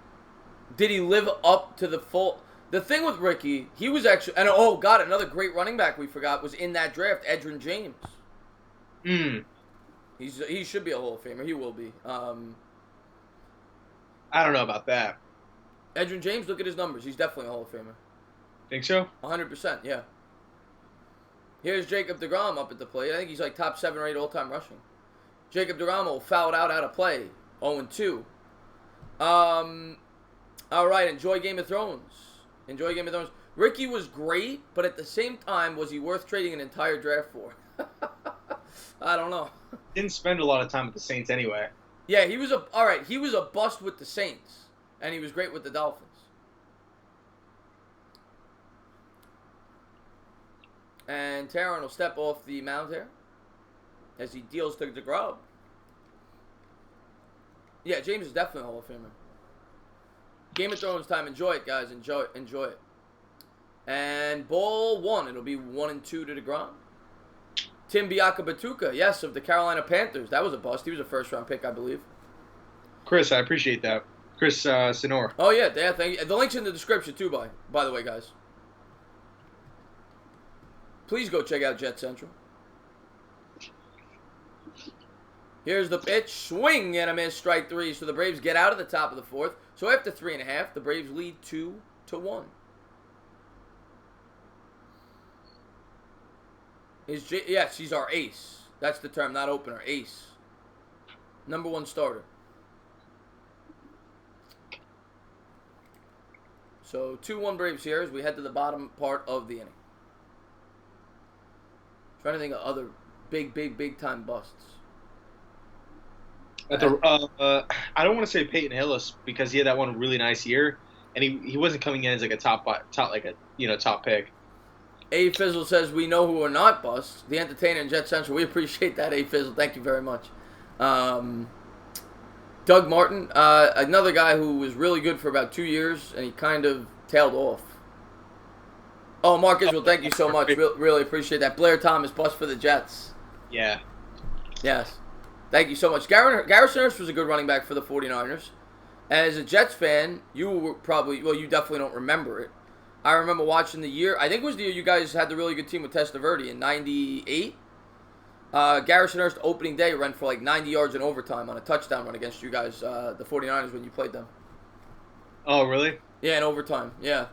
Did he live up to the full... The thing with Ricky, he was actually... And oh, God, another great running back we forgot was in that draft, Edgerrin James. He should be a Hall of Famer. He will be. I don't know about that. Edgerrin James, look at his numbers. He's definitely a Hall of Famer. Think so? 100%, yeah. Here's Jacob deGrom up at the plate. I think he's like top 7 or 8 all-time rushing. Jacob deGrom will foul it out of play. 0-2. All right, enjoy Game of Thrones. Enjoy Game of Thrones. Ricky was great, but at the same time, was he worth trading an entire draft for? I don't know. Didn't spend a lot of time with the Saints anyway. Yeah, he was a bust with the Saints, and he was great with the Dolphins. And Taron will step off the mound here as he deals to DeGrom. Yeah, James is definitely a Hall of Famer. Game of Thrones time. Enjoy it, guys. Enjoy it. Enjoy it. And ball 1. It'll be 1-2 to DeGrom. Tim Biakabatuka, yes, of the Carolina Panthers. That was a bust. He was a first-round pick, I believe. Chris, I appreciate that. Chris Sinor. Oh, yeah. Thank you. The link's in the description, too, by the way, guys. Please go check out Jet Central. Here's the pitch. Swing and a miss. Strike 3. So the Braves get out of the top of the fourth. So after 3.5, the Braves lead 2-1. Yes, he's our ace. That's the term, not opener. Ace. Number 1 starter. So 2-1 Braves here as we head to the bottom part of the inning. Trying to think of other big time busts. I don't want to say Peyton Hillis because he had that one really nice year, and he wasn't coming in as like a top pick. A Fizzle says we know who are not busts. The Entertainer and Jet Central. We appreciate that, A Fizzle. Thank you very much. Doug Martin, another guy who was really good for about 2 years, and he kind of tailed off. Oh, Mark Israel, thank you so much. Really appreciate that. Blair Thomas, bust for the Jets. Yeah. Yes. Thank you so much. Garrison Hurst was a good running back for the 49ers. As a Jets fan, you definitely don't remember it. I remember watching the year. I think it was the year you guys had the really good team with Testaverde in 98. Garrison Hurst opening day ran for like 90 yards in overtime on a touchdown run against you guys, the 49ers, when you played them. Oh, really? Yeah, in overtime. Yeah.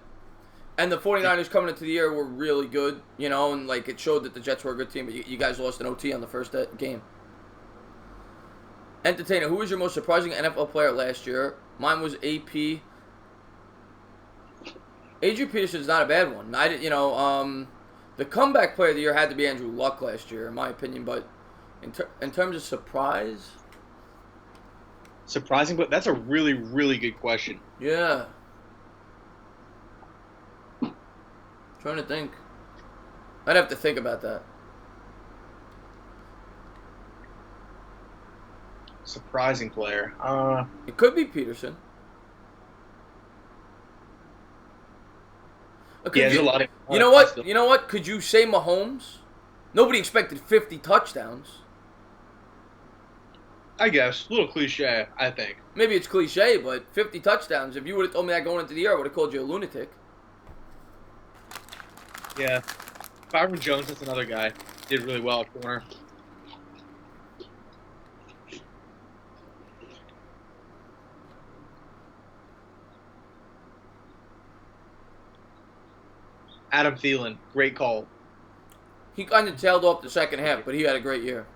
And the 49ers coming into the year were really good, and like it showed that the Jets were a good team, but you guys lost an OT on the first game. Entertainer, who was your most surprising NFL player last year? Mine was AP. Adrian Peterson's not a bad one. The comeback player of the year had to be Andrew Luck last year, in my opinion. But in terms of surprise, surprising, but that's a really, really good question. Yeah. Trying to think. I'd have to think about that. Surprising player. It could be Peterson. There's a lot of. You know what? You know what? Could you say Mahomes? Nobody expected 50 touchdowns. I guess. A little cliche, I think. Maybe it's cliche, but 50 touchdowns. If you would have told me that going into the year, I would have called you a lunatic. Yeah. Byron Jones, that's another guy. Did really well at corner. Adam Thielen, great call. He kind of tailed off the second half, but he had a great year.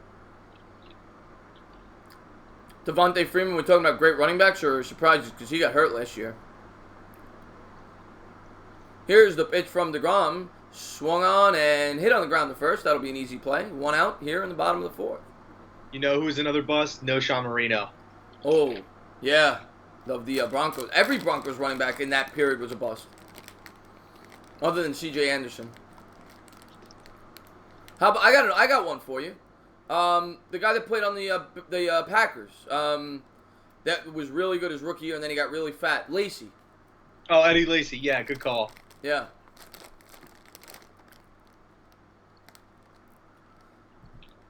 Devontae Freeman, we're talking about great running backs or surprises because he got hurt last year. Here's the pitch from DeGrom. Swung on and hit on the ground the first. That'll be an easy play. 1 out here in the bottom of the 4th. You know who's another bust? No Sean Marino. Oh, yeah. Of the Broncos. Every Broncos running back in that period was a bust. Other than C.J. Anderson. How about, I got one for you. The guy that played on the Packers. That was really good his rookie year, and then he got really fat. Lacy. Oh, Eddie Lacy. Yeah, good call. Yeah.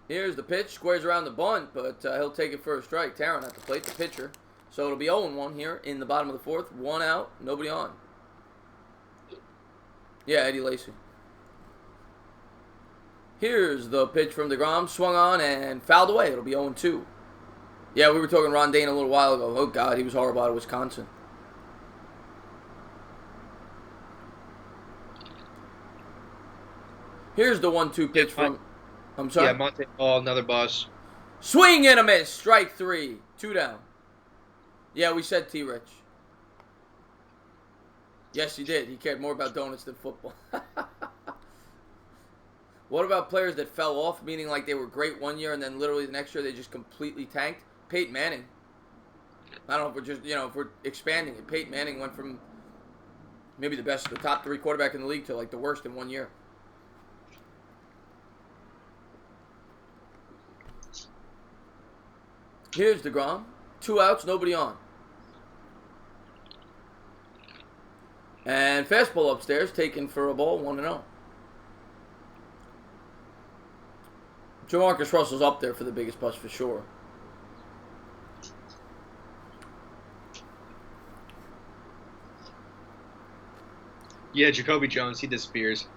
Here's the pitch. Squares around the bunt, but he'll take it for a strike. Tarrant at the plate, the pitcher. So it'll be 0-1 here in the bottom of the 4th. 1 out, nobody on. Yeah, Eddie Lacy. Here's the pitch from DeGrom. Swung on and fouled away. It'll be 0-2. Yeah, we were talking Ron Dane a little while ago. Oh, God, he was horrible out of Wisconsin. Here's the 1-2 pitch from... I'm sorry? Yeah, Monte Ball, another bust. Swing and a miss. Strike 3. 2 down. Yeah, we said T-Rich. Yes, he did. He cared more about donuts than football. What about players that fell off, meaning like they were great one year and then literally the next year they just completely tanked? Peyton Manning. I don't know if we're just, if we're expanding it. Peyton Manning went from maybe the top 3 quarterback in the league to like the worst in 1 year. Here's DeGrom. 2 outs, nobody on. And fastball upstairs, taken for a ball, 1-0. Jamarcus Russell's up there for the biggest bust for sure. Yeah, Jacoby Jones, he disappears.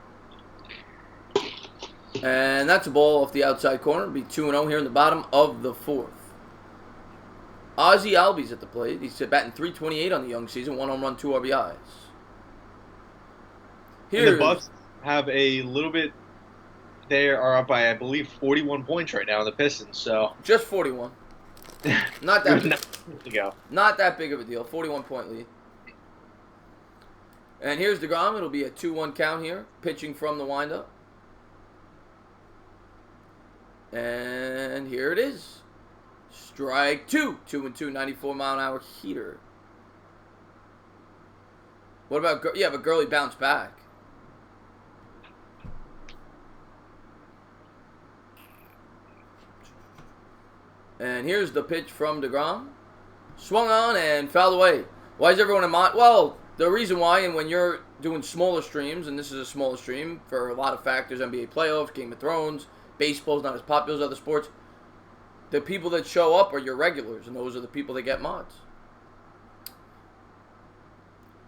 And that's a ball off the outside corner. It'll be 2-0 here in the bottom of the 4th. Ozzie Albies at the plate. He's batting .328 on the young season. 1 home run, 2 RBIs. And the Bucks have a little bit. They are up by, I believe, 41 points right now in the Pistons. So just 41. Not that big. Go. Not that big of a deal. 41-point lead. And here's DeGrom. It'll be a 2-1 count here. Pitching from the windup. And here it is. Strike 2. 2-2, 94-mile-an-hour heater. What about... Yeah, but Gurley bounced back. And here's the pitch from DeGrom. Swung on and fouled away. Why is everyone in mind? Well, the reason why, and when you're doing smaller streams, and this is a smaller stream for a lot of factors, NBA playoffs, Game of Thrones, baseball's not as popular as other sports, the people that show up are your regulars, and those are the people that get mods.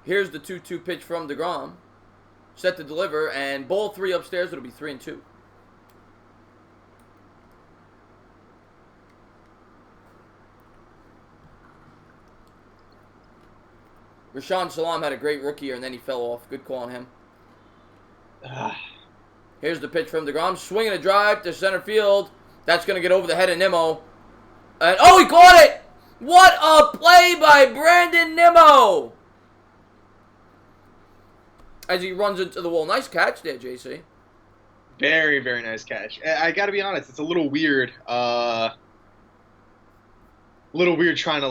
Here's the 2-2 pitch from DeGrom. Set to deliver, and ball 3 upstairs, it'll be 3-2. Rashawn Salam had a great rookie year, and then he fell off. Good call on him. Here's the pitch from DeGrom. Swinging a drive to center field. That's going to get over the head of Nimmo. And, oh, he caught it! What a play by Brandon Nimmo! As he runs into the wall. Nice catch there, JC. Very, very nice catch. I got to be honest, it's a little weird. Trying to,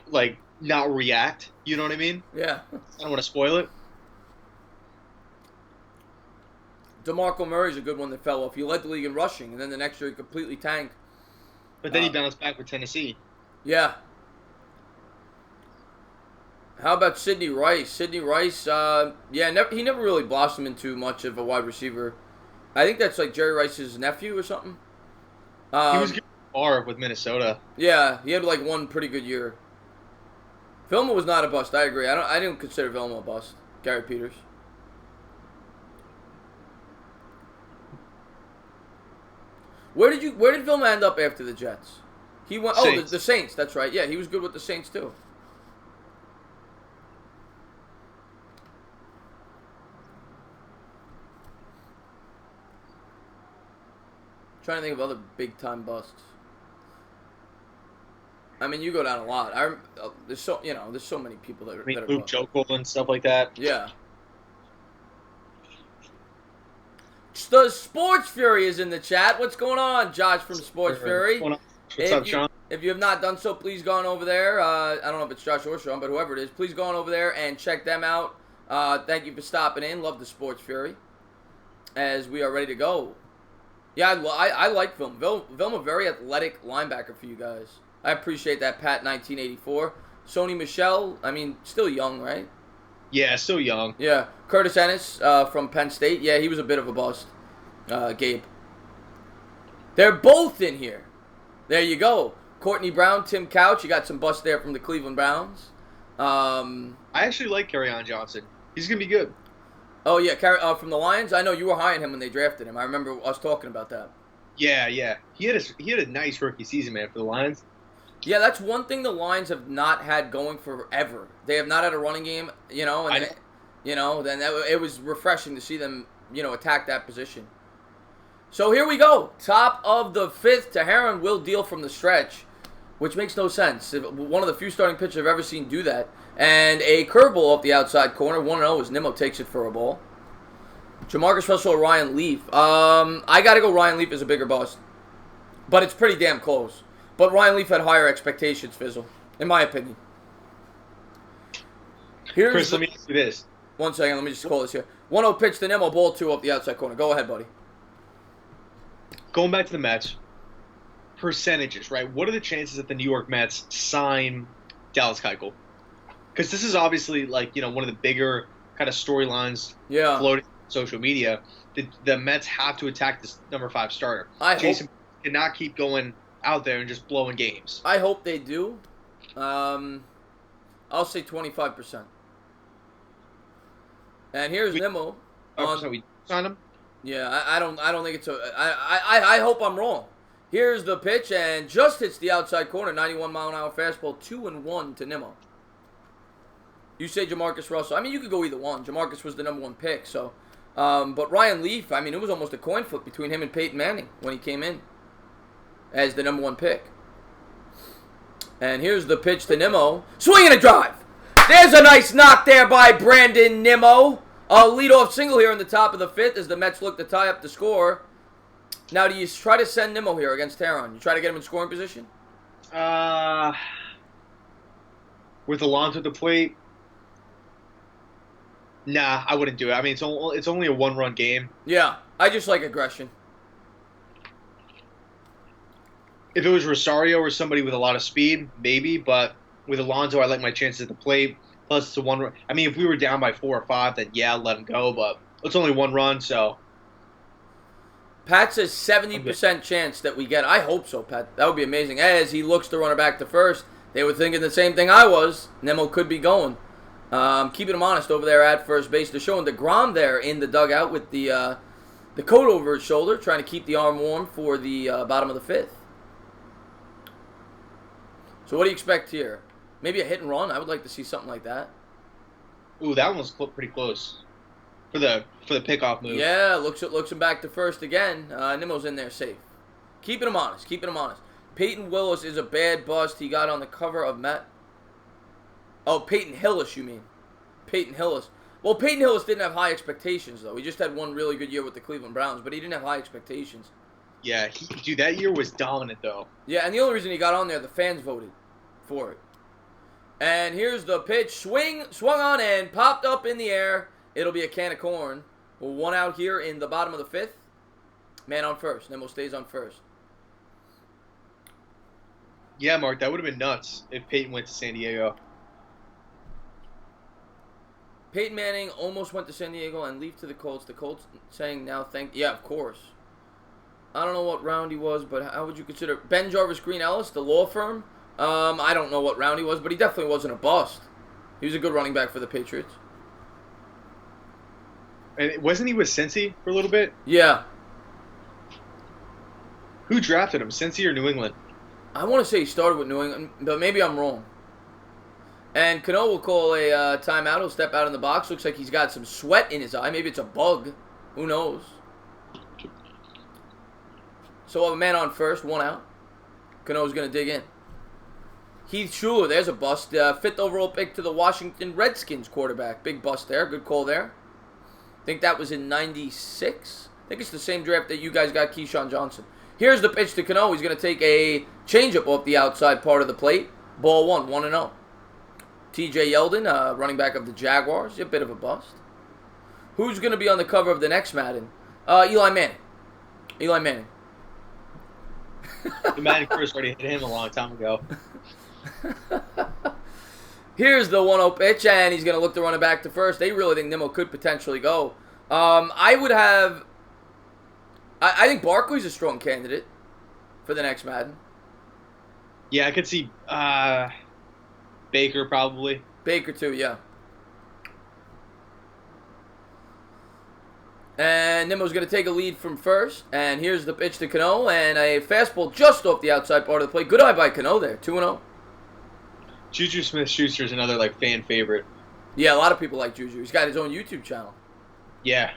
like not react. You know what I mean? Yeah. I don't want to spoil it. DeMarco Murray's a good one that fell off. He led the league in rushing, and then the next year he completely tanked. But then he bounced back with Tennessee. Yeah. How about Sidney Rice? Sidney Rice, he never really blossomed into much of a wide receiver. I think that's like Jerry Rice's nephew or something. He was good far with Minnesota. Yeah, he had like one pretty good year. Vilma was not a bust. I agree. I didn't consider Vilma a bust. Gary Peters. Where did Vilma end up after the Jets? He went. Saints. The Saints. That's right. Yeah, he was good with the Saints too. Trying to think of other big time busts. I mean, you go down a lot. There's so many people that are. Luke Jokel and stuff like that. Yeah. The Sports Fury is in the chat. What's going on, Josh from Sports Fury? What's up, Sean? If you have not done so, please go on over there. I don't know if it's Josh or Sean, but whoever it is, please go on over there and check them out. Thank you for stopping in. Love the Sports Fury. As we are ready to go. Yeah, I like Vilma. Vilma, very athletic linebacker for you guys. I appreciate that, Pat, 1984. Sony Michel, I mean, still young, right? Yeah, still young. Yeah. Curtis Ennis from Penn State. Yeah, he was a bit of a bust. Gabe. They're both in here. There you go. Courtney Brown, Tim Couch. You got some bust there from the Cleveland Browns. I actually like Kerryon Johnson. He's going to be good. Oh, yeah, from the Lions? I know you were high on him when they drafted him. I remember us talking about that. Yeah. He had a nice rookie season, man, for the Lions. Yeah, that's one thing the Lions have not had going forever. They have not had a running game, and it was refreshing to see them, attack that position. So here we go. Top of the fifth. Taharon will deal from the stretch, which makes no sense. One of the few starting pitchers I've ever seen do that. And a curveball up the outside corner. 1-0 as Nimmo takes it for a ball. Jamarcus Russell or Ryan Leaf. I got to go Ryan Leaf as a bigger bust. But it's pretty damn close. But Ryan Leaf had higher expectations, Fizzle, in my opinion. Chris, let me ask you this. 1 second, let me just call this here. 1-0 pitch to Nimmo, ball 2 up the outside corner. Go ahead, buddy. Going back to the Mets, percentages, right? What are the chances that the New York Mets sign Dallas Keuchel? Because this is obviously one of the bigger kind of storylines floating on social media. The Mets have to attack this number 5 starter. Jason cannot keep going out there and just blowing games. I hope they do. I'll say 25%. And here's Nimmo. We sign him? Yeah, I don't think it's I hope I'm wrong. Here's the pitch and just hits the outside corner. 91-mile-an-hour fastball. 2-1 to Nimmo. You say Jamarcus Russell. I mean, you could go either one. Jamarcus was the number 1 pick. So, but Ryan Leaf. I mean, it was almost a coin flip between him and Peyton Manning when he came in as the number 1 pick. And here's the pitch to Nimmo. Swing and a drive. There's a nice knock there by Brandon Nimmo. A leadoff single here in the top of the 5th as the Mets look to tie up the score. Now, do you try to send Nimmo here against Taharon? You try to get him in scoring position? With Alonso at the plate? Nah, I wouldn't do it. I mean, it's only a 1-run game. Yeah, I just like aggression. If it was Rosario or somebody with a lot of speed, maybe. But with Alonso, I like my chances at the plate. Plus, it's a 1-run. I mean, if we were down by 4 or 5, then yeah, let him go. But it's only 1 run, so. Pat says 70% chance that we get. I hope so, Pat. That would be amazing. As he looks to run it back to first, they were thinking the same thing I was. Nimmo could be going. Keeping him honest over there at first base. They're showing DeGrom there in the dugout with the coat over his shoulder, trying to keep the arm warm for the bottom of the 5th. So what do you expect here? Maybe a hit and run? I would like to see something like that. Ooh, that one was pretty close for the pickoff move. Yeah, looks him back to first again. Nimmo's in there safe. Keeping him honest. Peyton Willis is a bad bust. He got on the cover of Peyton Hillis, you mean. Peyton Hillis. Well, Peyton Hillis didn't have high expectations, though. He just had one really good year with the Cleveland Browns, but he didn't have high expectations. Yeah, that year was dominant, though. Yeah, and the only reason he got on there, the fans voted for it. And here's the pitch. Swung on and popped up in the air. It'll be a can of corn. 1 out here in the bottom of the 5th. Man on first. Nimmo stays on first. Yeah, Mark, that would have been nuts if Peyton went to San Diego. Peyton Manning almost went to San Diego and Leaf to the Colts. The Colts saying now yeah, of course. I don't know what round he was, but how would you consider Ben Jarvis Green Ellis, the law firm? I don't know what round he was, but he definitely wasn't a bust. He was a good running back for the Patriots. And wasn't he with Cincy for a little bit? Yeah. Who drafted him, Cincy or New England? I want to say he started with New England, but maybe I'm wrong. And Cano will call a timeout. He'll step out in the box. Looks like he's got some sweat in his eye. Maybe it's a bug. Who knows? So we'll have a man on first, one out. Cano's going to dig in. Heath Schuler, there's a bust. 5th overall pick to the Washington Redskins quarterback. Big bust there. Good call there. I think that was in 96. I think it's the same draft that you guys got Keyshawn Johnson. Here's the pitch to Cano. He's going to take a changeup off the outside part of the plate. Ball 1-0. TJ Yeldon, running back of the Jaguars. A bit of a bust. Who's going to be on the cover of the next Madden? Eli Manning. Eli Manning. The Madden first already hit him a long time ago. Here's the 1-0 pitch, and he's going to look to run it back to first. They really think Nimmo could potentially go. I think Barkley's a strong candidate for the next Madden. Yeah, I could see Baker probably. Baker too, yeah. And Nimmo's going to take a lead from first. And here's the pitch to Cano. And a fastball just off the outside part of the plate. Good eye by Cano there. 2-0. Juju Smith-Schuster is another fan favorite. Yeah, a lot of people like Juju. He's got his own YouTube channel. Yeah.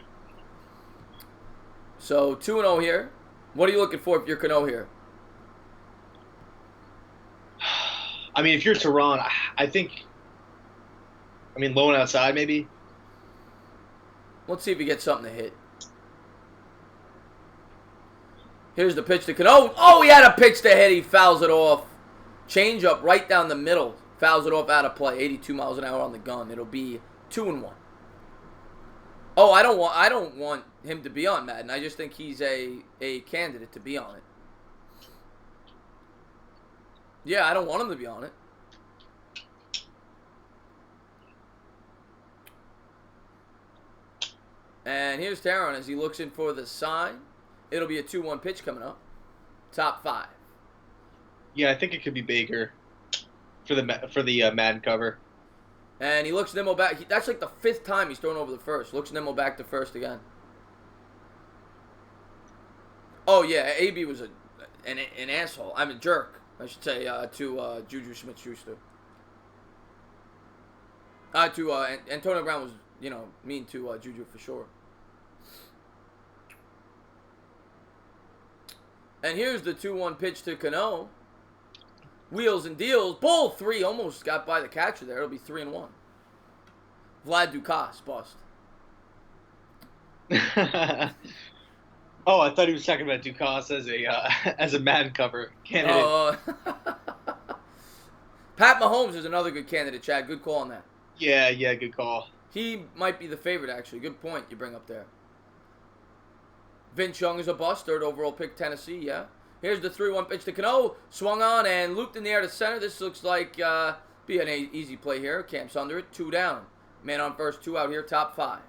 So 2-0 here. What are you looking for if you're Cano here? I mean, if you're Tehran, I think. Low and outside maybe. Let's see if he gets something to hit. Here's the pitch to Cano. Oh, he had a pitch to hit. He fouls it off. Change up right down the middle. Fouls it off out of play. 82 miles an hour on the gun. It'll be 2-1. Oh, I don't want him to be on Madden. I just think he's a candidate to be on it. Yeah, I don't want him to be on it. And here's Taron as he looks in for the sign. It'll be a 2-1 pitch coming up. Top 5. Yeah, I think it could be Baker for the Madden cover. And he looks Nimmo back. That's like the 5th time he's thrown over the first. Looks Nimmo back to first again. Oh, yeah, AB was an asshole. I'm a jerk, I should say, to Juju Smith-Schuster. Antonio Brown was, mean to Juju for sure. And here's the 2-1 pitch to Cano. Wheels and deals. Ball 3. Almost got by the catcher there. It'll be 3-1. Vlad Dukas, bust. Oh, I thought he was talking about Dukas as a Madden cover candidate. Pat Mahomes is another good candidate, Chad. Good call on that. Yeah, good call. He might be the favorite, actually. Good point you bring up there. Vince Young is a bust. 3rd overall pick, Tennessee, yeah. Here's the 3-1 pitch to Cano. Swung on and looped in the air to center. This looks like be an easy play here. Camps under it. 2 down. Man on first, 2 out here. Top 5.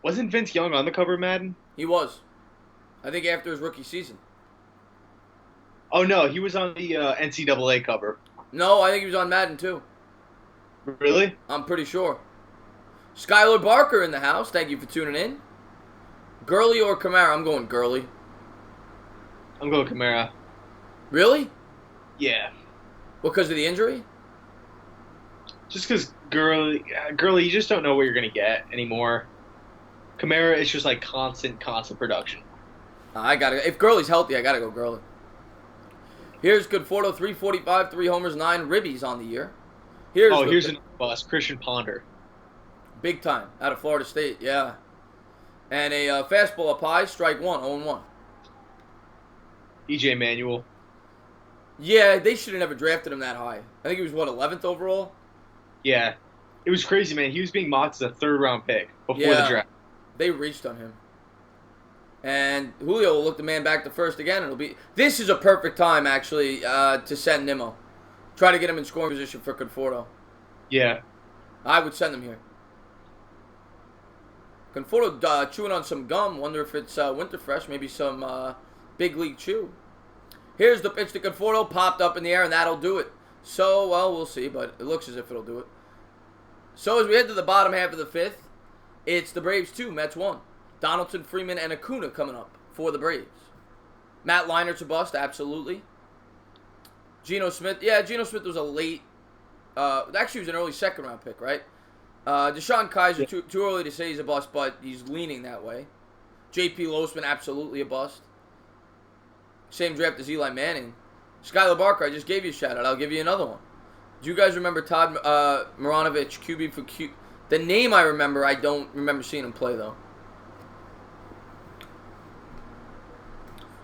Wasn't Vince Young on the cover of Madden? He was. I think after his rookie season. Oh, no. He was on the NCAA cover. No, I think he was on Madden, too. Really? I'm pretty sure. Skylar Barker in the house. Thank you for tuning in. Gurley or Kamara? I'm going Gurley. I'm going Kamara. Really? Yeah. Because of the injury? Just because Gurley, you just don't know what you're going to get anymore. Kamara is just like constant production. If Gurley's healthy, I got to go Gurley. Here's Conforto, 345, 3 homers, 9 ribbies on the year. Here's an bust, Christian Ponder. Big time, out of Florida State, yeah. And a fastball up high, strike 1, 0-1. EJ Manuel. Yeah, they should have never drafted him that high. I think he was, 11th overall? Yeah. It was crazy, man. He was being mocked as a 3rd-round pick before the draft. They reached on him. And Julio will look the man back to first again. This is a perfect time, actually, to send Nimmo. Try to get him in scoring position for Conforto. Yeah. I would send him here. Conforto chewing on some gum. Wonder if it's winter fresh. Maybe some big league chew. Here's the pitch to Conforto. Popped up in the air, and that'll do it. So, well, we'll see, but it looks as if it'll do it. So as we head to the bottom half of the 5th, it's the Braves 2, Mets 1. Donaldson, Freeman, and Acuna coming up for the Braves. Matt Leinert's a bust, absolutely. Geno Smith, yeah, Geno Smith was a late, actually he was an early second round pick, right? Deshaun Kaiser, too early to say he's a bust, but he's leaning that way. J.P. Losman, absolutely a bust. Same draft as Eli Manning. Skylar Barker, I just gave you a shout out. I'll give you another one. Do you guys remember Todd Maranovich, QB for Q? The name I remember, I don't remember seeing him play, though.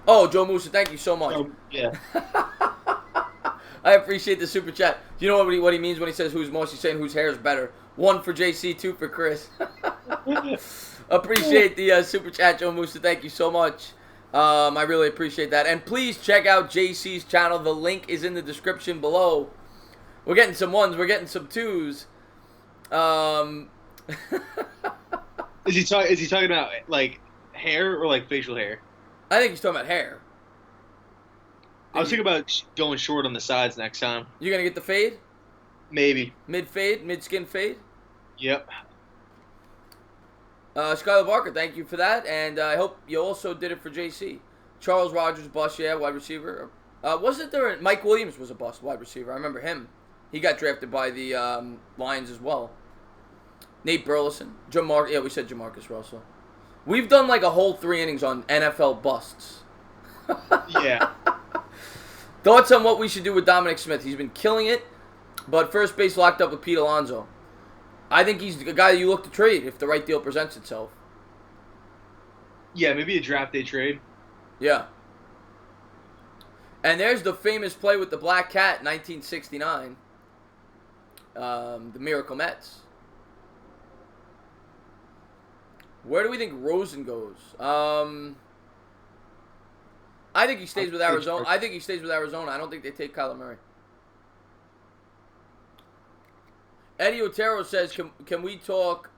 Oh, Joe Musa, thank you so much. Yeah. I appreciate the super chat. Do you know what he means when he says who's most? He's saying whose hair is better. 1 for JC, 2 for Chris. Appreciate the super chat, Joe Musa. Thank you so much. I really appreciate that. And please check out JC's channel. The link is in the description below. We're getting some 1s. We're getting some 2s. Is he talking about like hair or like facial hair? I think he's talking about hair. I was thinking about going short on the sides next time. You gonna get the fade? Maybe. Mid-fade? Mid-skin fade? Yep. Skylar Barker, thank you for that. And I hope you also did it for JC. Charles Rogers, bust, yeah, wide receiver. Wasn't there... Mike Williams was a bust, wide receiver. I remember him. He got drafted by the Lions as well. Nate Burleson. Yeah, we said Jamarcus Russell. We've done like a whole 3 innings on NFL busts. Yeah. Thoughts on what we should do with Dominic Smith? He's been killing it, but first base locked up with Pete Alonso. I think he's the guy that you look to trade if the right deal presents itself. Yeah, maybe a draft day trade. Yeah. And there's the famous play with the Black Cat, 1969. The Miracle Mets. Where do we think Rosen goes? I think he stays with Arizona. I don't think they take Kyler Murray. Eddie Otero says, can we talk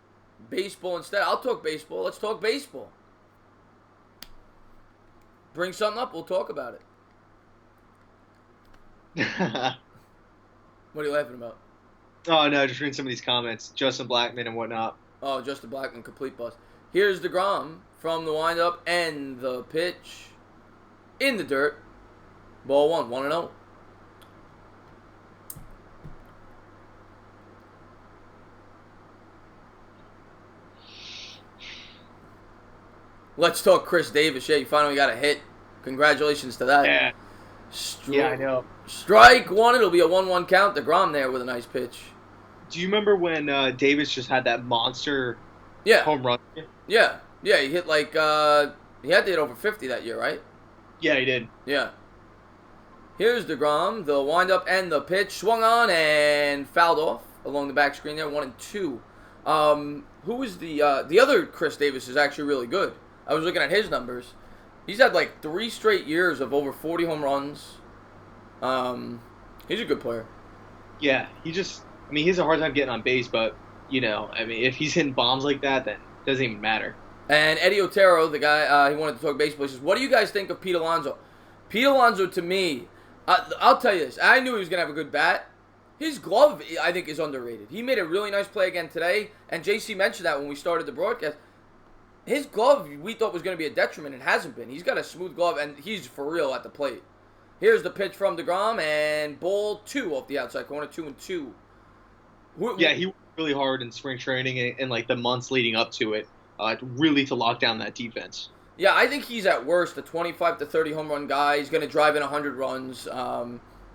baseball instead? I'll talk baseball. Let's talk baseball. Bring something up. We'll talk about it. What are you laughing about? Oh, no, just reading some of these comments. Justin Blackman and whatnot. Oh, Justin Blackman, complete bust. Here's DeGrom from the windup and the pitch. In the dirt. Ball 1, 1-0. Let's talk Chris Davis. Yeah, you finally got a hit. Congratulations to that. Yeah. Yeah, I know. Strike 1. It'll be a 1-1 count. DeGrom there with a nice pitch. Do you remember when Davis just had that monster home run? Yeah. Yeah, he hit like, he had to hit over 50 that year, right? Yeah, he did. Yeah. Here's DeGrom, the windup and the pitch. Swung on and fouled off along the back screen there, 1-2. Who is the other Chris Davis is actually really good. I was looking at his numbers. He's had like 3 straight years of over 40 home runs. He's a good player. Yeah, he has a hard time getting on base, but, if he's hitting bombs like that, then it doesn't even matter. And Eddie Otero, the guy, he wanted to talk baseball, he says, what do you guys think of Pete Alonso? Pete Alonso, to me, I'll tell you this. I knew he was going to have a good bat. His glove, I think, is underrated. He made a really nice play again today, and JC mentioned that when we started the broadcast. His glove, we thought was going to be a detriment. It hasn't been. He's got a smooth glove, and he's for real at the plate. Here's the pitch from DeGrom, and ball 2 off the outside corner, 2-2. Yeah, he worked really hard in spring training and like the months leading up to it, really to lock down that defense. Yeah, I think he's at worst a 25 to 30 home run guy. He's going to drive in 100 runs.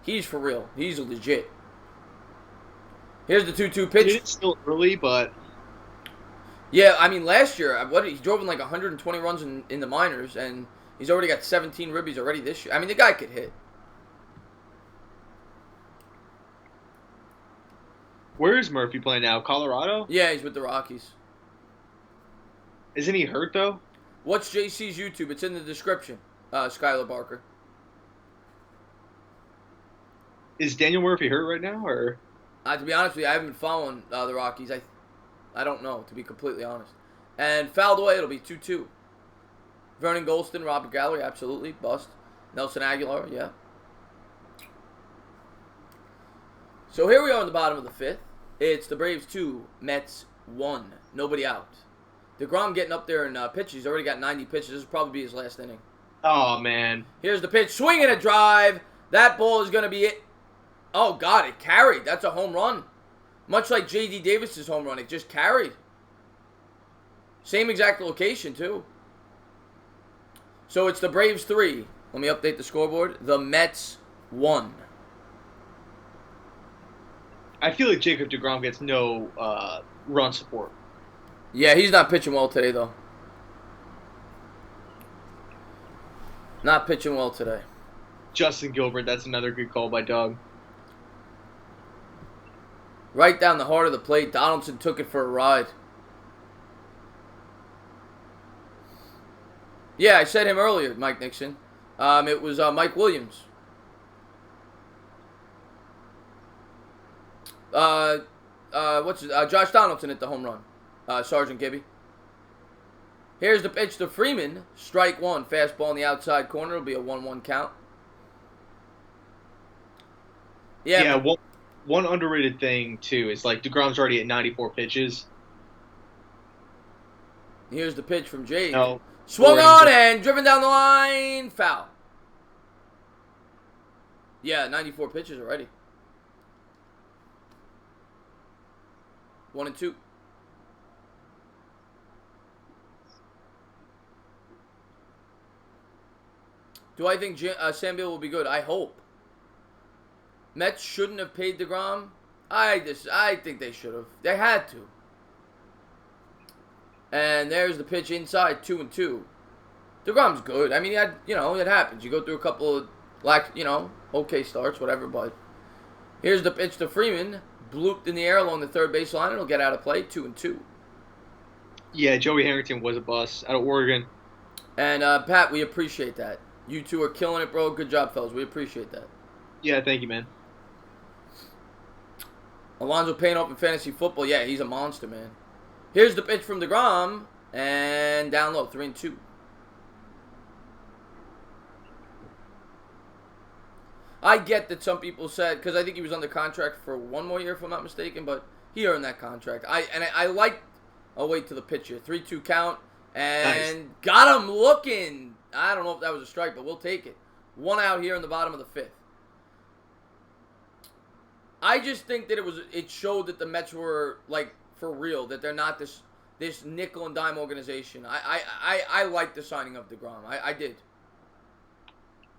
He's for real. He's legit. Here's the 2-2 pitch. It's still early, but... Yeah, I mean, last year, he drove in like 120 runs in the minors, and he's already got 17 ribbies already this year. I mean, the guy could hit. Where is Murphy playing now? Colorado? Yeah, he's with the Rockies. Isn't he hurt, though? What's JC's YouTube? It's in the description, Skylar Barker. Is Daniel Murphy hurt right now, or...? To be honest with you, I haven't been following the Rockies. I don't know, to be completely honest. And fouled away, it'll be 2-2. Vernon Golston, Robert Gallery, absolutely, bust. Nelson Aguilar, yeah. So here we are in the bottom of the 5th. It's the Braves 2, Mets 1. Nobody out. DeGrom getting up there and pitches. He's already got 90 pitches. This will probably be his last inning. Oh, man. Here's the pitch. Swing and a drive. That ball is going to be it. Oh, God, it carried. That's a home run. Much like J.D. Davis's home run. It just carried. Same exact location, too. So it's the Braves 3. Let me update the scoreboard. The Mets 1. I feel like Jacob deGrom gets no run support. Yeah, he's not pitching well today, though. Not pitching well today. Justin Gilbert, that's another good call by Doug. Right down the heart of the plate. Donaldson took it for a ride. Yeah, I said him earlier, Mike Nixon. It was Mike Williams. Josh Donaldson hit the home run. Sergeant Gibby. Here's the pitch to Freeman. Strike 1. Fastball in the outside corner. It'll be a 1-1 count. Yeah, one underrated thing, too, is like DeGrom's already at 94 pitches. Here's the pitch from Jade. No. Swung on and driven down the line. Foul. Yeah, 94 pitches already. 1-2. Do I think Sam Beal will be good? I hope. Mets shouldn't have paid DeGrom. I think they should have. They had to. And there's the pitch inside, 2-2. DeGrom's good. I mean, it happens. You go through a couple of okay starts, whatever. But here's the pitch to Freeman. Blooped in the air along the third base line. It'll get out of play, 2-2. Yeah, Joey Harrington was a bust out of Oregon. And Pat, we appreciate that. You two are killing it, bro. Good job, fellas. We appreciate that. Yeah, thank you, man. Alonzo Payne up in fantasy football. Yeah, he's a monster, man. Here's the pitch from DeGrom. And down low, 3-2. I get that some people said, because I think he was under contract for 1 more year, if I'm not mistaken, but he earned that contract. I like. I'll wait till the pitch here. 3-2 count. And nice. Got him looking. I don't know if that was a strike, but we'll take it. 1 out here in the bottom of the 5th. I just think that it showed that the Mets were, like, for real, that they're not this nickel and dime organization. I like the signing of DeGrom. I did.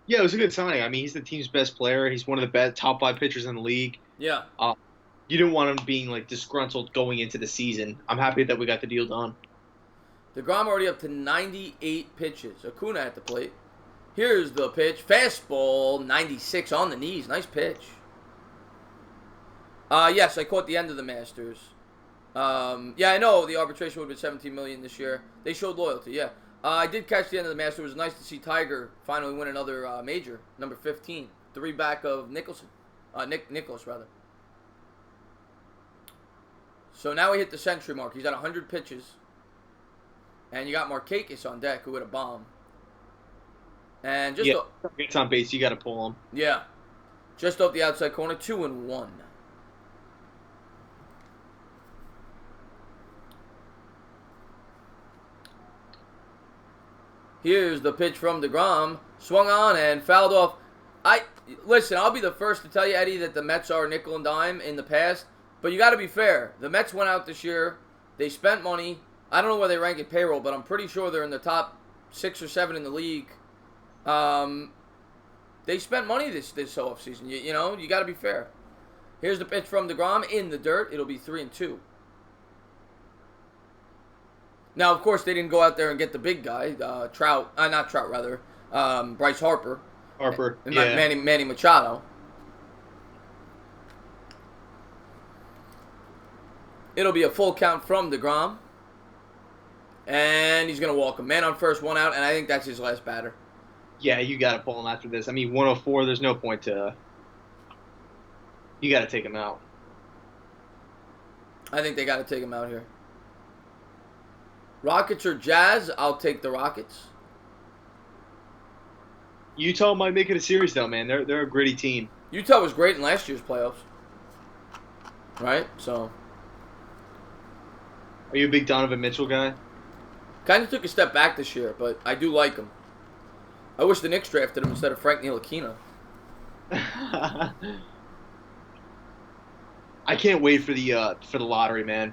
Yeah, it was a good signing. I mean, he's the team's best player. He's one of the best top 5 pitchers in the league. Yeah. You didn't want him being, like, disgruntled going into the season. I'm happy that we got the deal done. DeGrom already up to 98 pitches. Acuna at the plate. Here's the pitch. Fastball, 96 on the knees. Nice pitch. Yes, I caught the end of the Masters. Yeah, I know the arbitration would have been $17 million this year. They showed loyalty, yeah. I did catch the end of the Masters. It was nice to see Tiger finally win another major, number 15. 3 back of Nicholson. Nicholas, rather. So now we hit the century mark. He's at 100 pitches. And you got Markakis on deck, who hit a bomb. And just gets on base, you got to pull him. Yeah, just off the outside corner, 2-1. Here's the pitch from DeGrom, swung on and fouled off. Listen, I'll be the first to tell you, Eddie, that the Mets are nickel and dime in the past, but you got to be fair. The Mets went out this year, they spent money. I don't know where they rank in payroll, but I'm pretty sure they're in the top 6 or 7 in the league. They spent money this offseason. You got to be fair. Here's the pitch from DeGrom in the dirt. It'll be 3-2. Now, of course, they didn't go out there and get the big guy, Bryce Harper. And Manny Machado. It'll be a full count from DeGrom. And he's going to walk him. Man on first, 1 out, and I think that's his last batter. Yeah, you got to pull him after this. I mean, 104, there's no point to... You got to take him out. I think they got to take him out here. Rockets or Jazz? I'll take the Rockets. Utah might make it a series, though, man. They're a gritty team. Utah was great in last year's playoffs. Right? So... Are you a big Donovan Mitchell guy? Kind of took a step back this year, but I do like him. I wish the Knicks drafted him instead of Frank Ntilikina. I can't wait for the lottery, man.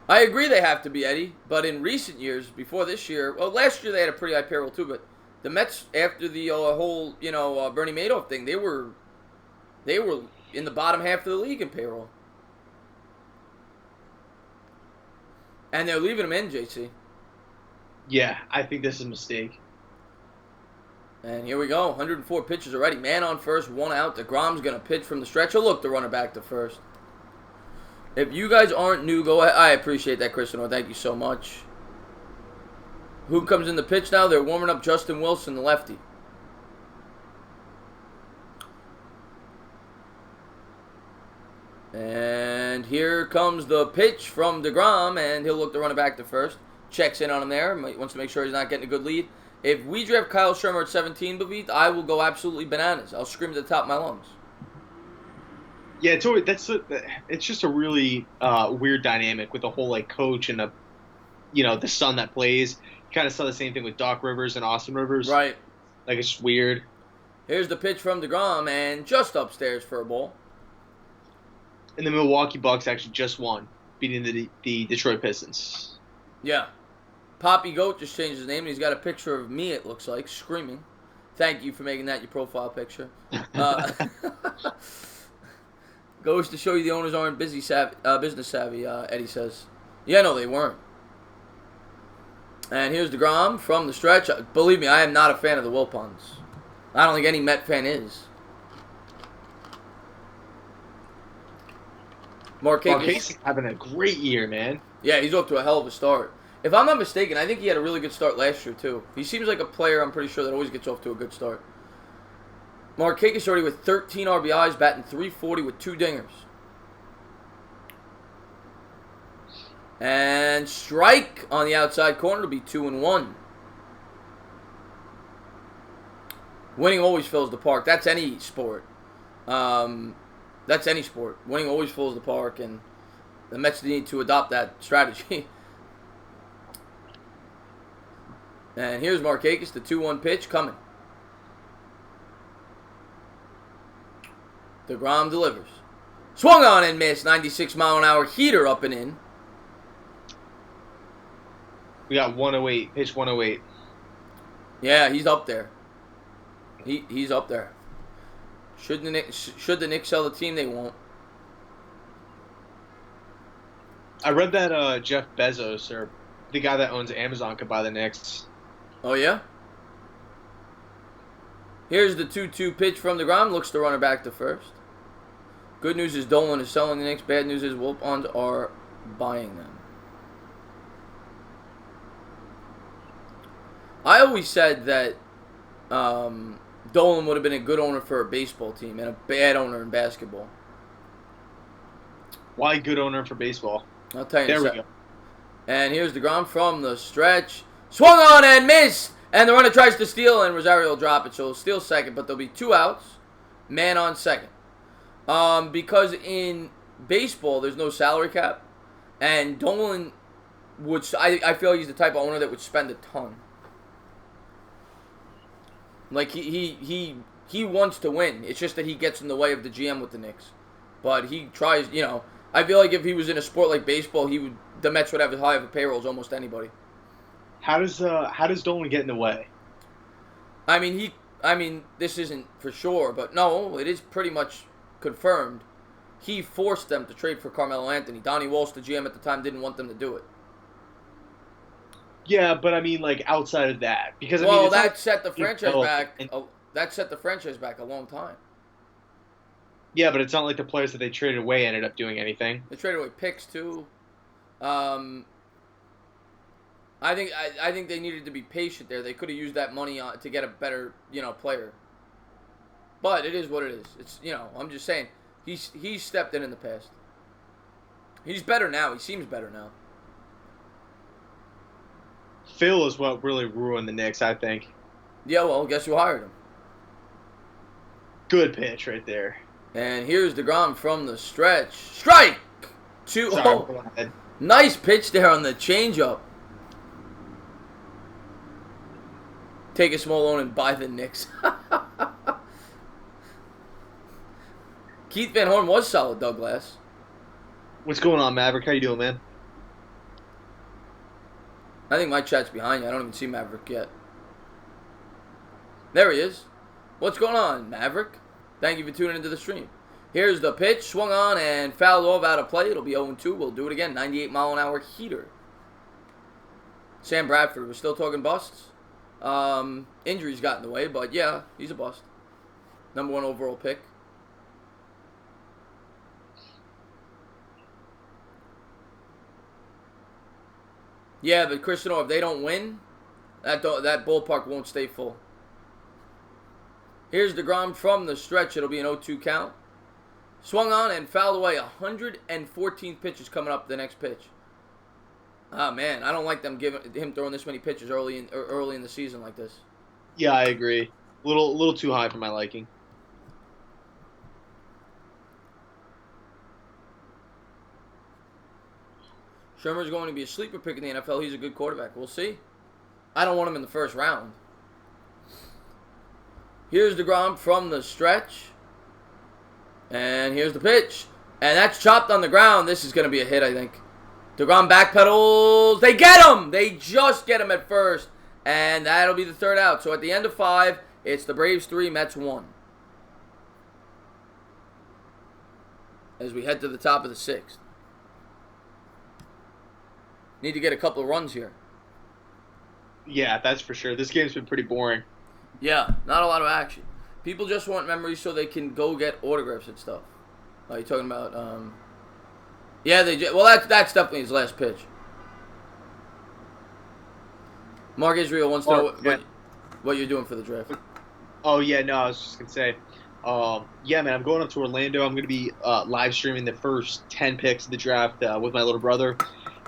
I agree they have to be, Eddie, but in recent years, before this year, well, last year they had a pretty high payroll too, but the Mets, after the whole, Bernie Madoff thing, they were in the bottom half of the league in payroll. And they're leaving him in, JC. Yeah, I think this is a mistake. And here we go, 104 pitches already. Man on first, 1 out. DeGrom's going to pitch from the stretch. He'll look the runner back to first. If you guys aren't new, go ahead. I appreciate that, Cristiano. Thank you so much. Who comes in the pitch now? They're warming up Justin Wilson, the lefty. And here comes the pitch from DeGrom, and he'll look the runner back to first. Checks in on him there. Wants to make sure he's not getting a good lead. If we draft Kyle Shermer at 17, Bavit, I will go absolutely bananas. I'll scream at the top of my lungs. Yeah, it's just a really weird dynamic with the whole coach and the son that plays. You kind of saw the same thing with Doc Rivers and Austin Rivers. Right. It's just weird. Here's the pitch from DeGrom, and just upstairs for a ball. And the Milwaukee Bucks actually just won, beating the Detroit Pistons. Yeah. Poppy Goat just changed his name, and he's got a picture of me, it looks like, screaming. Thank you for making that your profile picture. Goes to show you the owners aren't business savvy, Eddie says. Yeah, no, they weren't. And here's DeGrom from the stretch. Believe me, I am not a fan of the Wilpons. I don't think any Met fan is. Marquez is having a great year, man. Yeah, he's off to a hell of a start. If I'm not mistaken, I think he had a really good start last year, too. He seems like a player, I'm pretty sure, that always gets off to a good start. Marquez already with 13 RBIs, batting .340 with 2 dingers. And strike on the outside corner to be 2-1. Winning always fills the park. That's any sport. That's any sport. Winning always fills the park, and the Mets need to adopt that strategy. And here's Marquez, the 2-1 pitch coming. DeGrom delivers. Swung on and missed. 96-mile-an-hour heater up and in. We got 108. Pitch 108. Yeah, he's up there. He's up there. Should the Knicks sell the team? They won't. I read that Jeff Bezos, or the guy that owns Amazon, could buy the Knicks. Oh, yeah? Here's the 2-2 pitch from DeGrom. Looks to runner back to first. Good news is Dolan is selling the Knicks. Bad news is Wilpons are buying them. I always said that Dolan would have been a good owner for a baseball team and a bad owner in basketball. Why good owner for baseball? I'll tell you There we go. And here's DeGrom from the stretch. Swung on and missed. And the runner tries to steal, and Rosario will drop it. So he'll steal second, but there'll be 2 outs. Man on second. Because in baseball, there's no salary cap. And Dolan would... I feel he's the type of owner that would spend a ton. Like, he wants to win. It's just that he gets in the way of the GM with the Knicks. But he tries, I feel like if he was in a sport like baseball, the Mets would have as high of a payroll as almost anybody. How does Dolan get in the way? I mean, this isn't for sure, but no, it is pretty much confirmed. He forced them to trade for Carmelo Anthony. Donnie Walsh, the GM at the time, didn't want them to do it. Yeah, but I mean, outside of that, because that set the franchise back. That set the franchise back a long time. Yeah, but it's not like the players that they traded away ended up doing anything. They traded away picks too. I think they needed to be patient there. They could have used that money to get a better, player. But it is what it is. It's, I'm just saying he's stepped in the past. He's better now. He seems better now. Phil is what really ruined the Knicks, I think. Yeah, well, guess who hired him? Good pitch right there. And here's DeGrom from the stretch. Strike! 2-0. Nice pitch there on the changeup. Take a small loan and buy the Knicks. Keith Van Horn was solid, Douglas. What's going on, Maverick? How you doing, man? I think my chat's behind you. I don't even see Maverick yet. There he is. What's going on, Maverick? Thank you for tuning into the stream. Here's the pitch. Swung on and fouled off out of play. It'll be 0-2. We'll do it again. 98-mile-an-hour heater. Sam Bradford. We're still talking busts. Injuries got in the way, but yeah, he's a bust. Number 1 overall pick. Yeah, but Christian, if they don't win, that ballpark won't stay full. Here's DeGrom from the stretch. It'll be an 0-2 count. Swung on and fouled away. 114 pitches coming up the next pitch. Oh man, I don't like them him throwing this many pitches early in the season like this. Yeah, I agree. Little too high for my liking. Shermer's going to be a sleeper pick in the NFL. He's a good quarterback. We'll see. I don't want him in the first round. Here's DeGrom from the stretch. And here's the pitch. And that's chopped on the ground. This is going to be a hit, I think. DeGrom backpedals. They get him! They just get him at first. And that'll be the third out. So at the end of 5, it's the Braves 3, Mets 1. As we head to the top of the 6th. Need to get a couple of runs here. Yeah, that's for sure. This game's been pretty boring. Yeah, not a lot of action. People just want memories so they can go get autographs and stuff. Are you talking about? Yeah, well, that's definitely his last pitch. Mark Israel wants to know what you're doing for the draft. Oh yeah, no, I was just gonna say, yeah, man, I'm going up to Orlando. I'm gonna be live streaming the first 10 picks of the draft with my little brother.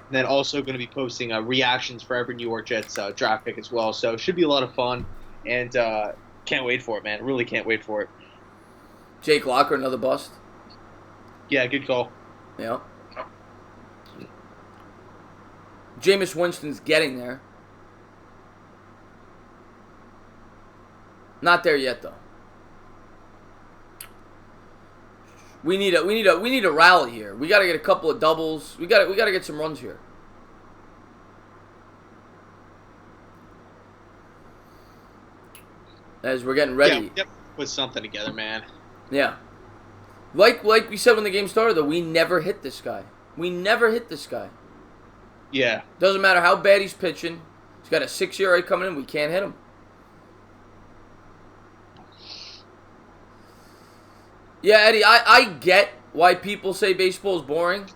And then also going to be posting reactions for every New York Jets draft pick as well. So it should be a lot of fun. And can't wait for it, man. Really can't wait for it. Jake Locker, another bust. Yeah, good call. Yeah. Jameis Winston's getting there. Not there yet, though. We need a rally here. We got to get a couple of doubles. We got to get some runs here. As we're getting ready. Yeah, put something together, man. Yeah. Like we said when the game started, though, we never hit this guy. We never hit this guy. Yeah. Doesn't matter how bad he's pitching. He's got a 6 ERA coming in. We can't hit him. Yeah, Eddie, I get why people say baseball is boring.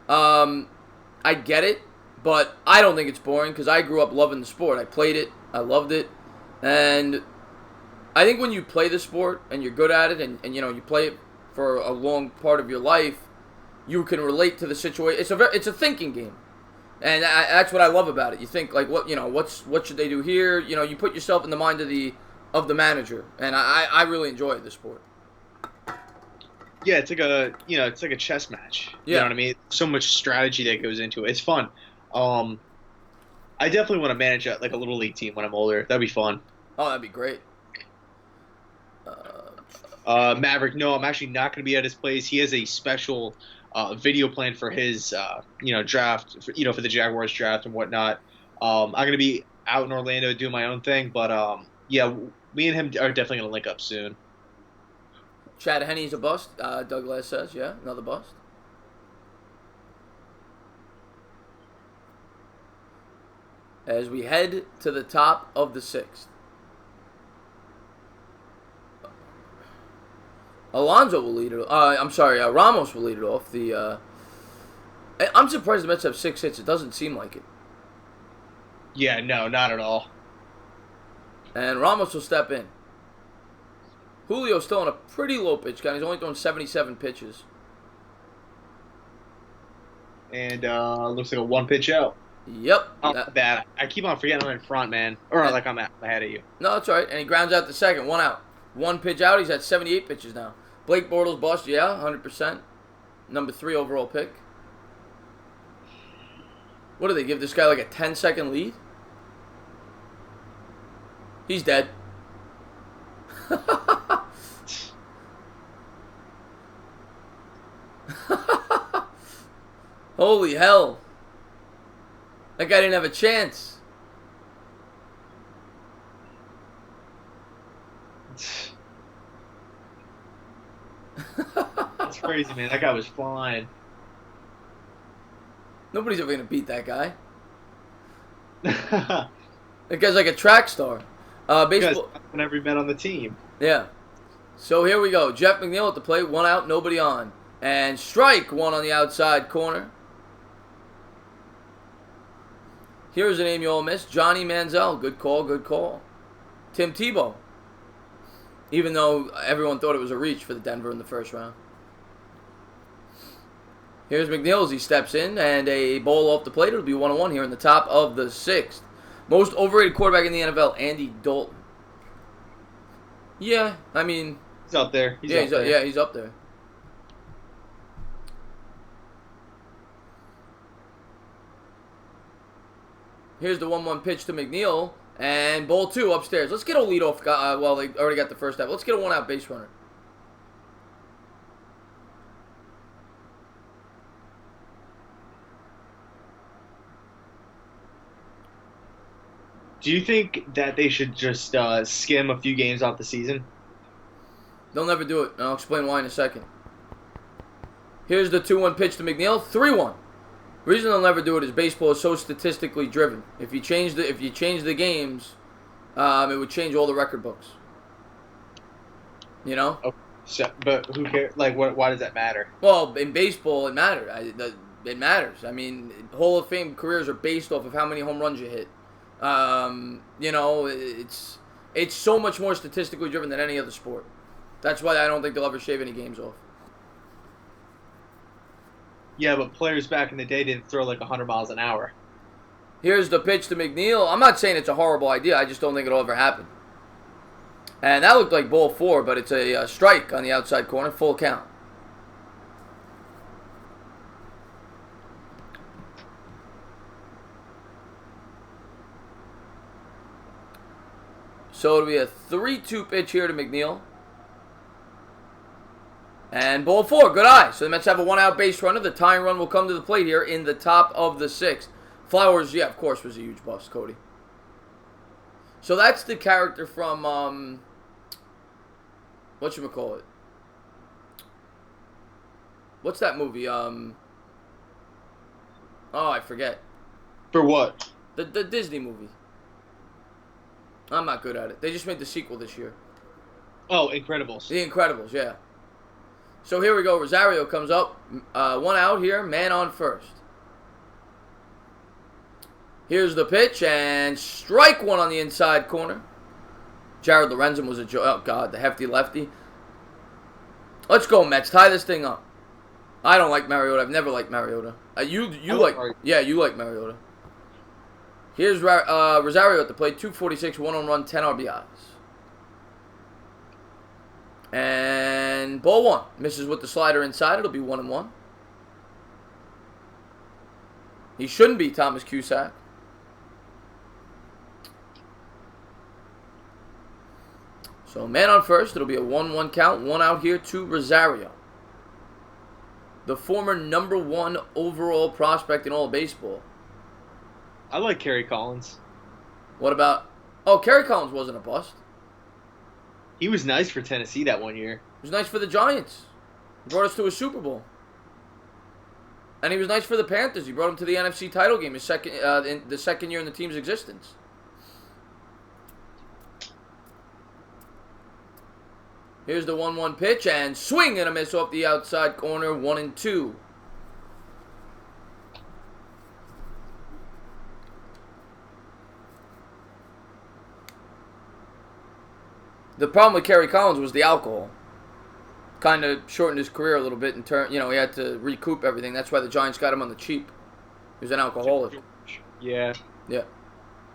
I get it, but I don't think it's boring because I grew up loving the sport. I played it. I loved it. And I think when you play the sport and you're good at it and you know, you play it for a long part of your life, you can relate to the situation. It's a thinking game. And that's what I love about it. You think like what should they do here? You know, you put yourself in the mind of the manager. And I really enjoy the sport. Yeah, it's like a chess match. Yeah. You know what I mean? So much strategy that goes into it. It's fun. I definitely want to manage a little league team when I'm older. That'd be fun. Oh, that'd be great. Maverick, no, I'm actually not going to be at his place. He has a special video plan for his draft, for the Jaguars draft and whatnot. I'm going to be out in Orlando doing my own thing, but yeah, me and him are definitely going to link up soon. Chad Henne's a bust, Douglas says. Yeah, another bust. As we head to the top of the 6th. Alonso will lead it. Ramos will lead it off. I'm surprised the Mets have 6 hits. It doesn't seem like it. Yeah, no, not at all. And Ramos will step in. Julio's still on a pretty low pitch count. He's only throwing 77 pitches. And looks like a 1 pitch out. Yep. Not bad. I keep on forgetting I'm in front, man. Or like I'm ahead of you. No, that's all right. And he grounds out the second. 1 out. 1 pitch out. He's at 78 pitches now. Blake Bortles bust, yeah, 100%. Number 3 overall pick. What do they give this guy, like a 10-second lead? He's dead. Holy hell. That guy didn't have a chance. That's crazy, man. That guy was flying. Nobody's ever going to beat that guy. That guy's like a track star. Baseball. Whenever he met on the team. Yeah. So here we go. Jeff McNeil at the plate. 1 out, nobody on. And strike one on the outside corner. Here's a name you all missed. Johnny Manziel. Good call, good call. Tim Tebow. Even though everyone thought it was a reach for the Denver in the first round. Here's McNeil as he steps in. And a ball off the plate. It'll be 1-1 here in the top of the 6th. Most overrated quarterback in the NFL, Andy Dalton. Yeah, I mean... He's up there. He's up there. Here's the 1-1 pitch to McNeil. And ball 2 upstairs. Let's get a leadoff guy. Well, they already got the first out. Let's get a 1-out base runner. Do you think that they should just skim a few games off the season? They'll never do it, and I'll explain why in a second. Here's the 2-1 pitch to McNeil. 3-1. The reason they'll never do it is baseball is so statistically driven. If you change the games, it would change all the record books. You know? Okay. So, but who cares? Like, why does that matter? Well, in baseball, it matters. It matters. I mean, Hall of Fame careers are based off of how many home runs you hit. You know, it's so much more statistically driven than any other sport. That's why I don't think they'll ever shave any games off. Yeah, but players back in the day didn't throw like 100 miles an hour. Here's the pitch to McNeil. I'm not saying it's a horrible idea. I just don't think it'll ever happen. And that looked like ball 4, but it's a strike on the outside corner. Full count. So it'll be a 3-2 pitch here to McNeil. And ball 4, good eye. So the Mets have a 1-out base runner. The tying run will come to the plate here in the top of the 6th. Flowers, yeah, of course, was a huge bust, Cody. So that's the character from, whatchamacallit? What's that movie? Oh, I forget. For what? The Disney movie. I'm not good at it. They just made the sequel this year. Oh, Incredibles. The Incredibles, yeah. So here we go. Rosario comes up. 1 out here. Man on first. Here's the pitch. And strike one on the inside corner. Jared Lorenzen was a joke. Oh, God. The hefty lefty. Let's go, Mets. Tie this thing up. I don't like Mariota. I've never liked Mariota. You like... Yeah, you like Mariota. Here's Rosario at the plate. 246, 1 home run, 10 RBIs. And ball 1. Misses with the slider inside. It'll be 1-1. He shouldn't be Thomas Cusack. So man on first. It'll be a 1-1 count. 1 out here to Rosario. The former #1 overall prospect in all of baseball. I like Kerry Collins. What about... Oh, Kerry Collins wasn't a bust. He was nice for Tennessee that one year. He was nice for the Giants. He brought us to a Super Bowl. And he was nice for the Panthers. He brought them to the NFC title game in the second year in the team's existence. Here's the 1-1 pitch, and swing and a miss off the outside corner, 1-2. The problem with Kerry Collins was the alcohol. Kind of shortened his career a little bit in turn. You know, he had to recoup everything. That's why the Giants got him on the cheap. He was an alcoholic. Yeah. Yeah.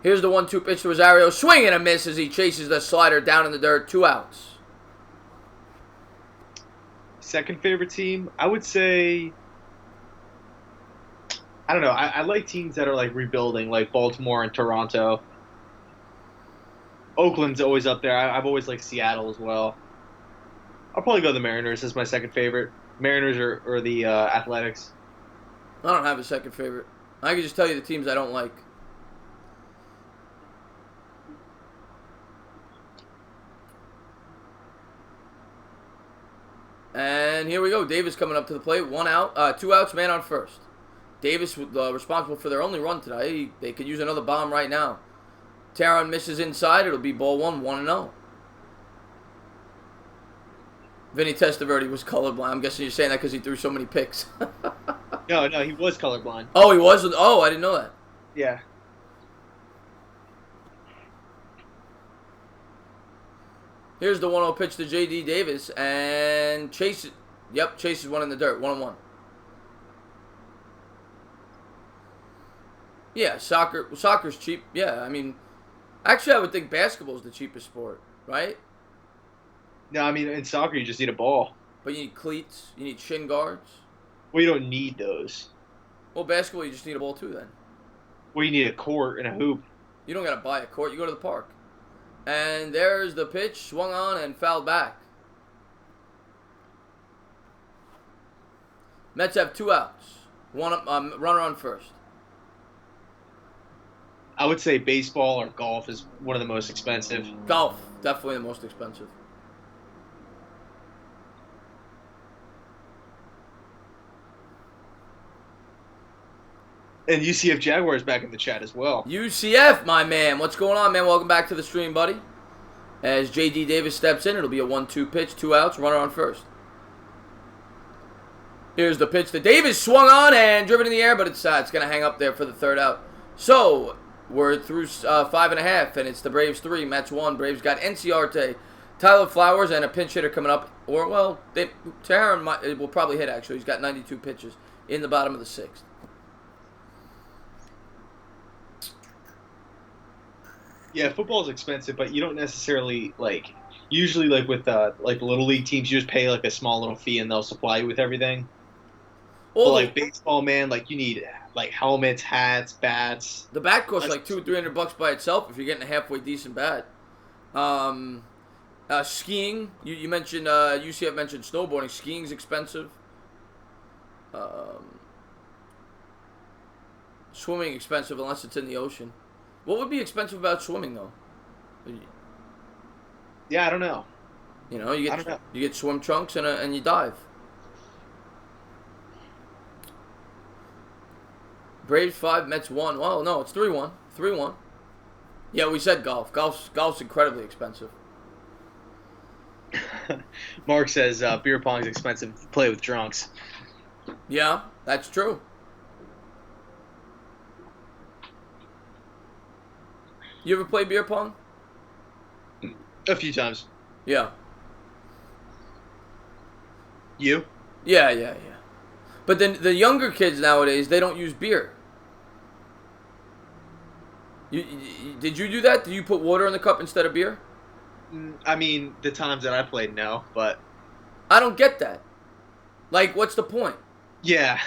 Here's the 1-2 pitch to Rosario. Swing and a miss as he chases the slider down in the dirt. 2 outs. Second favorite team, I would say, I don't know. I like teams that are like rebuilding, like Baltimore and Toronto. Oakland's always up there. I've always liked Seattle as well. I'll probably go the Mariners as my second favorite. Mariners or the Athletics. I don't have a second favorite. I can just tell you the teams I don't like. And here we go. Davis coming up to the plate. 1 out, 2 outs, man on first. Davis responsible for their only run today. They could use another bomb right now. Taron misses inside. It'll be ball 1, 1-0. Vinny Testaverde was colorblind. I'm guessing you're saying that because he threw so many picks. No, he was colorblind. Oh, he was? Oh, I didn't know that. Yeah. Here's the 1-0 pitch to J.D. Davis, and Chase. Yep, Chase is one in the dirt, 1-1. Yeah, soccer's cheap. Yeah, I mean, actually, I would think basketball is the cheapest sport, right? No, I mean in soccer you just need a ball. But you need cleats, you need shin guards. Well, you don't need those. Well, basketball you just need a ball too. Then. Well, you need a court and a hoop. You don't gotta buy a court. You go to the park. And there's the pitch, swung on and fouled back. Mets have 2 outs. Runner on first. I would say baseball or golf is one of the most expensive. Golf, definitely the most expensive. And UCF Jaguars back in the chat as well. UCF, my man. What's going on, man? Welcome back to the stream, buddy. As J.D. Davis steps in, it'll be a 1-2 pitch, 2 outs, runner on first. Here's the pitch that Davis swung on and driven in the air, but it's going to hang up there for the 3rd out. So, we're through 5.5, and it's the Braves 3, Mets 1. Braves got Enciarte, Tyler Flowers, and a pinch hitter coming up. Or, well, Taron will probably hit, actually. He's got 92 pitches in the bottom of the 6th. Yeah, football's expensive, but you don't necessarily usually with the little league teams, you just pay a small little fee and they'll supply you with everything. Well, but baseball, man, you need helmets, hats, bats. The bat costs $200 or $300 by itself if you're getting a halfway decent bat. Skiing, you mentioned UCF mentioned snowboarding. Skiing's expensive. Swimming expensive unless it's in the ocean. What would be expensive about swimming, though? Yeah, I don't know. You get swim trunks and you dive. Braves 5, Mets 1. Well, no, it's 3-1. 3-1. Yeah, we said golf. Golf's incredibly expensive. Mark says beer pong's expensive to play with drunks. Yeah, that's true. You ever play beer pong? A few times. Yeah. You? Yeah. But then the younger kids nowadays, they don't use beer. Did you do that? Did you put water in the cup instead of beer? I mean, the times that I played, no, but... I don't get that. What's the point? Yeah.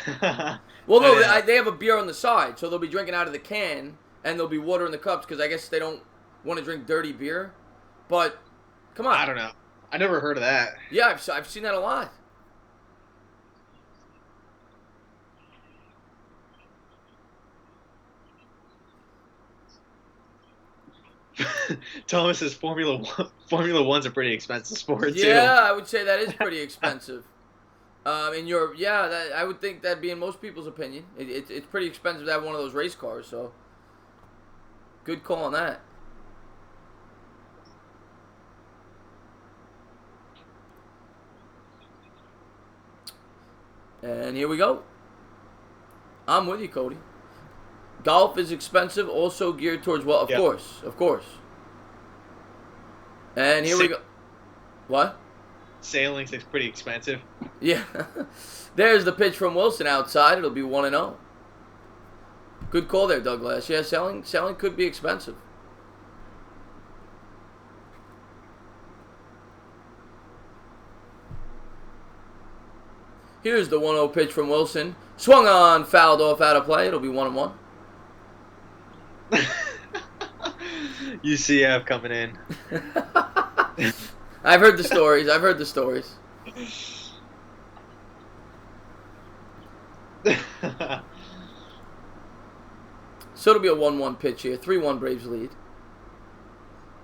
Well, no, they have a beer on the side, so they'll be drinking out of the can, and there'll be water in the cups, because I guess they don't want to drink dirty beer. But, come on. I don't know. I never heard of that. Yeah, I've seen that a lot. Thomas says Formula One's a pretty expensive sport too. Yeah, I would say that is pretty expensive. In Europe, I would think that'd be in most people's opinion. It's pretty expensive to have one of those race cars, so good call on that. And here we go. I'm with you, Cody. Golf is expensive, also geared towards, well, of course. And here we go. What? Sailing's pretty expensive. Yeah. There's the pitch from Wilson outside. It'll be 1-0. Good call there, Douglas. Yeah, sailing could be expensive. Here's the 1-0 pitch from Wilson. Swung on, fouled off, out of play. It'll be 1-1. UCF coming in. I've heard the stories. I've heard the stories. So it'll be a 1-1 pitch here. 3-1 Braves lead.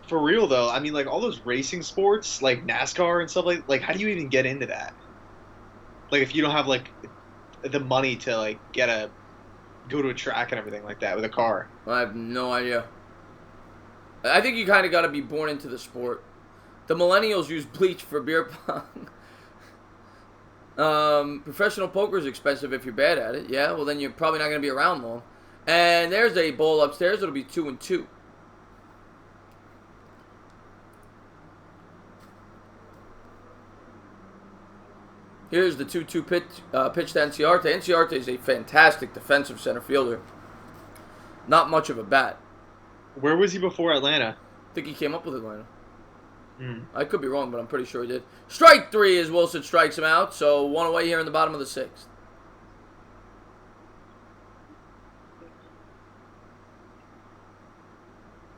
For real though, I mean, like all those racing sports, like NASCAR and stuff like how do you even get into that? Like if you don't have like the money to like go to a track and everything like that with a car. I have no idea. I think you kind of got to be born into the sport. The millennials use bleach for beer pong. Professional poker is expensive if you're bad at it. Yeah, well then you're probably not going to be around long. And there's a bowl upstairs. It'll be 2-2. Here's the 2-2 pitch to Enciarte. Enciarte is a fantastic defensive center fielder. Not much of a bat. Where was he before Atlanta? I think he came up with Atlanta. I could be wrong, but I'm pretty sure he did. Strike 3 as Wilson strikes him out. So 1 away here in the bottom of the 6th.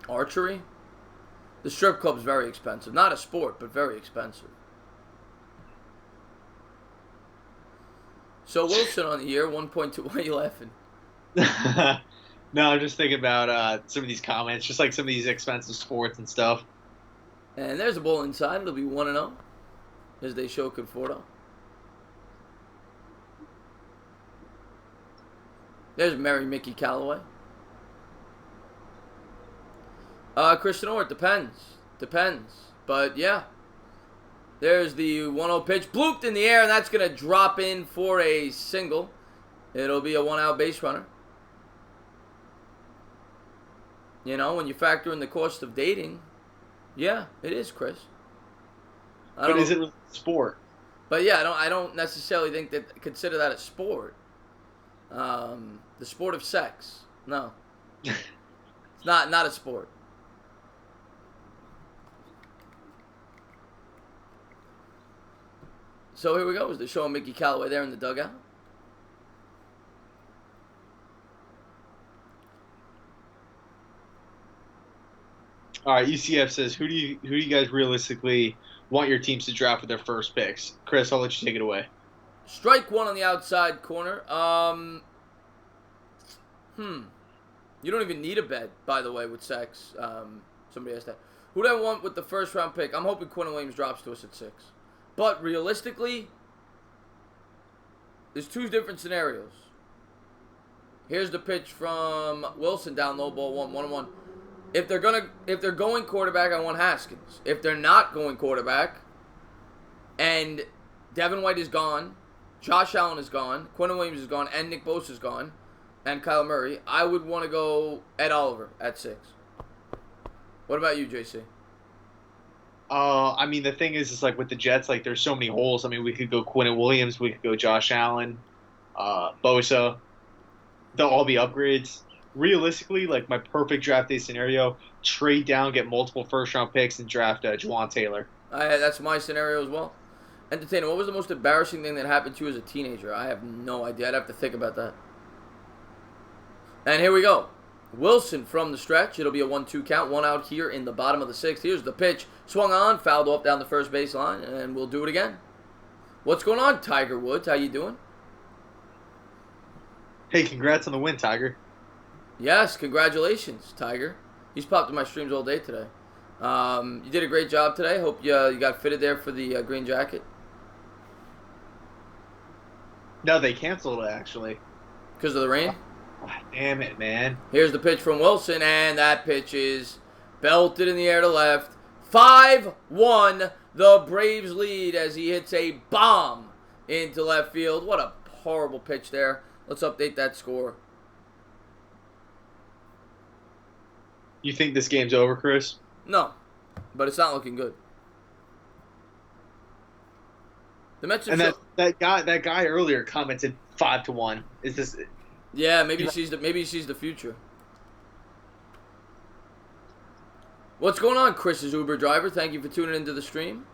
Archery. The strip club's very expensive. Not a sport, but very expensive. So Wilson on the year, 1.2. Why are you laughing? No, I'm just thinking about some of these comments, just like some of these expensive sports and stuff. And there's a ball inside. It'll be 1-0 as they show Conforto. There's Mary Mickey Callaway. Christian Orr, it depends. Depends. But yeah. There's the 1-0 pitch. Blooped in the air, and that's going to drop in for a single. It'll be a 1-out base runner. You know, when you factor in the cost of dating, yeah, it is, Chris. But is it really a sport? But yeah, I don't necessarily consider that a sport. The sport of sex. No. It's not a sport. So here we go. They're showing Mickey Callaway there in the dugout. All right, UCF says, who do you guys realistically want your teams to draft with their first picks? Chris, I'll let you take it away. Strike 1 on the outside corner. You don't even need a bet, by the way, with sex. Somebody asked that. Who do I want with the first round pick? I'm hoping Quinn Williams drops to us at 6. But realistically, there's 2 different scenarios. Here's the pitch from Wilson down low ball 1-1. If they're going quarterback, I want Haskins. If they're not going quarterback, and Devin White is gone, Josh Allen is gone, Quinn Williams is gone, and Nick Bosa is gone, and Kyle Murray, I would want to go Ed Oliver at 6. What about you, JC? I mean, the thing is like with the Jets, like there's so many holes. I mean, we could go Quinn Williams, we could go Josh Allen, Bosa. They'll all be upgrades. Realistically, like my perfect draft day scenario, trade down, get multiple first-round picks, and draft Juwan Taylor. That's my scenario as well. Entertainer, what was the most embarrassing thing that happened to you as a teenager? I have no idea. I'd have to think about that. And here we go. Wilson from the stretch. It'll be a 1-2 count. 1 out here in the bottom of the 6th. Here's the pitch. Swung on, fouled off down the first baseline, and we'll do it again. What's going on, Tiger Woods? How you doing? Hey, congrats on the win, Tiger. Yes, congratulations, Tiger. He's popped in my streams all day today. You did a great job today. Hope you got fitted there for the green jacket. No, they canceled it, actually. Because of the rain? Oh, damn it, man. Here's the pitch from Wilson, and that pitch is belted in the air to left. 5-1, the Braves lead as he hits a bomb into left field. What a horrible pitch there. Let's update that score. You think this game's over, Chris? No, but it's not looking good. The Mets and that guy earlier commented 5-1. Is this? Yeah, maybe he sees the future. What's going on, Chris's Uber driver? Thank you for tuning into the stream.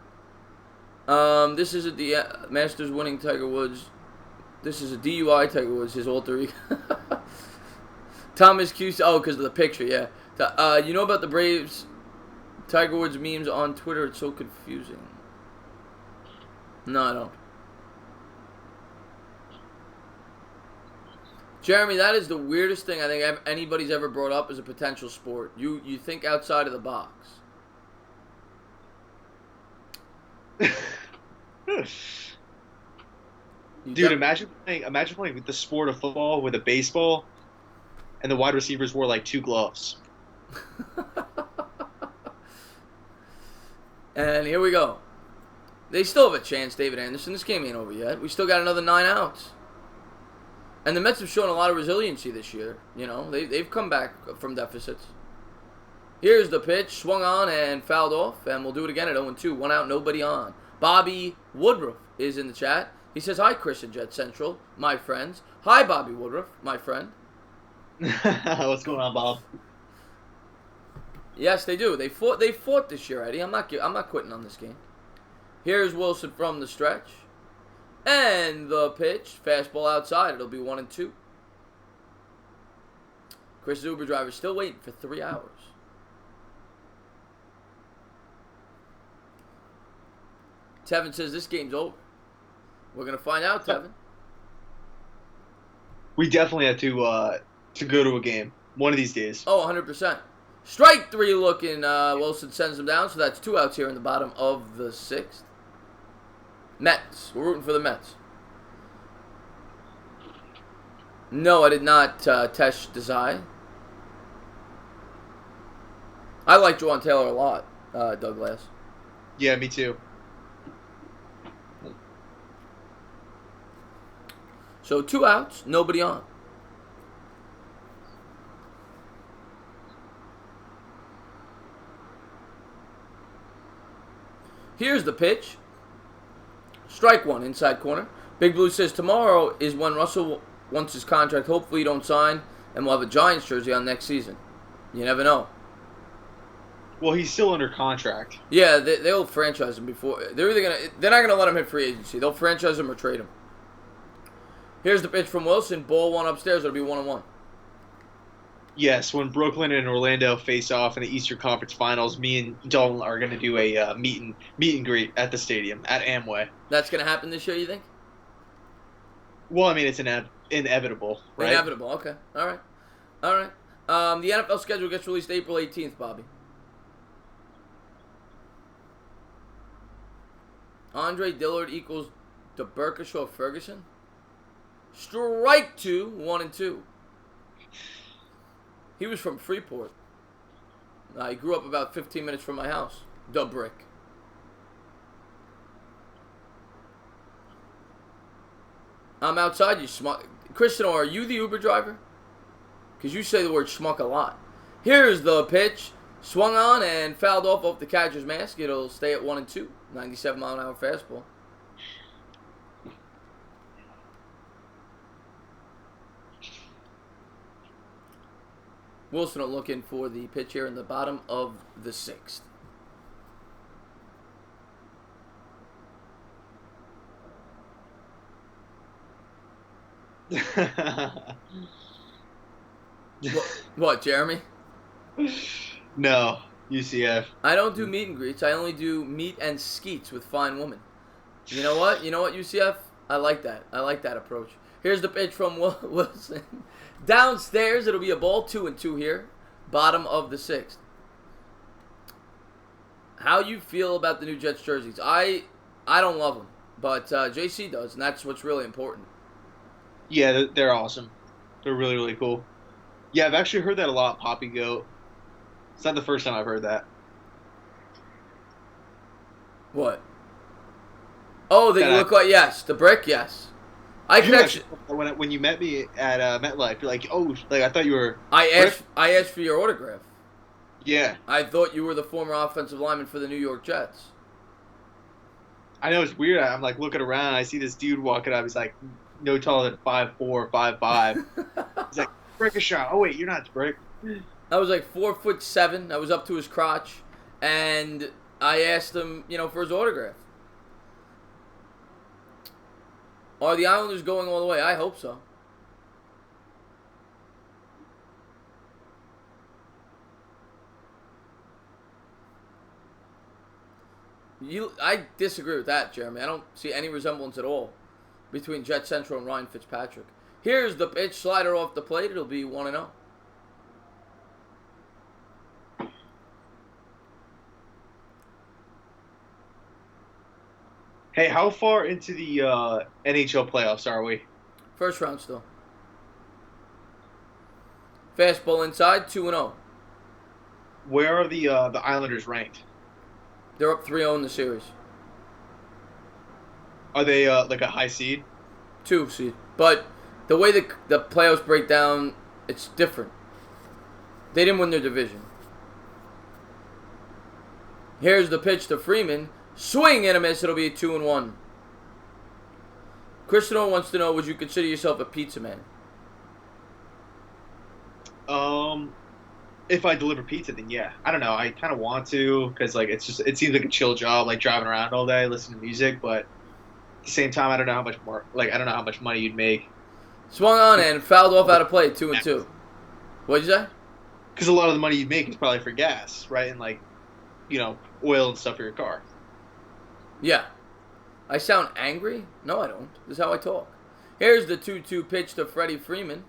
This is the Masters winning Tiger Woods. This is a DUI Tiger Woods, his alter ego. Thomas Q. Oh, because of the picture, yeah. You know about the Braves Tiger Woods memes on Twitter? It's so confusing. No, I don't. Jeremy, that is the weirdest thing I think anybody's ever brought up as a potential sport. You think outside of the box. Dude, imagine playing with the sport of football with a baseball, and the wide receivers wore like 2 gloves. And here we go. They still have a chance, David Anderson. This game ain't over yet. We still got another 9 outs. And the Mets have shown a lot of resiliency this year. You know, they've come back from deficits. Here's the pitch, swung on and fouled off, and we'll do it again at 0-2. 1 out, nobody on. Bobby Woodruff is in the chat. He says, "Hi, Chris and Jet Central, my friends." Hi, Bobby Woodruff, my friend. What's going on, Bob? Yes, they do. They fought this year, Eddie. I'm not quitting on this game. Here's Wilson from the stretch. And the pitch, fastball outside. It'll be 1-2. Chris' Uber driver still waiting for 3 hours. Tevin says this game's over. We're gonna find out, Tevin. We definitely have to go to a game one of these days. Oh, 100%. Strike 3 looking. Wilson sends him down, so that's 2 outs here in the bottom of the 6th. Mets. We're rooting for the Mets. No, I did not test Desai. I like Juwan Taylor a lot, Douglas. Yeah, me too. So 2 outs, nobody on. Here's the pitch. Strike 1, inside corner. Big Blue says tomorrow is when Russell wants his contract. Hopefully you don't sign, and we'll have a Giants jersey on next season. You never know. Well, he's still under contract. Yeah, they'll franchise him before. They're not gonna let him hit free agency. They'll franchise him or trade him. Here's the pitch from Wilson. Ball 1 upstairs. It'll be 1-1. Yes, when Brooklyn and Orlando face off in the Eastern Conference Finals, me and Dalton are going to do a meet and greet at the stadium at Amway. That's going to happen this year, you think? Well, I mean, it's inevitable, right? Inevitable. Okay. All right. The NFL schedule gets released April 18th, Bobby. Andre Dillard equals DeBerkeshaw Ferguson. Strike 2, 1-2. He was from Freeport. He grew up about 15 minutes from my house. The brick. I'm outside, you schmuck. Christian, are you the Uber driver? Because you say the word schmuck a lot. Here's the pitch. Swung on and fouled off the catcher's mask. It'll stay at 1-2. 97-mile-an-hour fastball. Wilson will look in for the pitch here in the bottom of the 6th. What, Jeremy? No, UCF. I don't do meet and greets. I only do meet and skeets with fine women. You know what? UCF? I like that. I like that approach. Here's the pitch from Wilson. Downstairs, it'll be a ball 2-2 here. Bottom of the 6th. How you feel about the new Jets jerseys? I don't love them, but JC does, and that's what's really important. Yeah, they're awesome. They're really, really cool. Yeah, I've actually heard that a lot, Poppy Goat. It's not the first time I've heard that. What? Oh, that you look like, yes. The brick, yes. I could actually when you met me at MetLife, you're like, oh, like I thought you were. I asked for your autograph. Yeah. I thought you were the former offensive lineman for the New York Jets. I know it's weird. I'm like looking around. I see this dude walking up. He's like no taller than 5'4", 5'5". He's like, "Brick a shot." Oh wait, you're not Brick. I was like 4'7". I was up to his crotch, and I asked him, for his autograph. Are the Islanders going all the way? I hope so. I disagree with that, Jeremy. I don't see any resemblance at all between Jet Central and Ryan Fitzpatrick. Here's the pitch, slider off the plate. It'll be 1-0. Hey, how far into the NHL playoffs are we? First round still. Fastball inside, 2-0. Where are the Islanders ranked? They're up 3-0 in the series. Are they like a high seed? 2 seed. But the way the playoffs break down, it's different. They didn't win their division. Here's the pitch to Freeman. Swing and a miss. It'll be a 2-1. Cristiano wants to know, would you consider yourself a pizza man? If I deliver pizza, then yeah. I don't know. I kind of want to because like it seems like a chill job, like driving around all day, listening to music. But at the same time, I don't know how much more. Like I don't know how much money you'd make. Swung on and fouled off out of play. 2-2. What'd you say? Because a lot of the money you'd make is probably for gas, right? And like, oil and stuff for your car. Yeah. I sound angry? No, I don't. This is how I talk. Here's the 2-2 pitch to Freddie Freeman.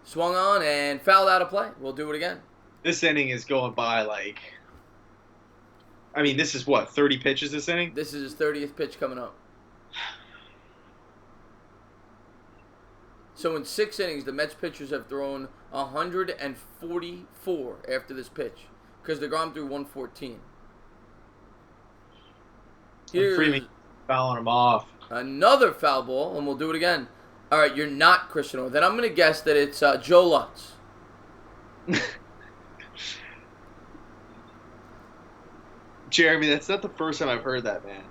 Swung on and fouled out of play. We'll do it again. This inning is going by like... I mean, this is what, 30 pitches this inning? This is his 30th pitch coming up. So in 6 innings, the Mets pitchers have thrown 144 after this pitch. Because they're gone through 114. Here's Freeman fouling him off. Another foul ball, and we'll do it again. All right, you're not Cristiano. Then I'm going to guess that it's Joe Lutz. Jeremy, that's not the first time I've heard that, man.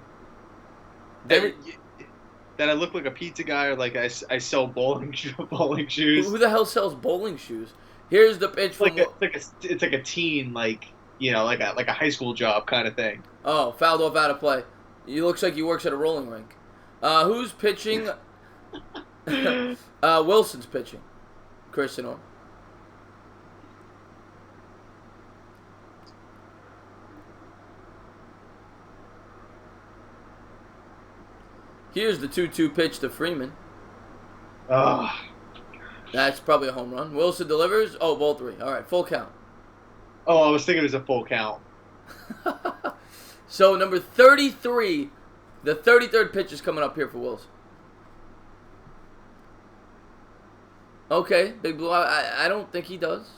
That I look like a pizza guy or like I sell bowling shoes. Who the hell sells bowling shoes? Here's the pitch from... It's like a teen, like a high school job kind of thing. Oh, fouled off out of play. He looks like he works at a rolling rink. Who's pitching? Wilson's pitching. Cristiano. Here's the 2-2 pitch to Freeman. That's probably a home run. Wilson delivers. Oh, ball 3. All right, full count. Oh, I was thinking it was a full count. So, number 33, the 33rd pitch is coming up here for Wilson. Okay, Big Blue, I don't think he does.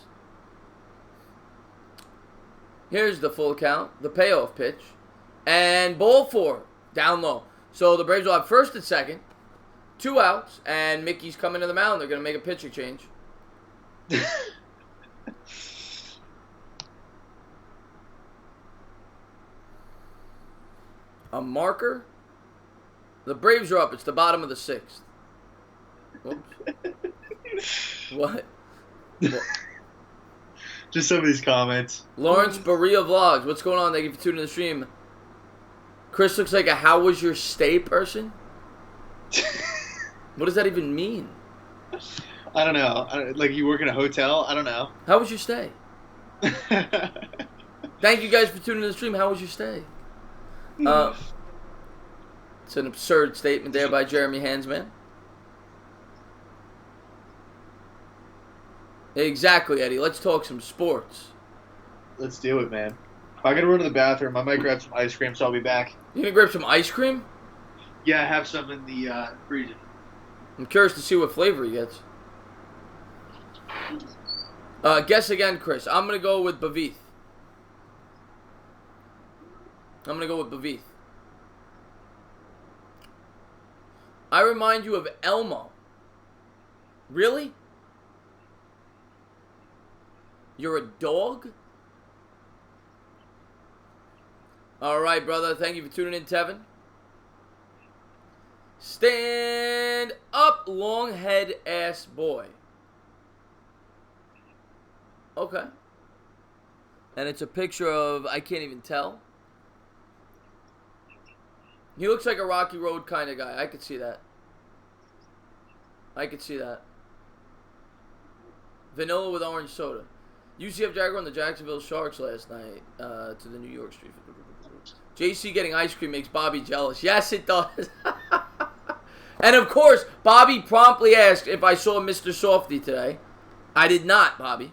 Here's the full count, the payoff pitch. And ball 4, down low. So, the Braves will have first and second, 2 outs, and Mickey's coming to the mound. They're going to make a pitcher change. A marker. The Braves are up. It's the bottom of the 6th. Oops. What? Just some of these comments. Lawrence Berea Vlogs. What's going on? Thank you for tuning in the stream. Chris looks like a how was your stay person? What does that even mean? I don't know. Like you work in a hotel? I don't know. How was your stay? Thank you guys for tuning in the stream. How was your stay? It's an absurd statement there by Jeremy Hansman. Exactly, Eddie. Let's talk some sports. Let's do it, man. I gotta run to the bathroom. I might grab some ice cream, so I'll be back. You gonna grab some ice cream? Yeah, I have some in the freezer. I'm curious to see what flavor he gets. Guess again, Chris. I'm gonna go with Bavith. I remind you of Elmo. Really? You're a dog? All right, brother. Thank you for tuning in, Tevin. Stand up, long head ass boy. Okay. And it's a picture of, I can't even tell. He looks like a Rocky Road kind of guy. I could see that. Vanilla with orange soda. UCF Jaguar on the Jacksonville Sharks last night to the New York Street. JC getting ice cream makes Bobby jealous. Yes, it does. And of course, Bobby promptly asked if I saw Mr. Softy today. I did not, Bobby.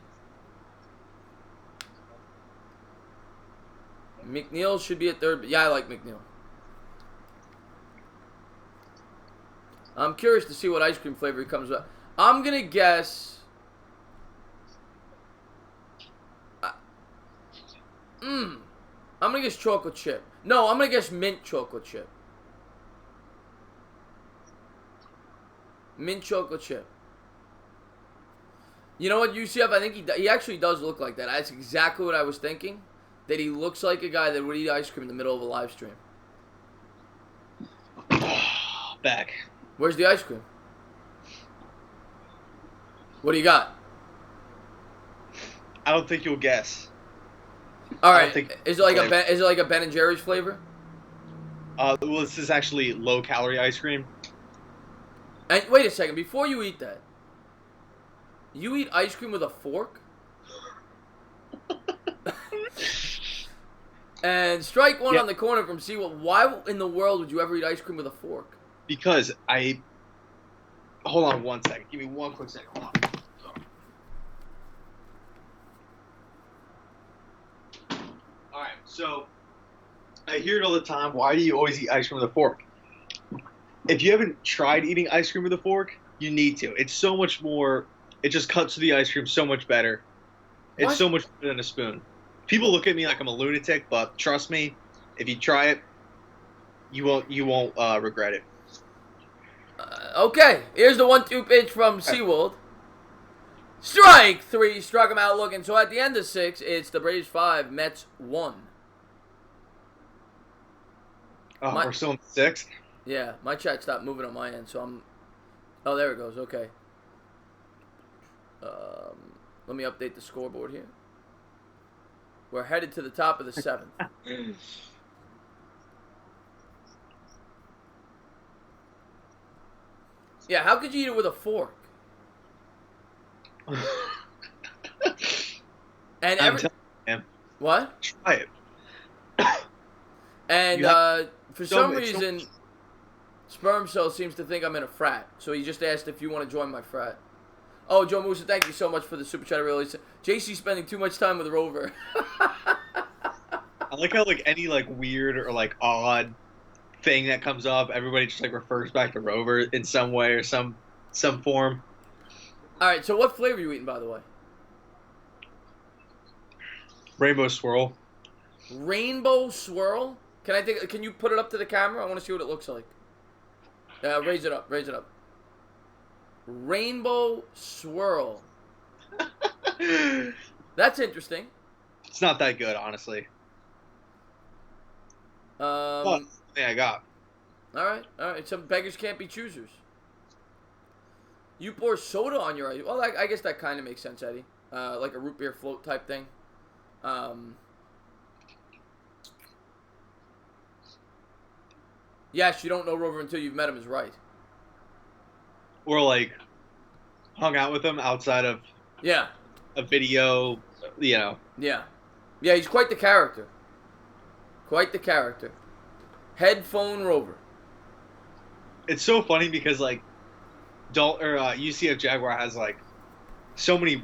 McNeil should be at third. Yeah, I like McNeil. I'm curious to see what ice cream flavor he comes with. I'm going to guess... I'm going to guess chocolate chip. No, I'm going to guess mint chocolate chip. Mint chocolate chip. You know what, UCF? I think he actually does look like that. That's exactly what I was thinking. That he looks like a guy that would eat ice cream in the middle of a live stream. Back. Where's the ice cream? What do you got? I don't think you'll guess. All right. Is it like a Ben and Jerry's flavor? Well, this is actually low-calorie ice cream. And wait a second. Before you eat that, you eat ice cream with a fork? And strike one on the corner from Seawolf. Why in the world would you ever eat ice cream with a fork? Because Hold on one second. Give me one quick second. Hold on. Alright, so I hear it all the time. Why do you always eat ice cream with a fork? If you haven't tried eating ice cream with a fork, you need to. It's so much more. It just cuts through the ice cream so much better. It's so much better than a spoon. People look at me like I'm a lunatic, but trust me, if you try it, you won't regret it. Okay, here's the 1-2 pitch from Seawold. Strike 3, struck him out looking. So at the end of 6, it's the Braves 5, Mets 1. Oh, we're still in 6th? Yeah, my chat stopped moving on my end, so I'm... Oh, there it goes, okay. Let me update the scoreboard here. We're headed to the top of the 7th. Yeah, how could you eat it with a fork? And I'm telling you, man. What? Try it. And for some reason, Sperm Cell seems to think I'm in a frat. So he just asked if you want to join my frat. Oh, Joe Musa, thank you so much for the super chat. Really, JC spending too much time with Rover. I like how any weird or odd thing that comes up, everybody just refers back to Rover in some way or some form. All right, so what flavor are you eating, by the way? Rainbow swirl. Rainbow swirl? Can you put it up to the camera? I want to see what it looks like. Raise it up. Rainbow swirl. That's interesting. It's not that good, honestly. But I got. All right. Some beggars can't be choosers. You pour soda on your ice. Well, I guess that kind of makes sense, Eddie. Like a root beer float type thing. Yes, you don't know Rover until you've met him is right. Or hung out with him outside of a video, Yeah, he's quite the character. Headphone Rover. It's so funny because UCF Jaguar has so many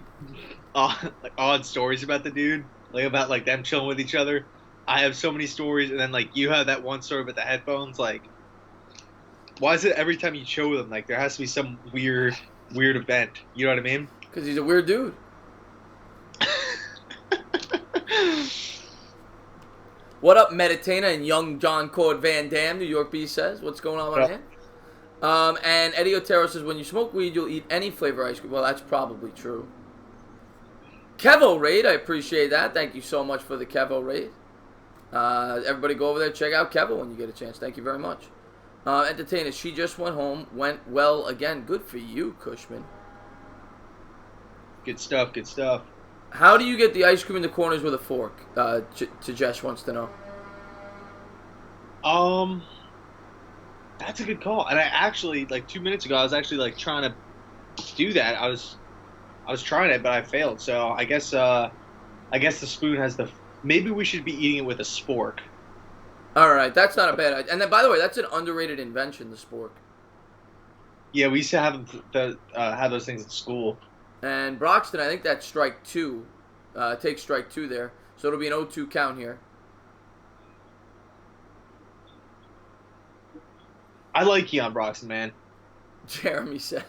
odd stories about the dude, about them chilling with each other. I have so many stories, and then you have that one story about the headphones. Why is it every time you show them there has to be some weird event? You know what I mean? Because he's a weird dude. What up, Meditana and young John Claude Van Damme? New York B says, what's going on, my man? And Eddie Otero says, when you smoke weed, you'll eat any flavor ice cream. Well, that's probably true. Kevo Raid, I appreciate that. Thank you so much for the Kevo Raid. Everybody go over there, check out Kevo when you get a chance. Thank you very much. Entertainer, she just went home, went well again. Good for you, Cushman. Good stuff. How do you get the ice cream in the corners with a fork? Jess wants to know. That's a good call. And I actually 2 minutes ago I was actually trying to do that. I was trying it, but I failed. So I guess the spoon has the. Maybe we should be eating it with a spork. All right, that's not a bad idea. And then, by the way, that's an underrated invention, the spork. Yeah, we used to have have those things at school. And Broxton, I think that's strike two. Take strike two there. So it'll be an 0-2 count here. I like Keon Broxton, man. Jeremy says.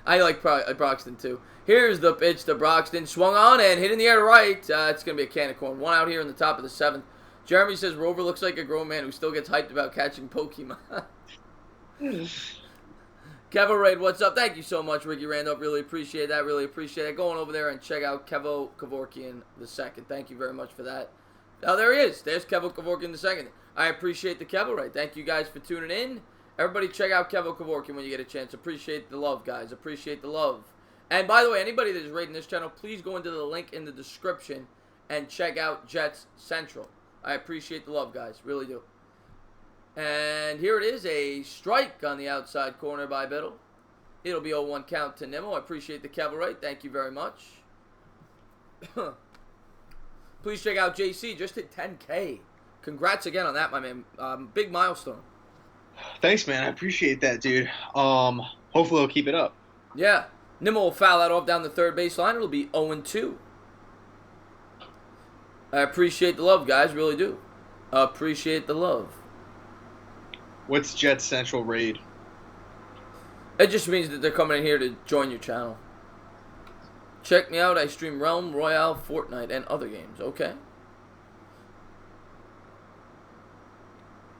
I like Broxton, too. Here's the pitch to Broxton. Swung on and hit in the air to right. It's going to be a can of corn. One out here in the top of the seventh. Jeremy says Rover looks like a grown man who still gets hyped about catching Pokemon. Kevo Raid, what's up? Thank you so much, Ricky Randolph. Really appreciate that. Really appreciate it. Going over there and check out Kevo Kevorkian II. Thank you very much for that. Oh, there he is. There's Kevo Kevorkian II. I appreciate the Kevo Raid. Thank you guys for tuning in. Everybody check out Kevo Kevorkian when you get a chance. Appreciate the love, guys. Appreciate the love. And by the way, anybody that is rating this channel, please go into the link in the description and check out Jets Central. I appreciate the love, guys. Really do. And here it is, a strike on the outside corner by Biddle. It'll be 0-1 count to Nimmo. I appreciate the cavalry. Thank you very much. Please check out JC. Just hit 10K. Congrats again on that, my man. Big milestone. Thanks, man. I appreciate that, dude. Hopefully I'll keep it up. Yeah. Nimmo will foul that off down the third baseline. It'll be 0-2. I appreciate the love, guys. Really do. Appreciate the love. What's Jets Central raid? It just means that they're coming in here to join your channel. Check me out. I stream Realm, Royale, Fortnite, and other games. Okay.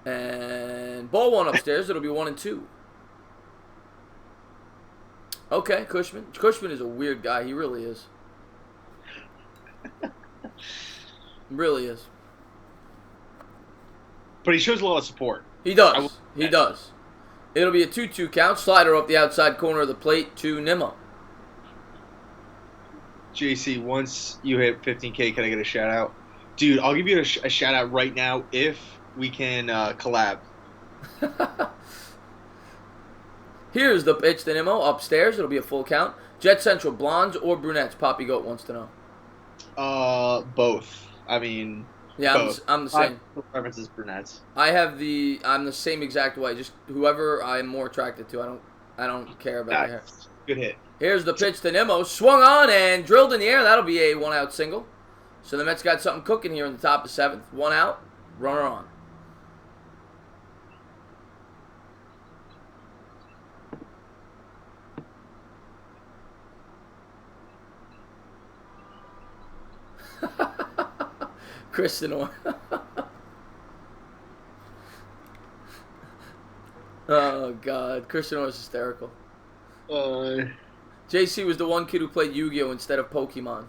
And ball one upstairs. It'll be 1-2. Okay, Cushman. Cushman is a weird guy. He really is. Really is. But he shows a lot of support. He does. He does. It'll be a 2-2 count. Slider up the outside corner of the plate to Nimmo. JC, once you hit 15K, can I get a shout out? Dude, I'll give you a shout out right now if we can collab. Here's the pitch to Nimmo. Upstairs, it'll be a full count. Jet Central, blondes or brunettes? Poppy Goat wants to know. Both. I mean... Yeah, I'm the same. My preference is brunettes. I'm the same exact way. Just whoever I'm more attracted to. I don't care about the hair. Good hit. Here's the pitch to Nimmo. Swung on and drilled in the air. That'll be a 1-out single. So the Mets got something cooking here in the top of seventh. 1 out, runner on. Kristen Orr. Oh, God. Kristen Orr is hysterical. JC was the one kid who played Yu-Gi-Oh! Instead of Pokemon.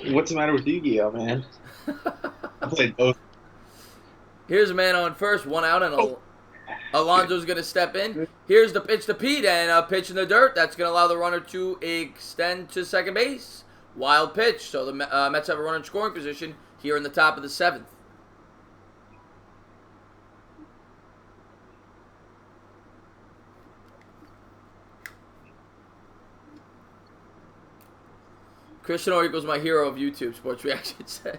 What's the matter with Yu-Gi-Oh, man? I played both. Here's a man on first. 1 out, and Alonso's going to step in. Here's the pitch to Pete, and a pitch in the dirt. That's going to allow the runner to extend to second base. Wild pitch, so the Mets have a runner in scoring position here in the top of the seventh. Christian Orr equals my hero of YouTube, Sports Reaction says.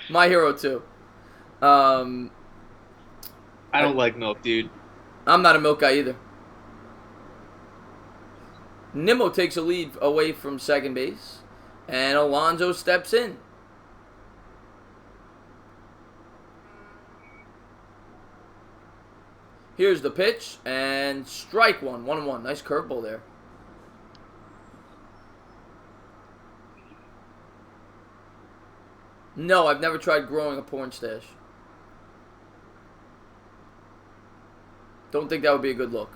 My hero, too. I don't like milk, dude. I'm not a milk guy either. Nimmo takes a lead away from second base, and Alonso steps in. Here's the pitch, and strike one. 1-1. Nice curveball there. No, I've never tried growing a porn stash. Don't think that would be a good look.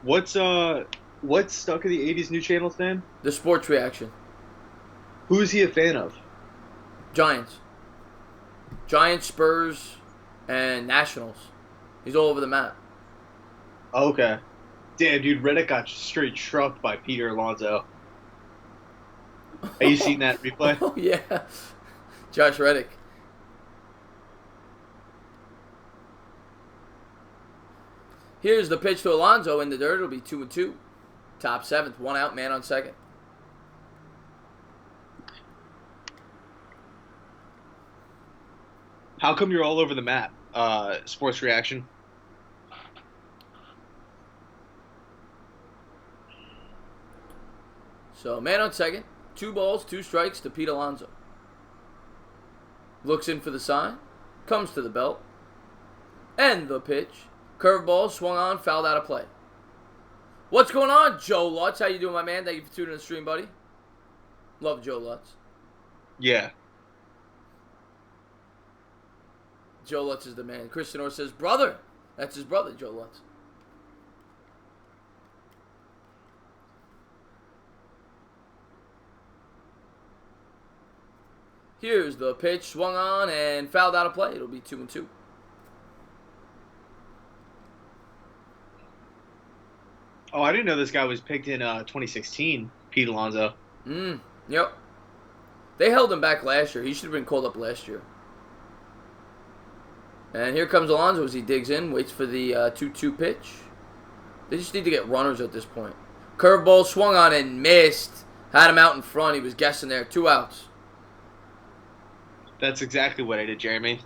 What's stuck in the 80s new channel, Stan? The Sports Reaction. Who is he a fan of? Giants. Giants, Spurs, and Nationals. He's all over the map. Okay. Damn, dude, Reddick got straight trucked by Peter Alonso. Have you seen that replay? Oh, yeah. Josh Reddick. Here's the pitch to Alonso in the dirt. It'll be 2-2. Top seventh. 1 out, man on second. How come you're all over the map? Sports reaction. So, man on second. 2 balls, 2 strikes to Pete Alonso. Looks in for the sign. Comes to the belt. And the pitch. Curveball swung on, fouled out of play. What's going on, Joe Lutz? How you doing, my man? Thank you for tuning in the stream, buddy. Love Joe Lutz. Yeah. Joe Lutz is the man. Christian Orr says, brother. That's his brother, Joe Lutz. Here's the pitch. Swung on and fouled out of play. It'll be 2-2. Oh, I didn't know this guy was picked in 2016, Pete Alonso. Yep. They held him back last year. He should have been called up last year. And here comes Alonso as he digs in, waits for the 2-2 pitch. They just need to get runners at this point. Curveball swung on and missed. Had him out in front. He was guessing there. 2 outs. That's exactly what I did, Jeremy.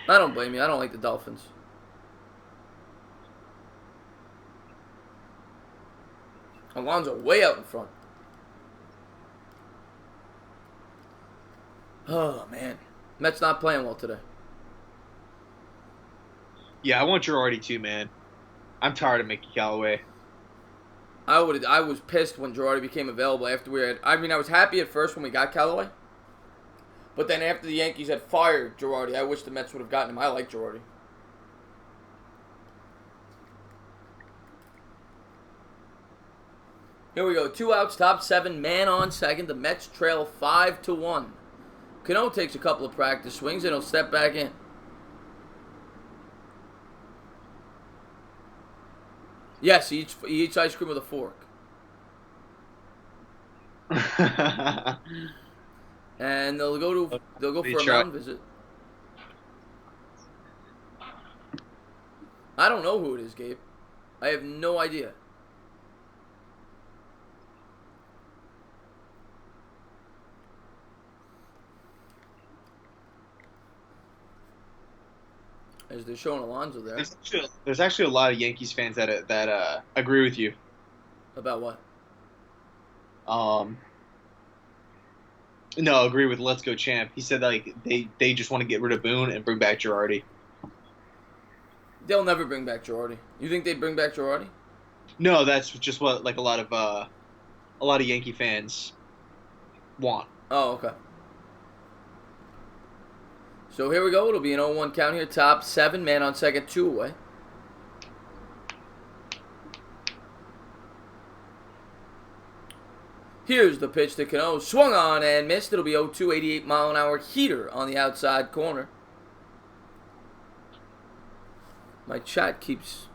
I don't blame you. I don't like the Dolphins. Alonso way out in front. Oh, man. Mets not playing well today. Yeah, I want Girardi too, man. I'm tired of Mickey Callaway. I was pissed when Girardi became available after we had... I mean, I was happy at first when we got Callaway. But then after the Yankees had fired Girardi, I wish the Mets would have gotten him. I like Girardi. Here we go. 2 outs, top 7, man on second. The Mets trail 5-1. Cano takes a couple of practice swings and he'll step back in. Yes, he eats ice cream with a fork. And they'll go for a mound visit. I don't know who it is, Gabe. I have no idea. As they're showing Alonso there. There's actually a lot of Yankees fans that agree with you. About what? No, agree with Let's Go Champ. He said like they just want to get rid of Boone and bring back Girardi. They'll never bring back Girardi. You think they'd bring back Girardi? No, that's just what like a lot of Yankee fans want. Oh, okay. So here we go. It'll be an 0-1 count here. Top 7, man on second, 2 away. Here's the pitch to Cano. Swung on and missed. It'll be 0-2, 88-mile-an-hour heater on the outside corner. My chat keeps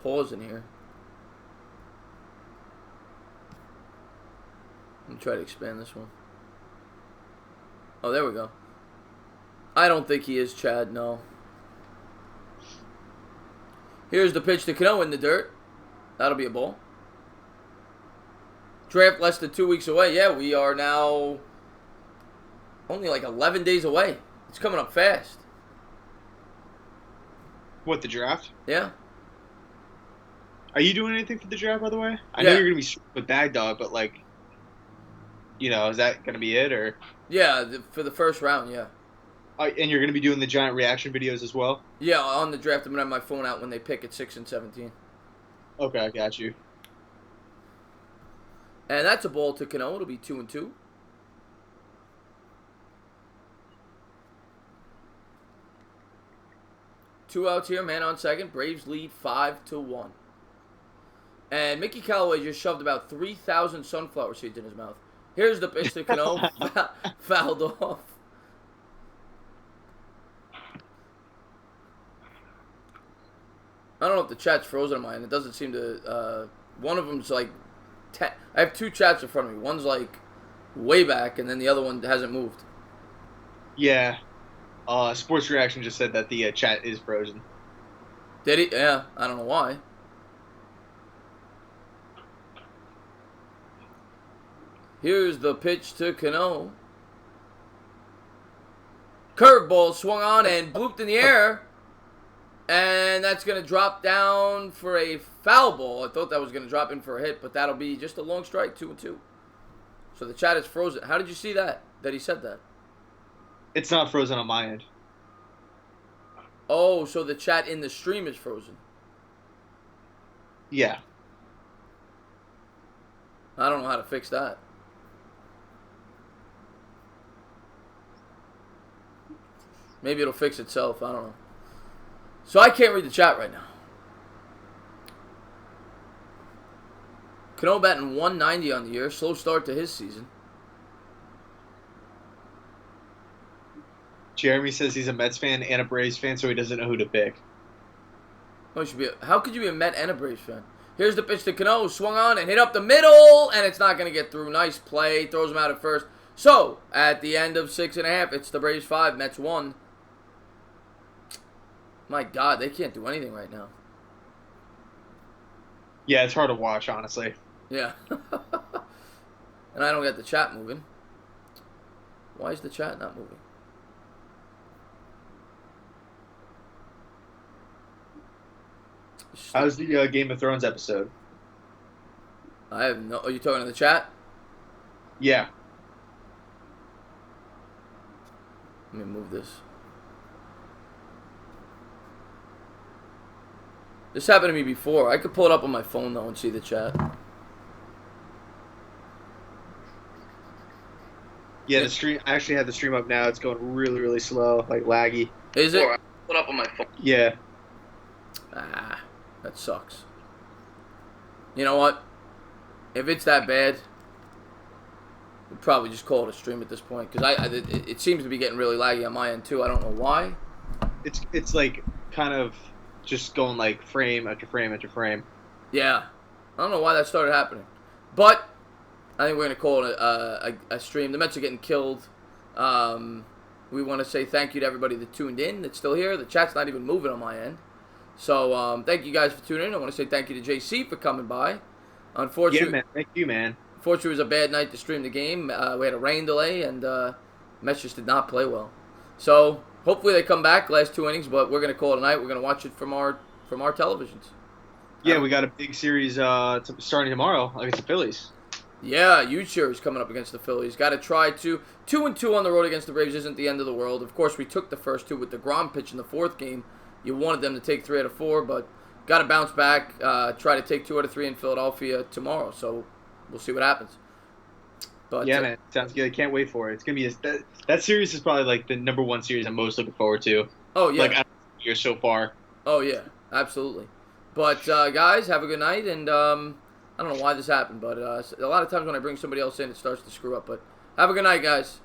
pausing here. Let me try to expand this one. Oh, there we go. I don't think he is Chad, no. Here's the pitch to Cano in the dirt. That'll be a ball. Draft less than 2 weeks away. Yeah, we are now only like 11 days away. It's coming up fast. What, the draft? Yeah. Are you doing anything for the draft, by the way? I Yeah. know you're going to be with Bag Dog, but like, is that going to be it, or? Yeah, for the first round, yeah. And you're going to be doing the giant reaction videos as well? Yeah, on the draft, I'm going to have my phone out when they pick at 6 and 17. Okay, I got you. And that's a ball to Cano. It'll be 2-2. Two outs here, man on second. Braves lead 5-1. And Mickey Callaway just shoved about 3,000 sunflower seeds in his mouth. Here's the pitch to Cano. Fouled off. I don't know if the chat's frozen on mine. It doesn't seem to... one of them's like... I have 2 chats in front of me. One's like way back, and then the other one hasn't moved. Yeah. Sports Reaction just said that the chat is frozen. Did he? Yeah. I don't know why. Here's the pitch to Cano. Curveball swung on and blooped in the air. And that's going to drop down for a foul ball. I thought that was going to drop in for a hit, but that'll be just a long strike, 2-2. So the chat is frozen. How did you see that he said that? It's not frozen on my end. Oh, so the chat in the stream is frozen. Yeah. I don't know how to fix that. Maybe it'll fix itself. I don't know. So I can't read the chat right now. Cano batting 190 on the year. Slow start to his season. Jeremy says he's a Mets fan and a Braves fan, so he doesn't know who to pick. Oh, how could you be a Met and a Braves fan? Here's the pitch to Cano. Swung on and hit up the middle, and it's not going to get through. Nice play. Throws him out at first. So, at the end of 6.5, it's the Braves 5, Mets 1. My God, they can't do anything right now. Yeah, it's hard to watch, honestly. Yeah. And I don't get the chat moving. Why is the chat not moving? How's the Game of Thrones episode? I have no... Are you talking to the chat? Yeah. Let me move this. This happened to me before. I could pull it up on my phone, though, and see the chat. Yeah, the stream. I actually have the stream up now. It's going really, really slow, like laggy. Is it? I pull it up on my phone. Yeah. Ah, that sucks. You know what? If it's that bad, we'd probably just call it a stream at this point. Because it seems to be getting really laggy on my end, too. I don't know why. It's like kind of just going like frame after frame after frame. Yeah. I don't know why that started happening. But I think we're going to call it a stream. The Mets are getting killed. We want to say thank you to everybody that tuned in, that's still here. The chat's not even moving on my end. So thank you guys for tuning in. I want to say thank you to JC for coming by. Unfortunately, yeah, man. Thank you, man. Unfortunately, it was a bad night to stream the game. We had a rain delay, and Mets just did not play well. So hopefully they come back last 2 innings, but we're going to call it a night. We're going to watch it from our televisions. Yeah, we got a big series starting tomorrow against the Phillies. Yeah, huge series coming up against the Phillies. Got to try 2-2 on the road against the Braves isn't the end of the world. Of course, we took the first 2 with the DeGrom pitch in the 4th game. You wanted them to take 3 out of 4, but got to bounce back. Try to take 2 out of 3 in Philadelphia tomorrow. So we'll see what happens. But yeah, man, sounds good. I can't wait for it. It's gonna be that series is probably like the #1 series I'm most looking forward to. Oh yeah, like out of the year so far. Oh yeah, absolutely. But guys, have a good night, and I don't know why this happened, but a lot of times when I bring somebody else in, it starts to screw up. But have a good night, guys.